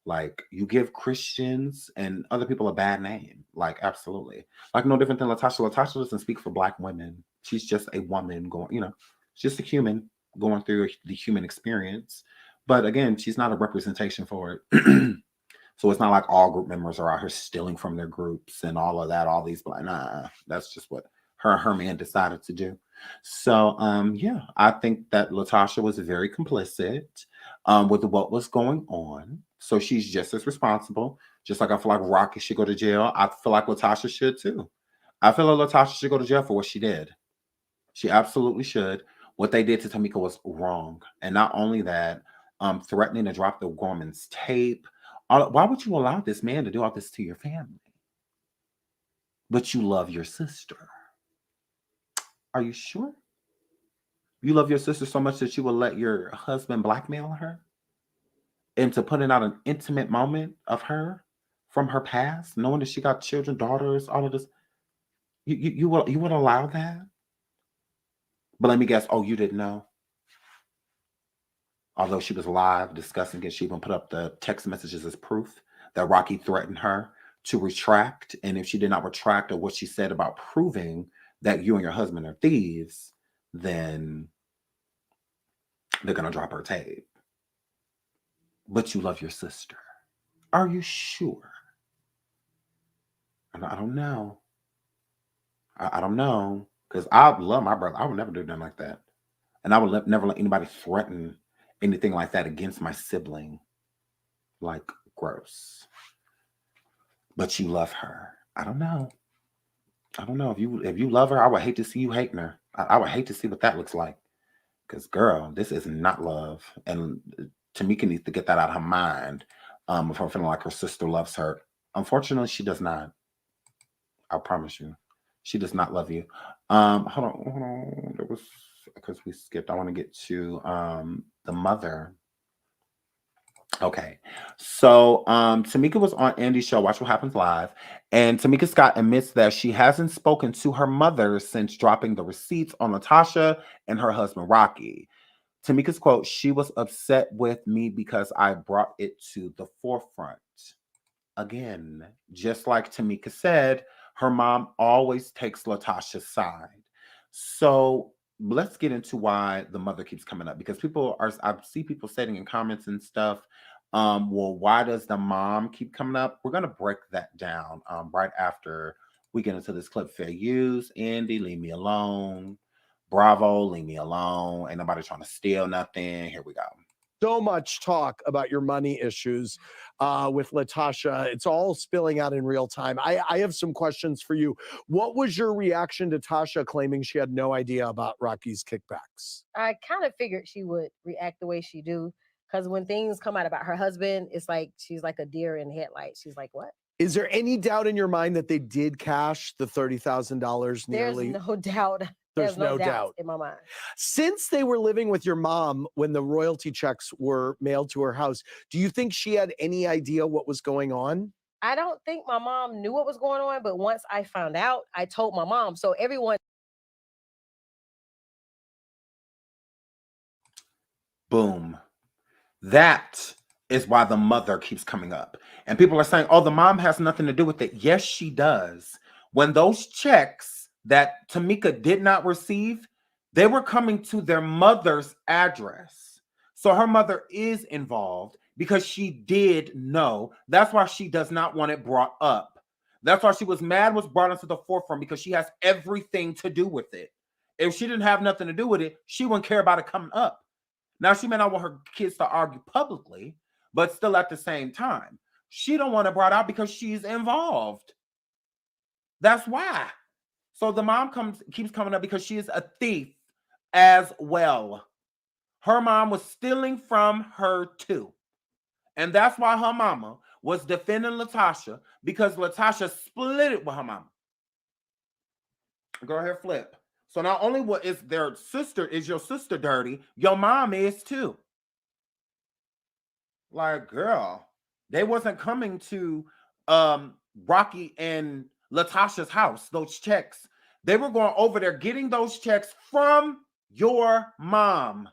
Like, you give Christians and other people a bad name. Like, absolutely. Like, no different than Latasha. Latasha doesn't speak for Black women. She's just a woman going, she's just a human going through the human experience. But again, she's not a representation for it. So it's not like all group members are out here stealing from their groups and all of that, all these Black, nah, that's just what her man decided to do. So, yeah, I think that Latasha was very complicit with what was going on. So she's just as responsible. Just like I feel like Rocky should go to jail, I feel like Latasha should too. I feel like Latasha should go to jail for what she did. She absolutely should. What they did to Tamika was wrong. And not only that, threatening to drop the Gorman's tape. Why would you allow this man to do all this to your family? But you love your sister. Are you sure? You love your sister so much that you will let your husband blackmail her into putting out an intimate moment of her from her past, knowing that she got children, daughters, all of this. You would allow that? But let me guess. Oh, you didn't know? Although she was live discussing it, she even put up the text messages as proof that Rocky threatened her to retract. And if she did not retract or what she said about proving that you and your husband are thieves, then they're going to drop her tape. But you love your sister. Are you sure? I don't know. I don't know. Because I love my brother. I would never do nothing like that. And I would never let anybody threaten anything like that against my sibling. Like, gross. But you love her. I don't know. I don't know. If you love her, I would hate to see you hating her. I would hate to see what that looks like. Because, girl, this is not love. And Tamika needs to get that out of her mind of her feeling like her sister loves her. Unfortunately, she does not. I promise you. She does not love you. Hold on. There was, because we skipped. I want to get to the mother. Okay. So Tamika was on Andy's show, Watch What Happens Live. And Tamika Scott admits that she hasn't spoken to her mother since dropping the receipts on Latasha and her husband, Rocky. Tamika's quote, "She was upset with me because I brought it to the forefront." Again, just like Tamika said, her mom always takes Latasha's side. So let's get into why the mother keeps coming up, because I see people saying in comments and stuff, well, why does the mom keep coming up? We're going to break that down right after we get into this clip. Fair use, Andy, leave me alone. Bravo, leave me alone. Ain't nobody trying to steal nothing. Here we go. So much talk about your money issues with Latasha. It's all spilling out in real time. I have some questions for you. What was your reaction to Tasha claiming she had no idea about Rocky's kickbacks? I kind of figured she would react the way she do, because when things come out about her husband, it's like she's like a deer in headlights. She's like, what? Is there any doubt in your mind that they did cash the $30,000 nearly? There's no doubt. There's no doubt in my mind. Since they were living with your mom when the royalty checks were mailed to her house, do you think she had any idea what was going on? I don't think my mom knew what was going on, but once I found out, I told my mom. So everyone. Boom. That is why the mother keeps coming up. And people are saying, oh, the mom has nothing to do with it. Yes, she does. When those checks that Tamika did not receive, they were coming to their mother's address. So her mother is involved because she did know. That's why she does not want it brought up. That's why she was mad was brought into the forefront, because she has everything to do with it. If she didn't have nothing to do with it, she wouldn't care about it coming up. Now, she may not want her kids to argue publicly, but still at the same time, She don't want it brought out because she's involved. That's why. So the mom keeps coming up because she is a thief as well. Her mom was stealing from her too. And that's why her mama was defending Latasha, because Latasha split it with her mama. Go ahead, flip. So not only is their sister, is your sister dirty, your mom is too. Like, girl, they wasn't coming to Rocky and Latasha's house, those checks. They were going over there getting those checks from your mom.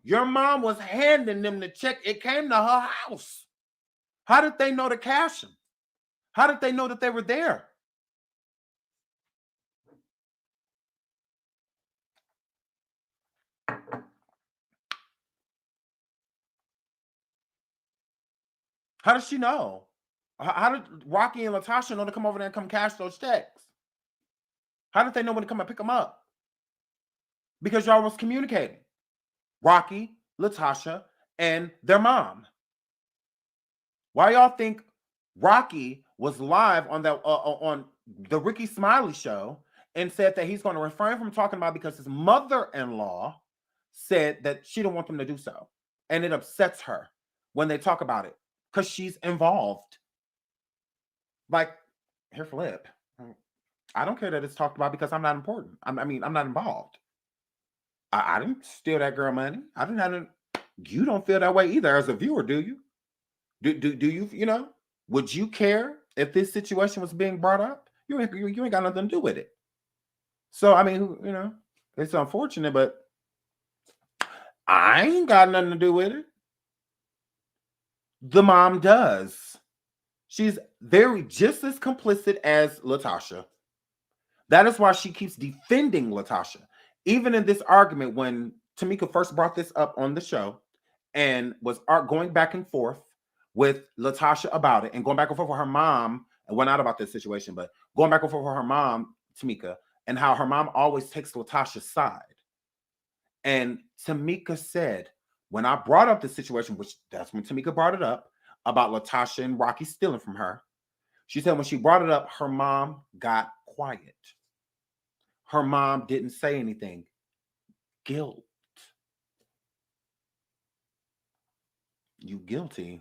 Your mom was handing them the check. It came to her house. How did they know to cash them? How did they know that they were there? How does she know? How did Rocky and Latasha know to come over there and come cash those checks? How did they know when to come and pick them up? Because y'all was communicating. Rocky, Latasha, and their mom. Why y'all think Rocky was live on that on the Ricky Smiley show and said that he's going to refrain from talking about it because his mother-in-law said that she don't want them to do so, and it upsets her when they talk about it because she's involved. Like, here, flip. I don't care that it's talked about because I'm not important. I'm not involved. I didn't steal that girl money. I didn't have to. You don't feel that way either as a viewer, do you? Do you, you know, would you care if this situation was being brought up? You ain't got nothing to do with it. So, I mean, you know, it's unfortunate, but I ain't got nothing to do with it. The mom does. She's just as complicit as Latasha. That is why she keeps defending Latasha. Even in this argument, when Tamika first brought this up on the show and was going back and forth with Latasha about it and going back and forth with her mom, and well, not about this situation, but going back and forth with her mom, Tamika, and how her mom always takes Latasha's side. And Tamika said, when I brought up the situation, which that's when Tamika brought it up, about Latasha and Rocky stealing from her, she said when she brought it up, her mom got quiet. Her mom didn't say anything. Guilt. You guilty.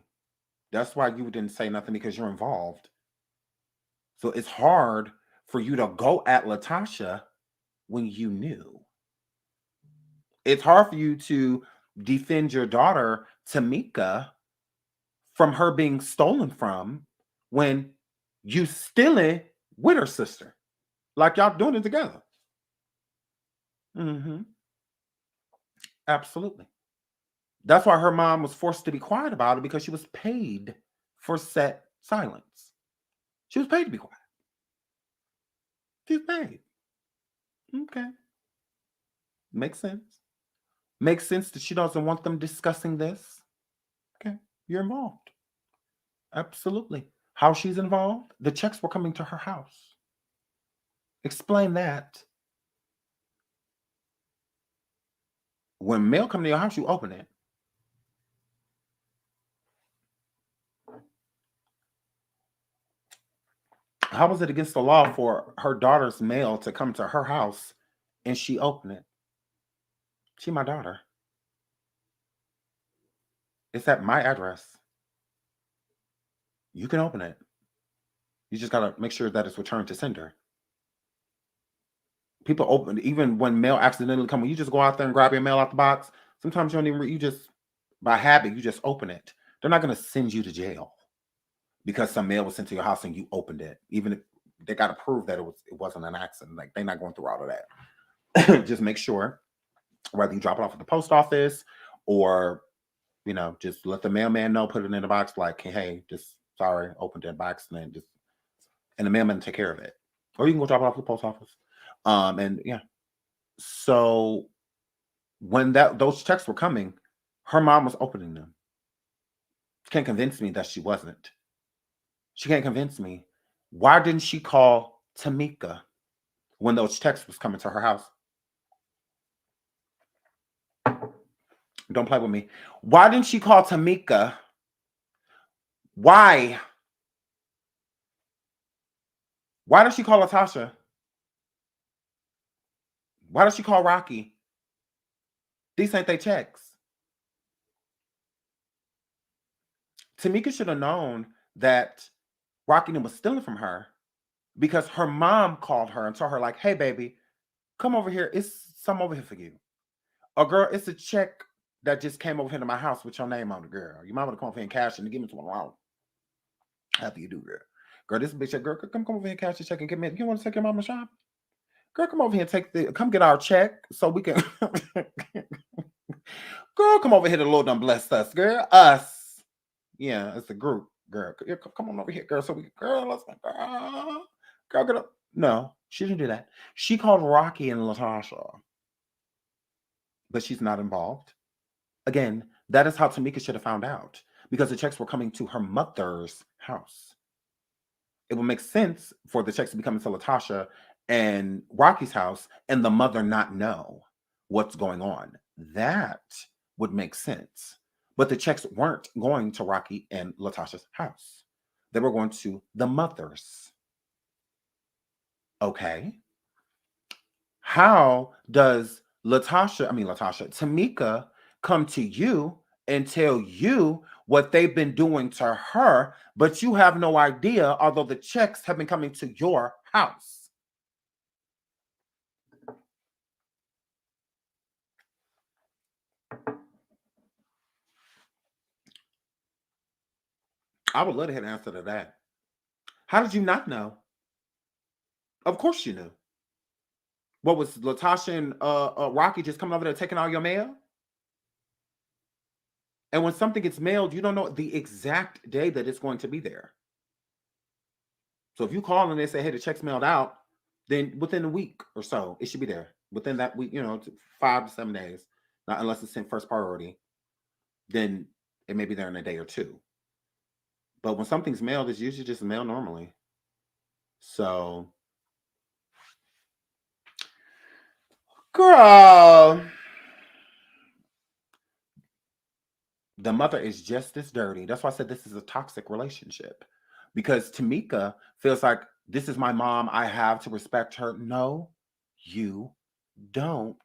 That's why you didn't say nothing, because you're involved. So it's hard for you to go at Latasha when you knew. It's hard for you to defend your daughter, Tamika, from her being stolen from when you stealing with her sister. Like y'all doing it together. Mm-hmm. Absolutely. That's why her mom was forced to be quiet about it, because she was paid for set silence. She was paid to be quiet. She's paid. Okay. Makes sense. Makes sense that she doesn't want them discussing this. Okay. You're involved. Absolutely. How she's involved? The checks were coming to her house. Explain that. When mail comes to your house, you open it. How was it against the law for her daughter's mail to come to her house and she opened it? She my daughter. It's at my address. You can open it. You just got to make sure that it's returned to sender. People open, even when mail accidentally comes, you just go out there and grab your mail out the box. Sometimes you don't even, you just, by habit, you just open it. They're not going to send you to jail because some mail was sent to your house and you opened it. Even if they got to prove that it wasn't an accident. Like, they're not going through all of that. Just make sure, whether you drop it off at the post office or, you know, just let the mailman know, put it in the box, like, hey, just sorry, opened that box, and then just, and the mailman take care of it. Or you can go drop it off at the post office. And yeah. So when those checks were coming, her mom was opening them. She can't convince me that she wasn't. She can't convince me. Why didn't she call Tamika when those checks was coming to her house? Don't play with me. Why didn't she call Tamika Why? Why does she call Latasha? Why does she call Rocky? These ain't they checks. Tamika should have known that Rocky was stealing from her because her mom called her and told her, like, hey, baby, come over here. It's some over here for you. Oh, girl, it's a check that just came over here to my house with your name on it, girl. Your mama to come over here and cash it and give me $20. After you do, girl. Girl, this bitch, girl, come over here and cash the check and give me. You want to take your mama shop? Girl, come over here and come get our check so we can. Girl, come over here. The Lord done blessed us, girl. Us. Yeah, it's a group, girl. Come on over here, girl. So we, girl, let's girl, get up. No, she didn't do that. She called Rocky and Latasha, but she's not involved. Again, that is how Tamika should have found out because the checks were coming to her mother's house. It would make sense for the checks to be coming to Latasha and Rocky's house and the mother not know what's going on. That would make sense. But the checks weren't going to Rocky and Latasha's house. They were going to the mother's. Okay. How does Tamika come to you and tell you what they've been doing to her, but you have no idea, although the checks have been coming to your house? I would love to have an answer to that. How did you not know? Of course you knew. What was Latasha and Rocky just coming over there taking all your mail? And when something gets mailed, you don't know the exact day that it's going to be there. So if you call and they say, hey, the check's mailed out, then within a week or so, it should be there. Within that week, 5 to 7 days. Not unless it's sent first priority, then it may be there in a day or two. But when something's mailed, it's usually just mailed normally. So, girl, the mother is just as dirty. That's why I said this is a toxic relationship. Because Tamika feels like, this is my mom. I have to respect her. No, you don't.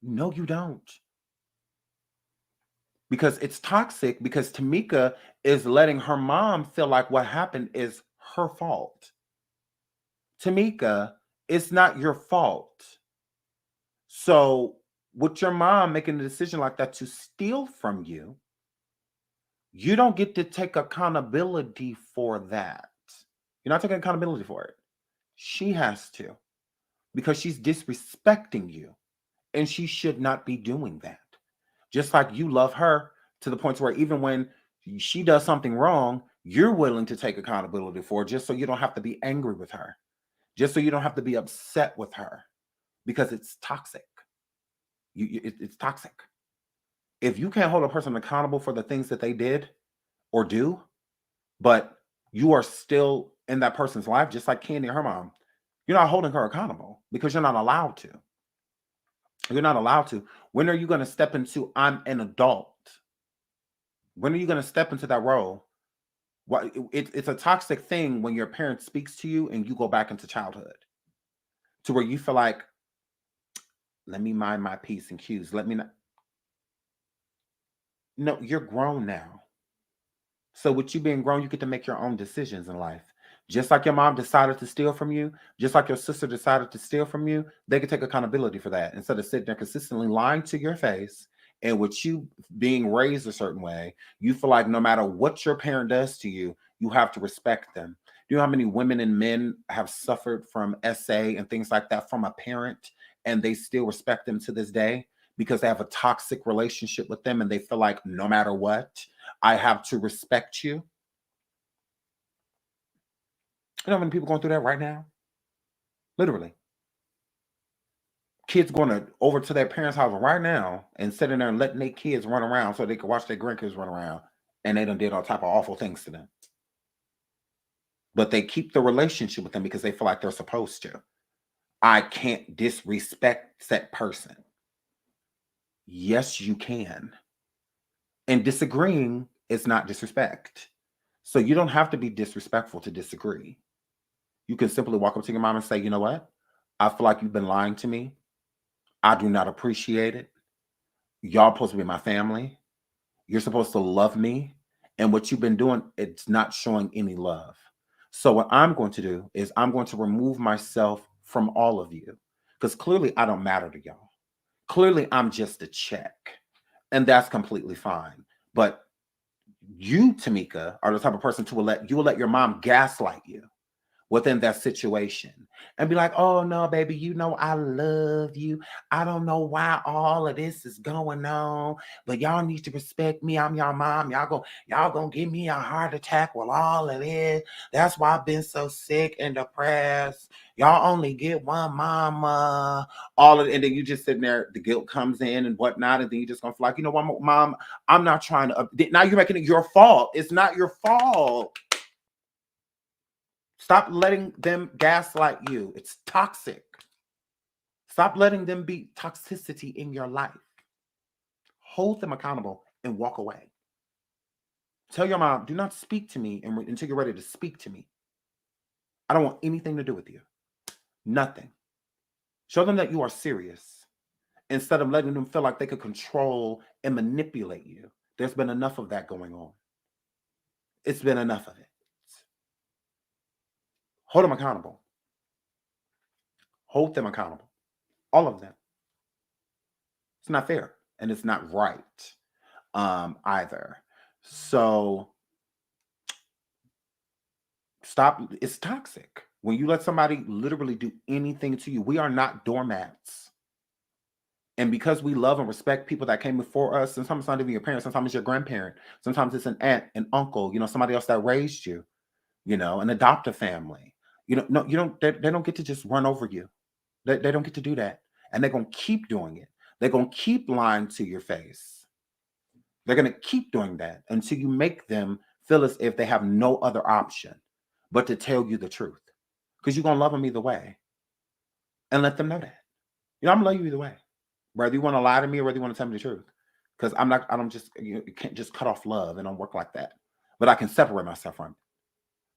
No, you don't. Because it's toxic because Tamika is letting her mom feel like what happened is her fault. Tamika, it's not your fault. So with your mom making a decision like that to steal from you, you don't get to take accountability for that. You're not taking accountability for it. She has to, because she's disrespecting you, and she should not be doing that. Just like you love her to the point where even when she does something wrong, you're willing to take accountability for it, just so you don't have to be angry with her, just so you don't have to be upset with her, because it's toxic. It's toxic. If you can't hold a person accountable for the things that they did or do, but you are still in that person's life, just like Candy and her mom, you're not holding her accountable because you're not allowed to. You're not allowed to. When are you going to step into, I'm an adult? When are you going to step into that role? It's a toxic thing when your parent speaks to you and you go back into childhood to where you feel like, let me mind my P's and Q's. Let me not. No, you're grown now. So with you being grown, you get to make your own decisions in life. Just like your mom decided to steal from you, just like your sister decided to steal from you, they can take accountability for that instead of sitting there consistently lying to your face. And with you being raised a certain way, you feel like no matter what your parent does to you, you have to respect them. Do you know how many women and men have suffered from SA and things like that from a parent, and they still respect them to this day because they have a toxic relationship with them and they feel like no matter what, I have to respect you? You know how many people going through that right now? Literally. Kids going over to their parents' house right now and sitting there and letting their kids run around so they can watch their grandkids run around, and they done did all type of awful things to them. But they keep the relationship with them because they feel like they're supposed to. I can't disrespect that person. Yes, you can. And disagreeing It's not disrespect. So you don't have to be disrespectful to disagree. You can simply walk up to your mom and say, you know what? I feel like you've been lying to me. I do not appreciate it. Y'all supposed to be my family. You're supposed to love me. And what you've been doing, it's not showing any love. So what I'm going to do is I'm going to remove myself from all of you. Because clearly I don't matter to y'all. Clearly I'm just a check. And that's completely fine. But you, Tamika, are the type of person you will let your mom gaslight you within that situation and be like, oh no, baby, you know I love you. I don't know why all of this is going on, but y'all need to respect me. I'm your mom. Y'all gonna give me a heart attack with all of this. That's why I've been so sick and depressed. Y'all only get one mama. All of it, and then you just sitting there, the guilt comes in and whatnot, and then you just gonna feel like, you know what, mom, I'm not trying to. Now you're making it your fault. It's not your fault. Stop letting them gaslight you. It's toxic. Stop letting them be toxicity in your life. Hold them accountable and walk away. Tell your mom, do not speak to me until you're ready to speak to me. I don't want anything to do with you. Nothing. Show them that you are serious instead of letting them feel like they could control and manipulate you. There's been enough of that going on. It's been enough of it. Hold them accountable. Hold them accountable. All of them. It's not fair and it's not right either. So stop. It's toxic when you let somebody literally do anything to you. We are not doormats. And because we love and respect people that came before us, sometimes it's not even your parents, sometimes it's your grandparent, sometimes it's an aunt, an uncle, somebody else that raised you, an adoptive family. They don't get to just run over you. They don't get to do that. And they're going to keep doing it. They're going to keep lying to your face. They're going to keep doing that until you make them feel as if they have no other option but to tell you the truth. Because you're going to love them either way. And let them know that. I'm going to love you either way. Whether you want to lie to me or whether you want to tell me the truth. Because you can't just cut off love. It don't work like that. But I can separate myself from it.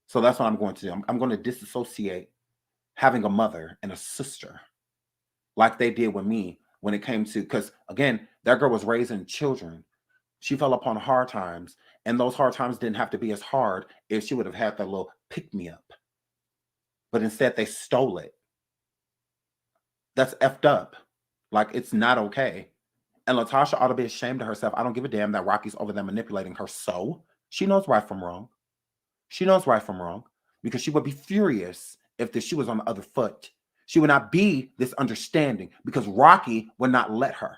So that's what I'm going to do. I'm going to disassociate having a mother and a sister like they did with me when it came to, because again, that girl was raising children. She fell upon hard times, and those hard times didn't have to be as hard if she would have had that little pick-me-up. But instead, they stole it. That's effed up. Like, it's not okay. And Latasha ought to be ashamed of herself. I don't give a damn that Rocky's over there manipulating her. So she knows right from wrong. She knows right from wrong, because she would be furious if the shoe was on the other foot. She would not be this understanding because Rocky would not let her.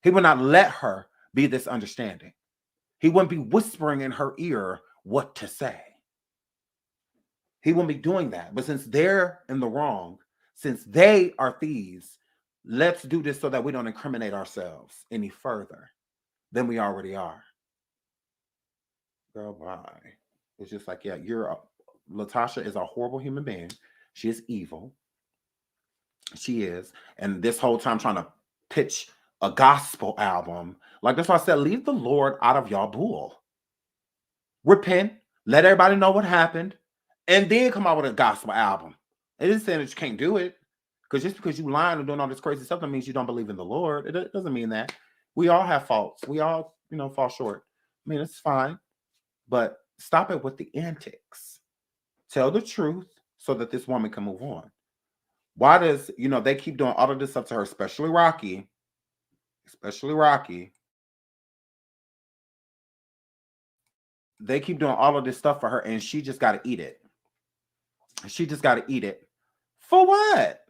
He would not let her be this understanding. He wouldn't be whispering in her ear what to say. He wouldn't be doing that. But since they're in the wrong, since they are thieves, let's do this so that we don't incriminate ourselves any further than we already are. Girl, bye. It's just like, yeah, Latasha is a horrible human being. She is evil. She is. And this whole time trying to pitch a gospel album. Like, that's why I said, leave the Lord out of y'all bull. Repent. Let everybody know what happened. And then come out with a gospel album. It isn't saying that you can't do it. Because just because you lying and doing all this crazy stuff, that means you don't believe in the Lord. It doesn't mean that. We all have faults. We all, fall short. I mean, it's fine. But stop it with the antics. Tell the truth so that this woman can move on. Why does, they keep doing all of this stuff to her, especially Rocky. They keep doing all of this stuff for her, and she just got to eat it. She just got to eat it. For what?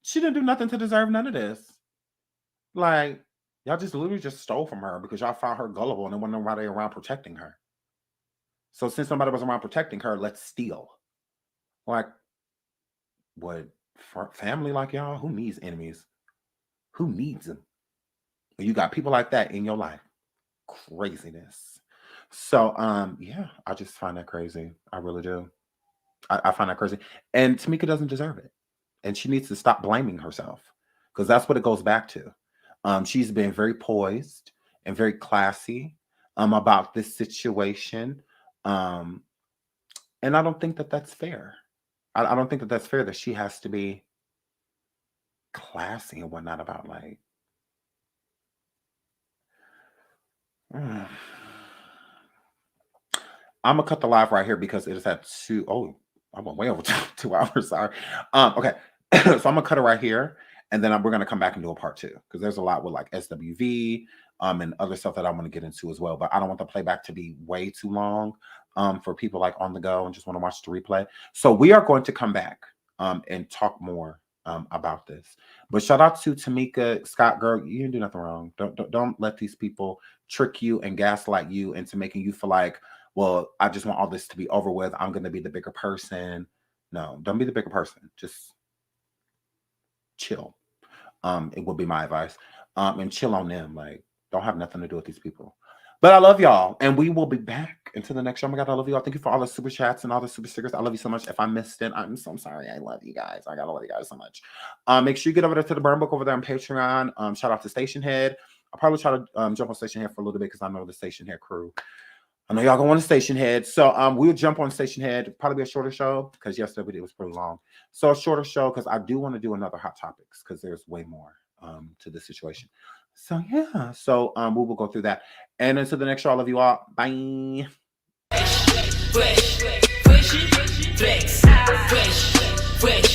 She didn't do nothing to deserve none of this. Like, y'all just literally just stole from her because y'all found her gullible and there wasn't nobody around protecting her. So since nobody was around protecting her, let's steal. Like, what? Family like y'all? Who needs enemies? Who needs them? But you got people like that in your life. Craziness. So, yeah, I just find that crazy. I really do. I find that crazy. And Tamika doesn't deserve it. And she needs to stop blaming herself, because that's what it goes back to. She's been very poised and very classy about this situation. And I don't think that that's fair. I don't think that that's fair that she has to be classy and whatnot about like. I'm gonna cut the live right here because it is at 2. Oh, I went way over 2 hours. Sorry. Okay, so I'm gonna cut it right here, and then we're gonna come back and do a part 2 because there's a lot with like SWV and other stuff that I want to get into as well. But I don't want the playback to be way too long for people like on the go and just want to watch the replay. So we are going to come back and talk more about this. But shout out to Tamika Scott, girl. You didn't do nothing wrong. Don't let these people trick you and gaslight you into making you feel like, well, I just want all this to be over with. I'm going to be the bigger person. No, don't be the bigger person. Just chill. It would be my advice. And chill on them. Like, don't have nothing to do with these people. But I love y'all. And we will be back into the next show. Oh my God, I love y'all. Thank you for all the super chats and all the super stickers. I love you so much. If I missed it, I'm so sorry. I love you guys. I gotta love you guys so much. Make sure you get over there to the Burn Book over there on Patreon. Shout out to Station Head. I'll probably try to jump on Station Head for a little bit because I know the Station Head crew. I know y'all gonna want to Station Head. So we'll jump on Station Head. Probably be a shorter show because yesterday it was pretty long. So a shorter show because I do want to do another Hot Topics because there's way more to this situation. So yeah. So we will go through that. And until the next show, I love you all. Bye. Fresh, fresh, fresh, fresh, fresh.